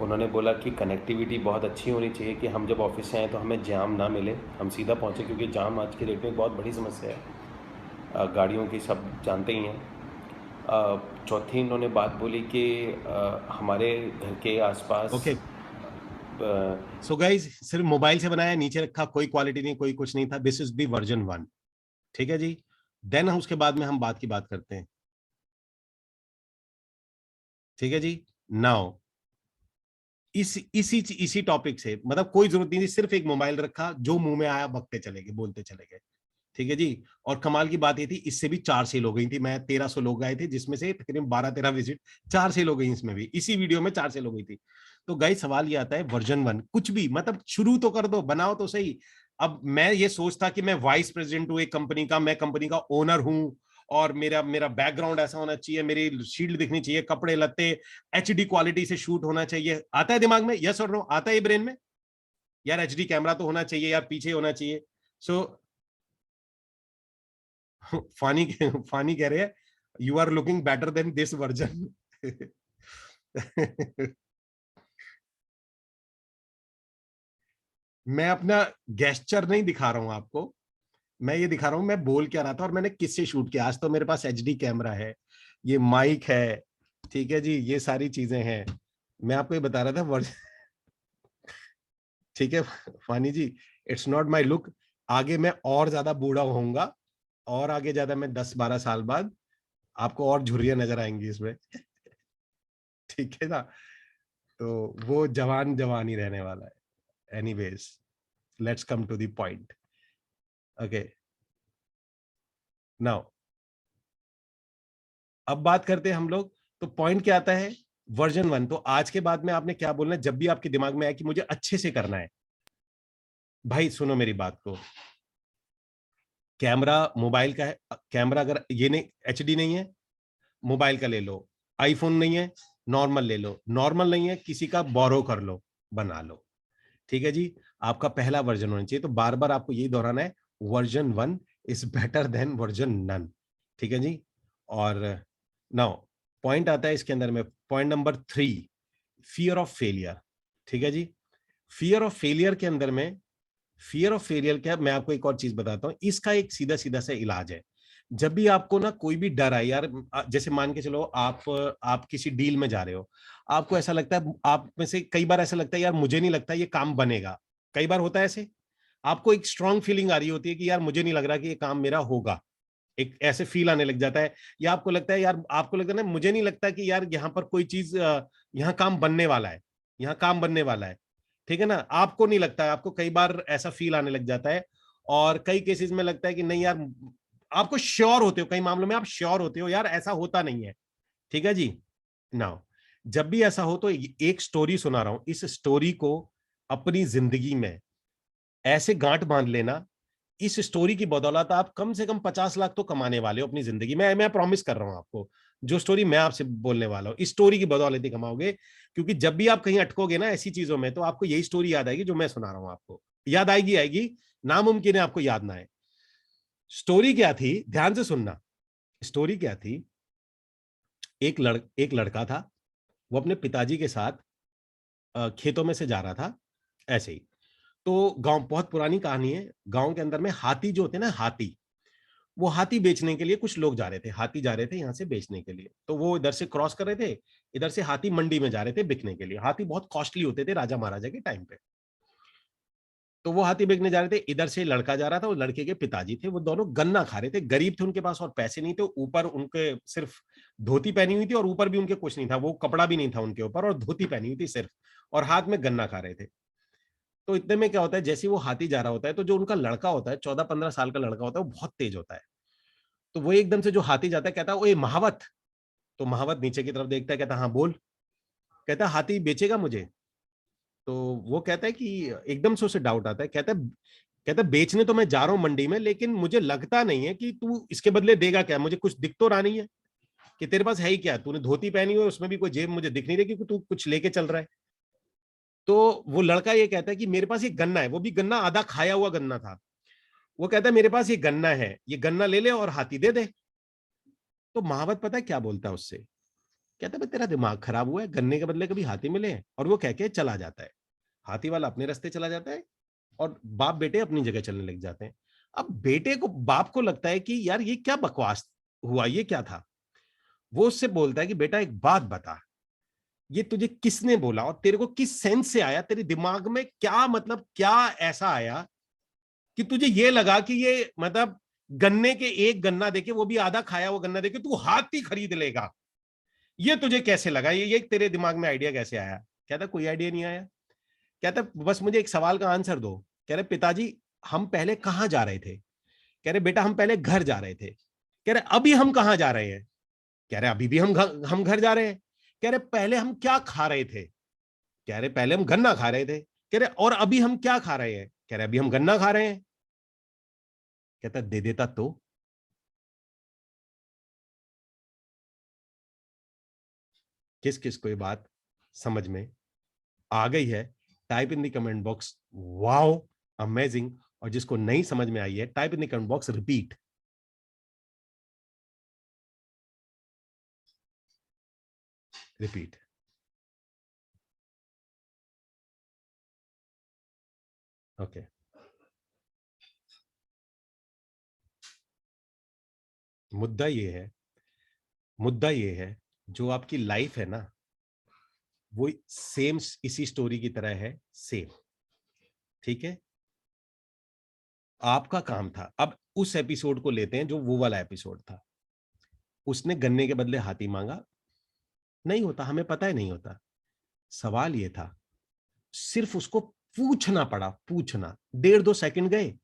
Speaker 2: उन्होंने बोला कि कनेक्टिविटी बहुत अच्छी होनी चाहिए कि हम जब ऑफिस से आएँ तो हमें जाम ना मिले, हम सीधा पहुँचे, क्योंकि जाम आज के डेट में बहुत बड़ी समस्या है, गाड़ियों की, सब जानते ही हैं। चौथी इन्होंने बात बोली कि हमारे घर के आसपास
Speaker 1: ओके। सो गाइज, सिर्फ मोबाइल से बनाया, नीचे रखा, कोई क्वालिटी नहीं, कोई कुछ नहीं था। This is the version 1। ठीक है जी। देन हम उसके बाद में हम बात की बात करते हैं। ठीक है जी। नाउ इसी टॉपिक से, मतलब कोई जरूरत नहीं थी, सिर्फ एक मोबाइल रखा, जो मुंह में आया बकते चले गए, बोलते चले गए। ठीक है जी। और कमाल की बात ये थी, इससे भी 4 सेल हो गई थी। मैं 1300 लोग आए थे, जिसमें से तकरीबन 12-13 विजिट, 4 सेल हो गई इसमें भी, इसी वीडियो में 4 सेल हो गई थी। तो गाइस सवाल ये आता है, वर्जन 1 कुछ भी, मतलब शुरू तो कर दो, बनाओ तो सही। अब मैं ये सोचता कि मैं वाइस प्रेसिडेंट हूं एक कंपनी का, मैं कंपनी का ओनर हूं, और मेरा मेरा बैकग्राउंड ऐसा होना चाहिए, मेरी शील्ड दिखनी चाहिए, कपड़े लत्ते एचडी क्वालिटी से शूट होना चाहिए। आता है दिमाग में, यस और नो, आता है ब्रेन में, यार एचडी कैमरा तो होना चाहिए यार, पीछे होना चाहिए। सो फानी फानी कह रहे हैं, you are looking better than this version. मैं अपना गेस्चर नहीं दिखा रहा हूं आपको, मैं ये दिखा रहा हूं मैं बोल क्या रहा था और मैंने किससे शूट किया। आज तो मेरे पास एचडी कैमरा है, ये माइक है, ठीक है जी, ये सारी चीजें हैं। मैं आपको ये बता रहा था वर्जन। ठीक है फानी जी, इट्स नॉट माई लुक। आगे मैं और ज्यादा बूढ़ा होऊंगा, और आगे ज्यादा मैं 10-12 साल बाद आपको और झुर्रियां नजर आएंगी इसमें। ठीक है ना, तो वो जवान जवान ही रहने वाला है। Anyways, let's come to the point. Okay, now अब बात करते हैं हम लोग। तो पॉइंट क्या आता है, वर्जन 1। तो आज के बाद में आपने क्या बोलना है, जब भी आपके दिमाग में आए कि मुझे अच्छे से करना है, भाई सुनो मेरी बात को। कैमरा मोबाइल का है, कैमरा अगर ये नहीं, एचडी नहीं है, मोबाइल का ले लो। आईफोन नहीं है, नॉर्मल ले लो। नॉर्मल नहीं है, किसी का बोरो कर लो, बना लो। ठीक है जी, आपका पहला वर्जन होना चाहिए। तो बार बार आपको यही दोहराना है, version 1 is better than version none. ठीक है जी। और नाउ पॉइंट आता है इसके अंदर में, point number 3, fear of failure. ठीक है जी, फियर ऑफ फेलियर के अंदर में, फियर ऑफ फेलियर क्या, मैं आपको एक और चीज बताता हूं, इसका एक सीधा सीधा सा इलाज है। जब भी आपको ना कोई भी डर आए यार, जैसे मान के चलो आप किसी डील में जा रहे हो, आपको ऐसा लगता है, आप में से कई बार ऐसा लगता है यार मुझे नहीं लगता ये काम बनेगा। कई बार होता है ऐसे, आपको एक स्ट्रांग फीलिंग आ रही होती है कि यार मुझे नहीं लग रहा कि ये काम मेरा होगा, एक ऐसे फील आने लग जाता है। या आपको लगता है यार, आपको लगता है ना, मुझे नहीं लगता कि यार यहाँ पर कोई चीज, यहाँ काम बनने वाला है, यहाँ काम बनने वाला है। ठीक है ना, आपको नहीं लगता है, आपको कई बार ऐसा फील आने लग जाता है। और कई केसेस में लगता है कि नहीं यार, आपको श्योर होते हो, कई मामलों में आप श्योर होते हो यार ऐसा होता नहीं है। ठीक है जी। नाउ जब भी ऐसा हो तो एक स्टोरी सुना रहा हूं, इस स्टोरी को अपनी जिंदगी में ऐसे गांठ बांध लेना, इस स्टोरी की बदौलत आप कम से कम 50 लाख तो कमाने वाले हो अपनी जिंदगी में। मैं प्रॉमिस कर रहा हूं आपको, जो स्टोरी मैं आपसे बोलने वाला हूं, इस स्टोरी की बदौलत ही कमाओगे। क्योंकि जब भी आप कहीं अटकोगे ना ऐसी चीजों में, तो आपको यही स्टोरी याद आएगी जो मैं सुना रहा हूं आपको। याद आएगी, आएगी, नामुमकिन है आपको याद ना आए। स्टोरी क्या थी, ध्यान से सुनना। स्टोरी क्या थी, एक लड़का था, वो अपने पिताजी के साथ खेतों में से जा रहा था, ऐसे ही। तो गांव, बहुत पुरानी कहानी है, गांव के अंदर में हाथी जो होते हैं ना, हाथी, वो हाथी बेचने के लिए कुछ लोग जा रहे थे, हाथी जा रहे थे यहाँ से बेचने के लिए। तो वो इधर से क्रॉस कर रहे थे, इधर से हाथी मंडी में जा रहे थे बिकने के लिए। हाथी बहुत कॉस्टली होते थे राजा महाराजा के टाइम पे। तो वो हाथी बेचने जा रहे थे, इधर से लड़का जा रहा था, वो लड़के के पिताजी थे, वो दोनों गन्ना खा रहे थे। गरीब थे, उनके पास और पैसे नहीं थे, ऊपर उनके सिर्फ धोती पहनी हुई थी, और ऊपर भी उनके कुछ नहीं था, वो कपड़ा भी नहीं था उनके ऊपर, और धोती पहनी हुई थी सिर्फ, और हाथ में गन्ना खा रहे थे। तो इतने में क्या होता है, जैसे वो हाथी जा रहा होता है, तो जो उनका लड़का होता है, 14-15 साल का लड़का होता है, वो बहुत तेज होता है। तो वो एकदम से जो हाथी जाता है, कहता है ओए महावत। तो महावत नीचे की तरफ देखता है, कहता है हाँ बोल। कहता है हाथी बेचेगा मुझे। तो वो कहता है कि, एकदम से उसे डाउट आता है, कहता है बेचने तो मैं जा रहा हूं मंडी में, लेकिन मुझे लगता नहीं है कि तू इसके बदले देगा क्या, मुझे कुछ दिख तो रहा नहीं है कि तेरे पास है ही क्या, तूने धोती पहनी हुई है, उसमें भी कोई जेब मुझे दिख नहीं रही कि तू कुछ लेके चल रहा है। तो वो लड़का ये कहता है कि मेरे पास ये गन्ना है, वो भी गन्ना आधा खाया हुआ गन्ना था। वो कहता है मेरे पास ये गन्ना है, ये गन्ना ले ले और हाथी दे दे। तो महावत पता है क्या बोलता है उससे, कहता है तेरा दिमाग खराब हुआ है, गन्ने के बदले कभी हाथी मिले हैं। और वो कह के चला जाता है। हाथी वाला अपने रास्ते चला जाता है, और बाप बेटे अपनी जगह चलने लग जाते हैं। अब बेटे को, बाप को लगता है कि यार ये क्या बकवास हुआ, ये क्या था। वो उससे बोलता है कि बेटा एक बात बता, ये तुझे किसने बोला और तेरे को किस सेंस से आया, तेरे दिमाग में क्या, मतलब क्या ऐसा आया कि तुझे ये लगा कि ये, मतलब गन्ने के एक गन्ना देके, वो भी आधा खाया हुआ गन्ना देके तू हाथी खरीद लेगा, ये तुझे कैसे लगा, ये तेरे दिमाग में आइडिया कैसे आया। कहता कोई आइडिया नहीं आया। कहता बस मुझे एक सवाल का आंसर दो। कह रहे पिताजी हम पहले कहां जा रहे थे। कह रहे बेटा हम पहले घर जा रहे थे। कह रहे अभी हम कहां जा रहे हैं। कह रहे अभी भी हम घर जा रहे हैं। कह रहे पहले हम क्या खा रहे थे। कह रहे पहले हम गन्ना खा रहे थे। कह रहे और अभी हम क्या खा रहे हैं। कह रहा है अभी हम गन्ना खा रहे हैं। कहता दे देता तो। किस किस को ये बात समझ में आ गई है? Type in the comment box wow amazing, और जिसको नहीं समझ में आई है type in the comment box repeat. Repeat. Okay, मुद्दा ये है, मुद्दा ये है, जो आपकी लाइफ है ना वो सेम इसी स्टोरी की तरह है, सेम। ठीक है, आपका काम था, अब उस एपिसोड को लेते हैं जो वो वाला एपिसोड था। उसने गन्ने के बदले हाथी मांगा, नहीं होता, हमें पता है नहीं होता। सवाल ये था, सिर्फ उसको पूछना पड़ा, पूछना, 1.5-2 सेकंड गए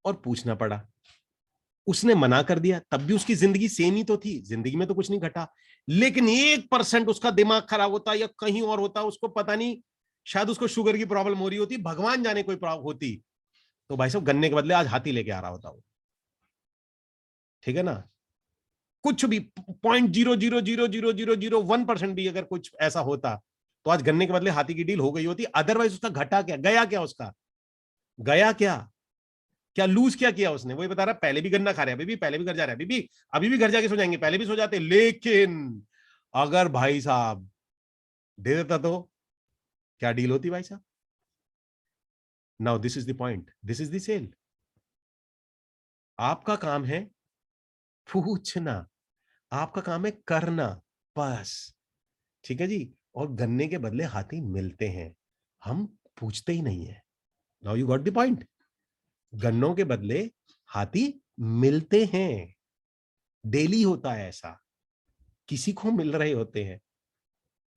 Speaker 1: और पूछना पड़ा। उसने मना कर दिया, तब भी उसकी जिंदगी सेम ही तो थी, जिंदगी में तो कुछ नहीं घटा। लेकिन 1% उसका दिमाग खराब होता या कहीं और होता, उसको पता नहीं, शायद उसको शुगर की प्रॉब्लम हो रही होती, भगवान जाने कोई प्रॉब्लम होती, तो भाई साहब गन्ने के बदले आज हाथी लेके आ रहा होता वो। ठीक है ना? कुछ भी 0.0000001% भी अगर कुछ ऐसा होता तो आज गन्ने के बदले हाथी की डील हो गई होती। अदरवाइज उसका घटा क्या, गया क्या, उसका गया क्या, क्या लूज क्या किया उसने? वही बता रहा, पहले भी गन्ना खा रहे हैं, अभी भी, पहले भी घर जा रहे हैं, अभी भी घर जाके सो जाएंगे, पहले भी सो जाते। लेकिन अगर भाई साहब दे देता तो क्या डील होती भाई साहब? Now this is the point, this is the sale. आपका काम है पूछना, आपका काम है करना, बस। ठीक है जी। और गन्ने के बदले हाथी मिलते हैं, हम पूछते ही नहीं है। Now you got the point. गन्नों के बदले हाथी मिलते हैं, डेली होता है ऐसा। किसी को मिल रहे होते हैं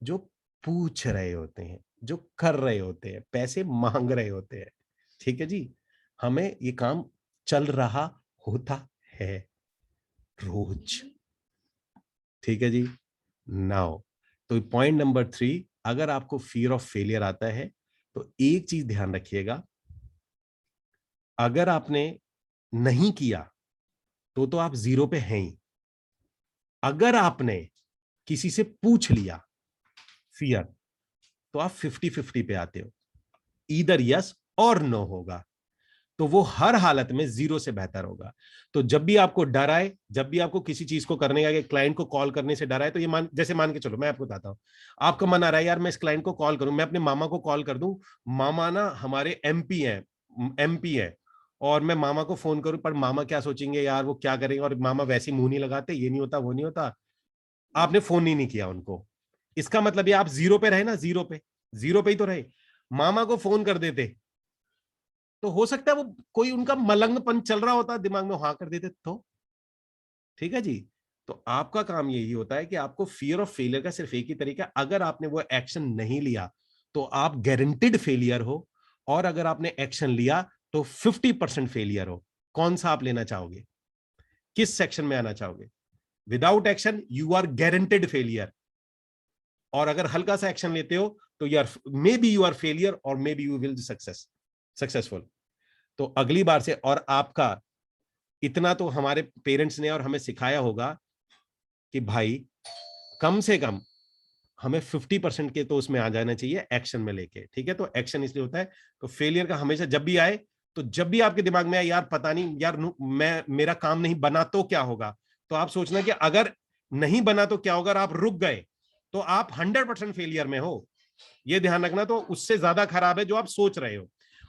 Speaker 1: जो पूछ रहे होते हैं, जो कर रहे होते हैं, पैसे मांग रहे होते हैं। ठीक है जी। हमें ये काम चल रहा होता है रोज। ठीक है जी। नाउ तो पॉइंट नंबर 3, अगर आपको फियर ऑफ फेलियर आता है तो एक चीज ध्यान रखिएगा, अगर आपने नहीं किया तो आप जीरो पे हैं ही। अगर आपने किसी से पूछ लिया फियर, तो आप 50-50 पे आते हो, इधर यस और नो होगा, तो वो हर हालत में जीरो से बेहतर होगा। तो जब भी आपको डर आए, जब भी आपको किसी चीज को करने का, क्लाइंट को कॉल करने से डर आए, तो ये जैसे मान के चलो, मैं आपको बताता हूं, आपका मन आ रहा है यार मैं इस क्लाइंट को कॉल करूं, मैं अपने मामा को कॉल कर दूं, मामा ना हमारे एमपी है, और मैं मामा को फोन करूं, पर मामा क्या सोचेंगे यार, वो क्या करेंगे, और मामा वैसे मुंह नहीं लगाते, ये नहीं होता, वो नहीं होता। आपने फोन ही नहीं किया उनको, इसका मतलब ये आप जीरो पे रहे ना, जीरो पे, जीरो पे ही तो रहे। मामा को फोन कर देते तो हो सकता है वो कोई उनका मलंगपन चल रहा होता, दिमाग में हाँ कर देते तो। ठीक है जी। तो आपका काम यही होता है कि आपको फियर ऑफ फेलियर का सिर्फ एक ही तरीका, अगर आपने वो एक्शन नहीं लिया तो आप गारंटेड फेलियर हो, और अगर आपने एक्शन लिया तो 50% फेलियर हो। कौन सा आप लेना चाहोगे, किस सेक्शन में आना चाहोगे? Without action you are guaranteed failure, और अगर हल्का सा एक्शन लेते हो तो you are, maybe you are failure और maybe you will successful. तो अगली बार से, और आपका इतना तो हमारे पेरेंट्स ने और हमें सिखाया होगा कि भाई कम से कम हमें 50% के तो उसमें आ जाना चाहिए एक्शन में लेके। ठीक है, तो एक्शन इसलिए होता है, तो फेलियर का हमेशा जब भी आए, तो जब भी आपके दिमाग में आए यार पता नहीं यार, मैं मेरा काम नहीं बना तो क्या होगा, तो आप सोचना कि अगर नहीं बना तो क्या होगा, और आप रुक गए तो आप 100% फेलियर में हो। ये ध्यान रखना, तो उससे ज्यादा खराब है जो आप सोच रहे हो।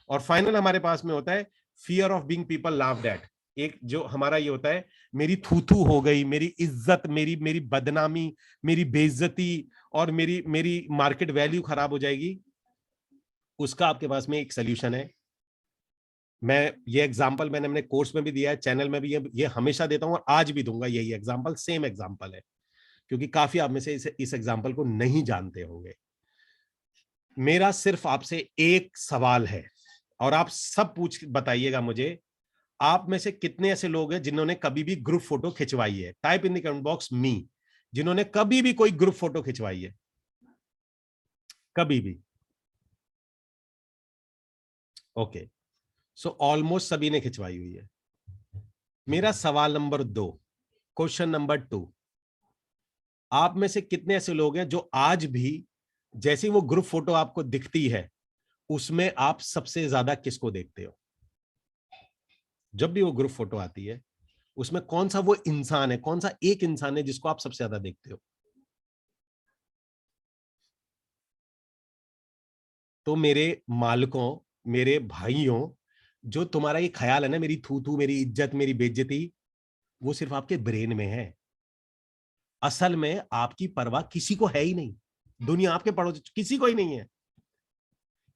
Speaker 1: और फाइनल हमारे पास में होता है fear of being people laughed eight. एक जो हमारा ये होता है, मेरी थूथू हो गई, मेरी इज्जत, मेरी मेरी बदनामी, मेरी बेइज्जती, और मेरी मेरी मार्केट वैल्यू खराब हो जाएगी। उसका आपके पास में एक सोल्यूशन है। मैं ये एग्जांपल मैंने अपने कोर्स में भी दिया है, चैनल में भी ये हमेशा देता हूं, और आज भी दूंगा यही एग्जांपल, सेम एग्जांपल है, क्योंकि काफी आप में से इस एग्जांपल को नहीं जानते होंगे। मेरा सिर्फ आपसे एक सवाल है, और आप सब पूछ बताइएगा मुझे, आप में से कितने ऐसे लोग हैं जिन्होंने कभी भी ग्रुप फोटो खिंचवाई है? Type in the comment box me, जिन्होंने कभी भी कोई ग्रुप फोटो खिंचवाई है, कभी भी। ओके, सो ऑलमोस्ट सभी ने खिंचवाई हुई है। मेरा सवाल नंबर 2, क्वेश्चन नंबर 2, आप में से कितने ऐसे लोग हैं जो आज भी जैसी वो ग्रुप फोटो आपको दिखती है उसमें आप सबसे ज्यादा किसको देखते हो? जब भी वो ग्रुप फोटो आती है उसमें कौन सा वो इंसान है, कौन सा एक इंसान है जिसको आप सबसे ज्यादा देखते हो? तो मेरे मालिकों, मेरे भाइयों, जो तुम्हारा ये ख्याल है ना, मेरी थू थू, मेरी इज्जत, मेरी बेइज्जती, वो सिर्फ आपके ब्रेन में है। असल में आपकी परवाह किसी को है ही नहीं। दुनिया आपके पड़ोस किसी को ही नहीं है।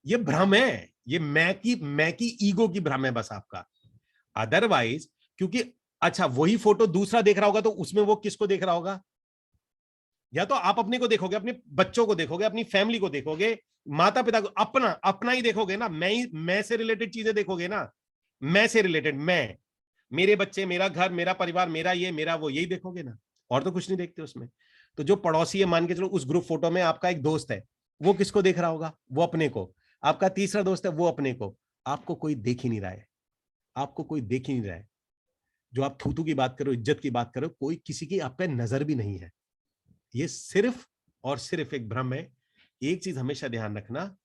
Speaker 1: ये भ्रम है, ये मैं की ईगो की भ्रम है बस आपका। अदरवाइज, क्योंकि अच्छा वही फोटो दूसरा देख रहा होगा तो उसमें वो किसको देख रहा होगा? या तो आप अपने को देखोगे, अपने बच्चों को देखोगे, अपनी फैमिली को देखोगे, माता पिता को, अपना अपना ही देखोगे ना। मैं से रिलेटेड चीजें देखोगे ना। मैं से रिलेटेड, मैं, मेरे बच्चे, मेरा घर, मेरा परिवार, मेरा ये, मेरा वो, यही देखोगे ना। और तो कुछ नहीं देखते उसमें। तो जो पड़ोसी है, मान के चलो उस ग्रुप फोटो में आपका एक दोस्त है, वो किसको देख रहा होगा? वो अपने को। आपका तीसरा दोस्त है, वो अपने को। आपको कोई देख ही नहीं रहा है। आपको कोई देख ही नहीं रहा है। जो आप थूथू की बात करो, इज्जत की बात करो, कोई किसी की आप पे नजर भी नहीं है। ये सिर्फ और सिर्फ एक भ्रम है। एक चीज हमेशा ध्यान रखना,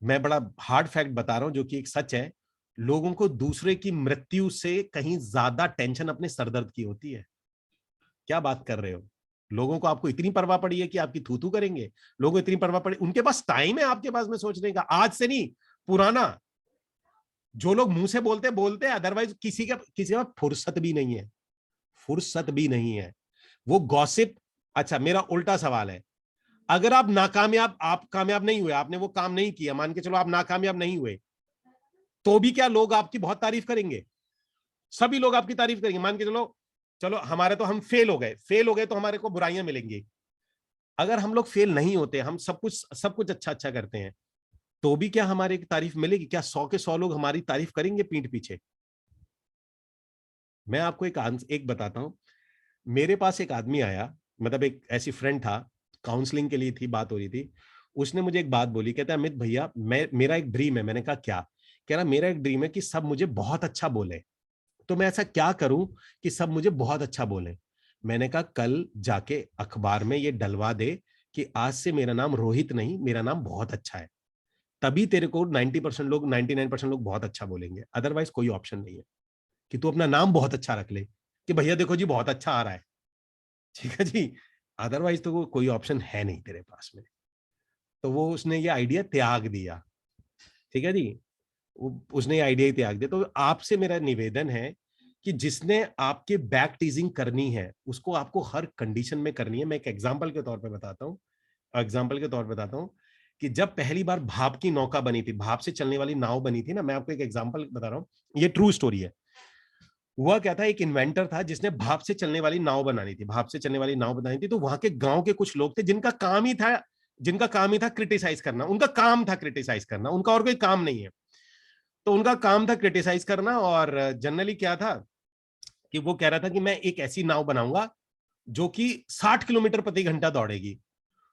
Speaker 1: मैं बड़ा हार्ड फैक्ट बता रहा हूं जो कि एक सच है। लोगों को दूसरे की मृत्यु से कहीं ज्यादा टेंशन अपने सरदर्द की होती है। क्या बात कर रहे हो? लोगों को आपको इतनी परवाह पड़ी है कि आपकी थू-थू करेंगे? लोगों को इतनी परवाह पड़ी, उनके पास टाइम है आपके पास में सोचने का, आज से नहीं, पुराना। जो लोग मुंह से बोलते बोलते हैं, अदरवाइज किसी का फुर्सत भी नहीं है। फुर्सत भी नहीं है। वो गॉसिप। अच्छा, मेरा उल्टा सवाल है, अगर आप कामयाब नहीं हुए, आपने वो काम नहीं किया, मान के चलो आप नाकामयाब नहीं हुए, तो भी क्या लोग आपकी बहुत तारीफ करेंगे? सभी लोग आपकी तारीफ करेंगे। मान के चलो, चलो हमारे तो, हम फेल हो गए तो हमारे को बुराइयां मिलेंगी। अगर हम लोग फेल नहीं होते, हम सब कुछ अच्छा अच्छा करते हैं, तो भी क्या हमारी तारीफ मिलेगी? क्या 100 के 100 लोग हमारी तारीफ करेंगे पीठ पीछे? मैं आपको एक बताता हूं। मेरे पास एक आदमी आया, मतलब एक ऐसी फ्रेंड था, काउंसलिंग के लिए थी, बात हो रही थी। उसने मुझे एक बात बोली, कहता है अमित भैया, मेरा एक ड्रीम है। मैंने कहा क्या? कह रहा मेरा एक ड्रीम है कि सब मुझे बहुत अच्छा बोले। तो मैं ऐसा क्या करूं कि सब मुझे बहुत अच्छा बोले? मैंने कहा कल जाके अखबार में ये डलवा दे कि आज से मेरा नाम रोहित नहीं, मेरा नाम बहुत अच्छा है। तभी तेरे को 90% लोग, 99% लोग बहुत अच्छा बोलेंगे। अदरवाइज कोई ऑप्शन नहीं है कि तू अपना नाम बहुत अच्छा रख ले कि भैया देखो जी बहुत अच्छा आ रहा है। ठीक है जी। अदरवाइज तो वो कोई ऑप्शन है नहीं तेरे पास में। तो वो उसने ये आइडिया त्याग दिया। ठीक है जी। उसने ये आइडिया ही त्याग दिया। तो आपसे मेरा निवेदन है कि जिसने आपके बैक टीजिंग करनी है उसको आपको हर कंडीशन में करनी है। मैं एक एग्जांपल के तौर पे बताता हूँ, कि जब पहली बार भाप की नौका बनी थी, भाप से चलने वाली नाव बनी थी ना, मैं आपको एक एग्जांपल बता रहा हूँ, ये ट्रू स्टोरी है। हुआ क्या था, एक इन्वेंटर था जिसने भाप से चलने वाली नाव बनानी थी, तो वहां के गांव के कुछ लोग थे जिनका काम ही था क्रिटिसाइज करना। उनका काम था क्रिटिसाइज करना, उनका और कोई काम नहीं है। तो उनका काम था क्रिटिसाइज करना। और जनरली क्या था कि वो कह रहा था कि मैं एक ऐसी नाव बनाऊंगा जो कि 60 किलोमीटर प्रति घंटा दौड़ेगी।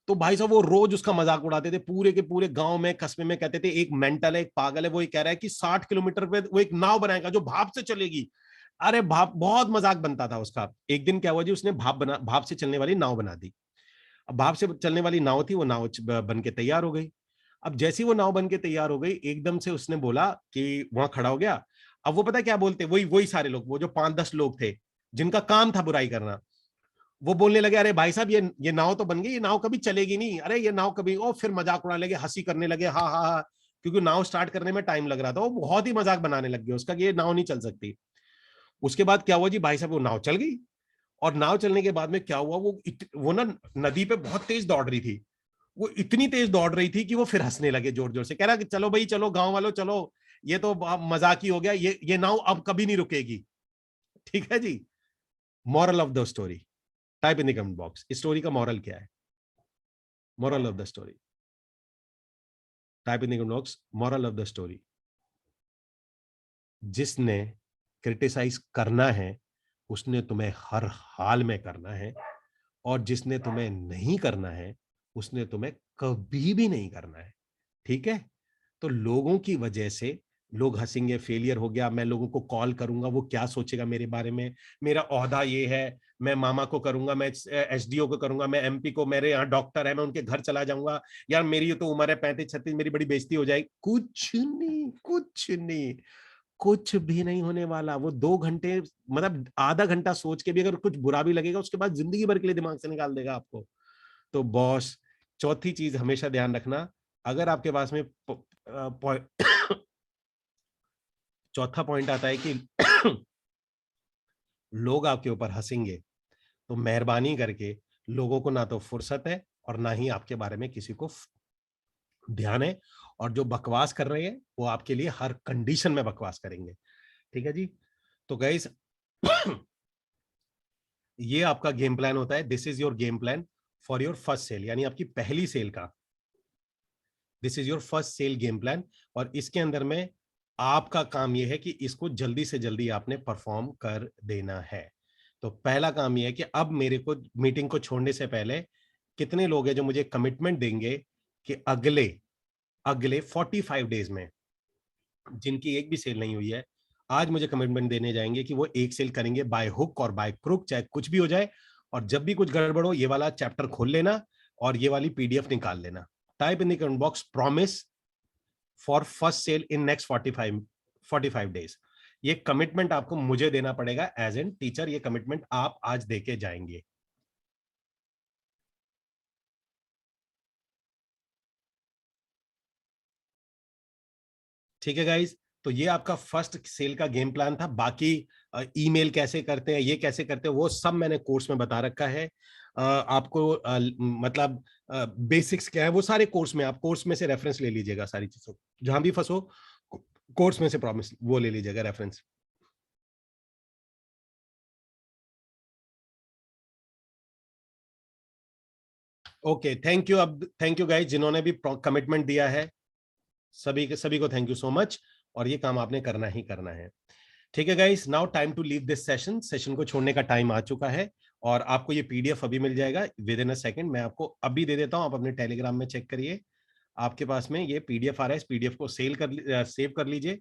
Speaker 1: तो भाई साहब वो रोज उसका मजाक उड़ाते थे, पूरे के पूरे गांव में, कस्बे में कहते थे एक मेंटल है, एक पागल है, वो ये कह रहा है कि 60 किलोमीटर पे वो एक नाव बनाएगा जो भाप से चलेगी। अरे भाप, बहुत मजाक बनता था उसका। एक दिन क्या हुआ जी, उसने भाप से चलने वाली नाव बना दी। अब भाप से चलने वाली नाव थी, वो नाव बन के तैयार हो गई। अब जैसी वो नाव बन के तैयार हो गई, एकदम से उसने बोला कि वहां खड़ा हो गया। अब वो पता क्या बोलते, वही वही सारे लोग, वो जो 5-10 लोग थे जिनका काम था बुराई करना, वो बोलने लगे अरे भाई साहब ये नाव तो बन गई, ये नाव कभी चलेगी नहीं, अरे ये नाव कभी, ओ फिर मजाक उड़ाने लगे, हंसी करने लगे, हाँ हाँ हाँ। क्योंकि नाव स्टार्ट करने में टाइम लग रहा था, वो बहुत ही मजाक बनाने लग गए उसका कि ये नाव नहीं चल सकती। उसके बाद क्या हुआ जी, भाई साहब वो नाव चल गई। और नाव चलने के बाद में क्या हुआ, वो ना नदी पे बहुत तेज दौड़ रही थी। वो इतनी तेज दौड़ रही थी कि वो फिर हंसने लगे जोर जोर से, कह रहा कि चलो भाई चलो गांव वालों चलो, ये तो मजाक ही हो गया, ये नाव अब कभी नहीं रुकेगी। ठीक है जी। Moral of the story, type in the comment box, story का मॉरल क्या है? Moral of the story, type in the comment box, moral of the story. जिसने क्रिटिसाइज करना है उसने तुम्हें हर हाल में करना है, और जिसने तुम्हें नहीं करना है उसने तुम्हें कभी भी नहीं करना है। ठीक है? तो लोगों की वजह से लोग हंसेंगे, फेलियर हो गया, मैं लोगों को कॉल करूंगा, वो क्या सोचेगा मेरे बारे में, मेरा ओहदा ये है, मैं मामा को करूंगा, मैं एसडीओ को करूंगा, मैं एमपी को, मेरे यहाँ डॉक्टर है, मैं उनके घर चला जाऊंगा, यार मेरी तो उम्र है 35-36, मेरी बड़ी बेइज्जती हो जाएगी। कुछ नहीं, कुछ नहीं, कुछ भी नहीं होने वाला। वो 2 घंटे, मतलब आधा घंटा सोच के भी अगर कुछ बुरा भी लगेगा, उसके बाद जिंदगी भर के लिए दिमाग से निकाल देगा आपको। तो बॉस, चौथी चीज हमेशा ध्यान रखना, अगर आपके पास में चौथा पॉइंट आता है कि लोग आपके ऊपर हंसेंगे, तो मेहरबानी करके लोगों को ना तो फुर्सत है और ना ही आपके बारे में किसी को ध्यान है, और जो बकवास कर रहे हैं वो आपके लिए हर कंडीशन में बकवास करेंगे। ठीक है जी। तो गाइस, ये आपका गेम प्लान होता है। This is your game plan for your first sale, यानी आपकी पहली सेल का। This is your first sale game plan, और इसके अंदर में आपका काम यह है कि इसको जल्दी से जल्दी आपने परफॉर्म कर देना है। तो पहला काम यह है कि अब मेरे को मीटिंग को छोड़ने से पहले कितने लोग हैं जो मुझे कमिटमेंट देंगे कि अगले अगले 45 डेज में, जिनकी एक भी सेल नहीं हुई है, आज मुझे कमिटमेंट देने जाएंगे कि वो एक सेल करेंगे बाय हुक और बाय क्रुक, चाहे कुछ भी हो जाए। और जब भी कुछ गड़बड़ हो, ये वाला चैप्टर खोल लेना और ये वाली पीडीएफ निकाल लेना। Type in the comment box promise for first sale in next 45 days. ये कमिटमेंट आपको मुझे देना पड़ेगा एज एन टीचर, ये कमिटमेंट आप आज देके जाएंगे। ठीक है गाइज, तो ये आपका फर्स्ट सेल का गेम प्लान था। बाकी ईमेल कैसे करते हैं, ये कैसे करते हैं, वो सब मैंने कोर्स में बता रखा है। आपको मतलब बेसिक्स क्या है वो सारे कोर्स में, आप कोर्स में से रेफरेंस ले लीजिएगा, सारी चीजों जहां भी फंसो कोर्स में से प्रॉमिस वो ले लीजिएगा रेफरेंस। Okay, thank you. अब थैंक यू गाइज जिन्होंने भी कमिटमेंट दिया है, सभी को थैंक यू सो मच। और ये काम आपने करना ही करना है। ठीक है guys, now time to leave this session. Session को छोड़ने का टाइम आ चुका है, और आपको ये पीडीएफ अभी मिल जाएगा विद इन अ सेकंड। मैं आपको अभी दे देता हूं, आप अपने टेलीग्राम में चेक करिए, आपके पास में ये पीडीएफ आ रहा है। इस पीडीएफ को सेव कर लीजिए,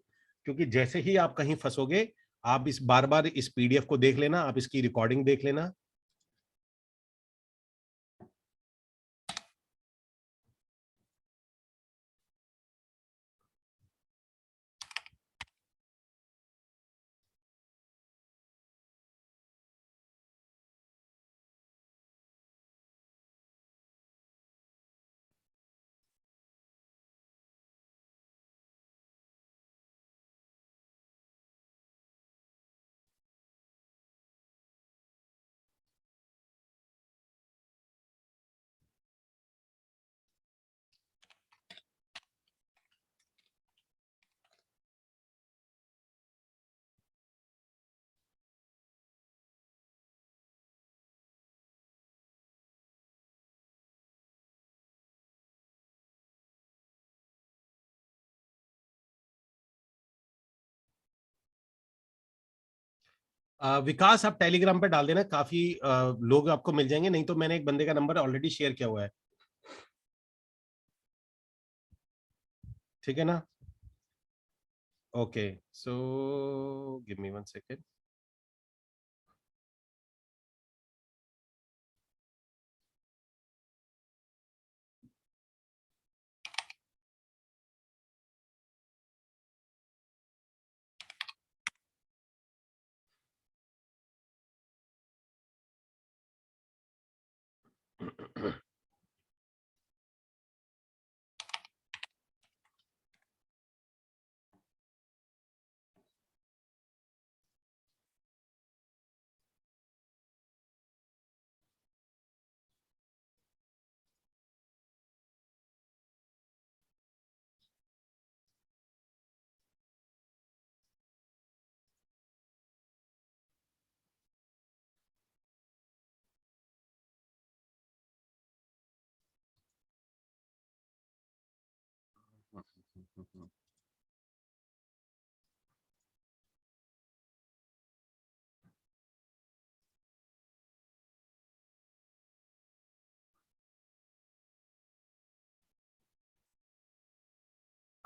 Speaker 1: क्योंकि जैसे ही आप कहीं फंसोगे, आप इस बार बार इस पीडीएफ को देख लेना, आप इसकी रिकॉर्डिंग देख लेना। विकास, आप टेलीग्राम पे डाल देना, काफी लोग आपको मिल जाएंगे, नहीं तो मैंने एक बंदे का नंबर ऑलरेडी शेयर किया हुआ है। ठीक है ना? Okay, so give me 1 second.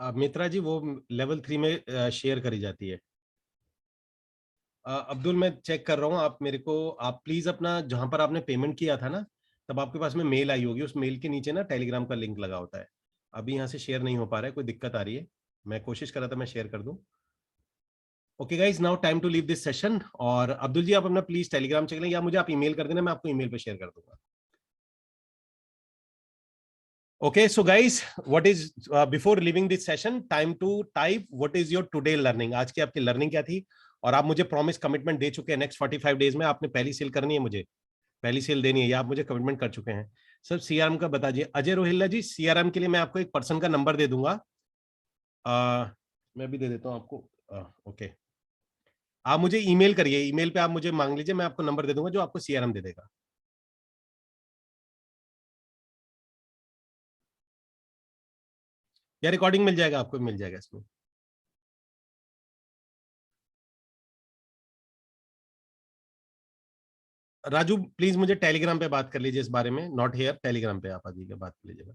Speaker 1: Mitra ji वो लेवल 3 में शेयर करी जाती है। अब्दुल मैं चेक कर रहा हूँ, आप मेरे को आप प्लीज अपना जहां पर आपने पेमेंट किया था ना, तब आपके पास में मेल आई होगी, उस मेल के नीचे ना टेलीग्राम का लिंक लगा होता है। अभी यहाँ से शेयर नहीं हो पा रहा है, कोई दिक्कत आ रही है। मैं कोशिश कर रहा था मैं शेयर कर दूं। Okay guys, now time to leave this session. और अब्दुल जी आप अपना प्लीज टेलीग्राम चेक लें, या मुझे आप ईमेल कर देना, मैं आपको ईमेल पे शेयर कर दूंगा। Okay, so guys, what is before leaving this session, time to type what is your today learning। आज की आपकी लर्निंग क्या थी? और आप मुझे प्रॉमिस कमिटमेंट दे चुके हैं नेक्स्ट 45 डेज में आपने पहली सेल करनी है, मुझे पहली सेल देनी है, या आप मुझे कमिटमेंट कर चुके हैं। सर सीआरएम का बताइए अजय रोहिल्ला जी। सीआरएम के लिए मैं आपको एक पर्सन का नंबर दे दूंगा। मैं भी दे देता हूँ आपको। ओके, आप मुझे ईमेल करिए, ईमेल पे आप मुझे मांग लीजिए, मैं आपको नंबर दे दूंगा जो आपको सीआरएम दे देगा। या रिकॉर्डिंग मिल जाएगा, आपको मिल जाएगा इसमें। राजू प्लीज मुझे टेलीग्राम पे बात कर लीजिए इस बारे में, नॉट हेयर, टेलीग्राम पे आप आ जाइए, बात कर लीजिएगा।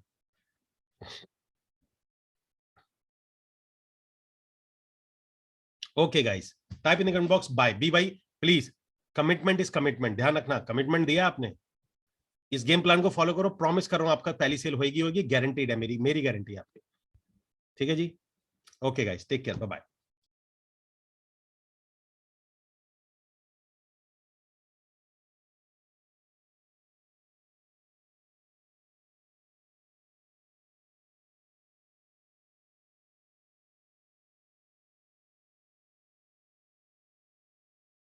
Speaker 1: Okay guys, type in the comment box bye bye bye please. Commitment is commitment, ध्यान रखना, कमिटमेंट दिया आपने। इस गेम प्लान को फॉलो करो, प्रॉमिस कर रहा हूं आपका पहली सेल होगी होगी, गारंटीड है, मेरी मेरी गारंटी है आपकी। ठीक है जी। Okay guys, take care, bye bye.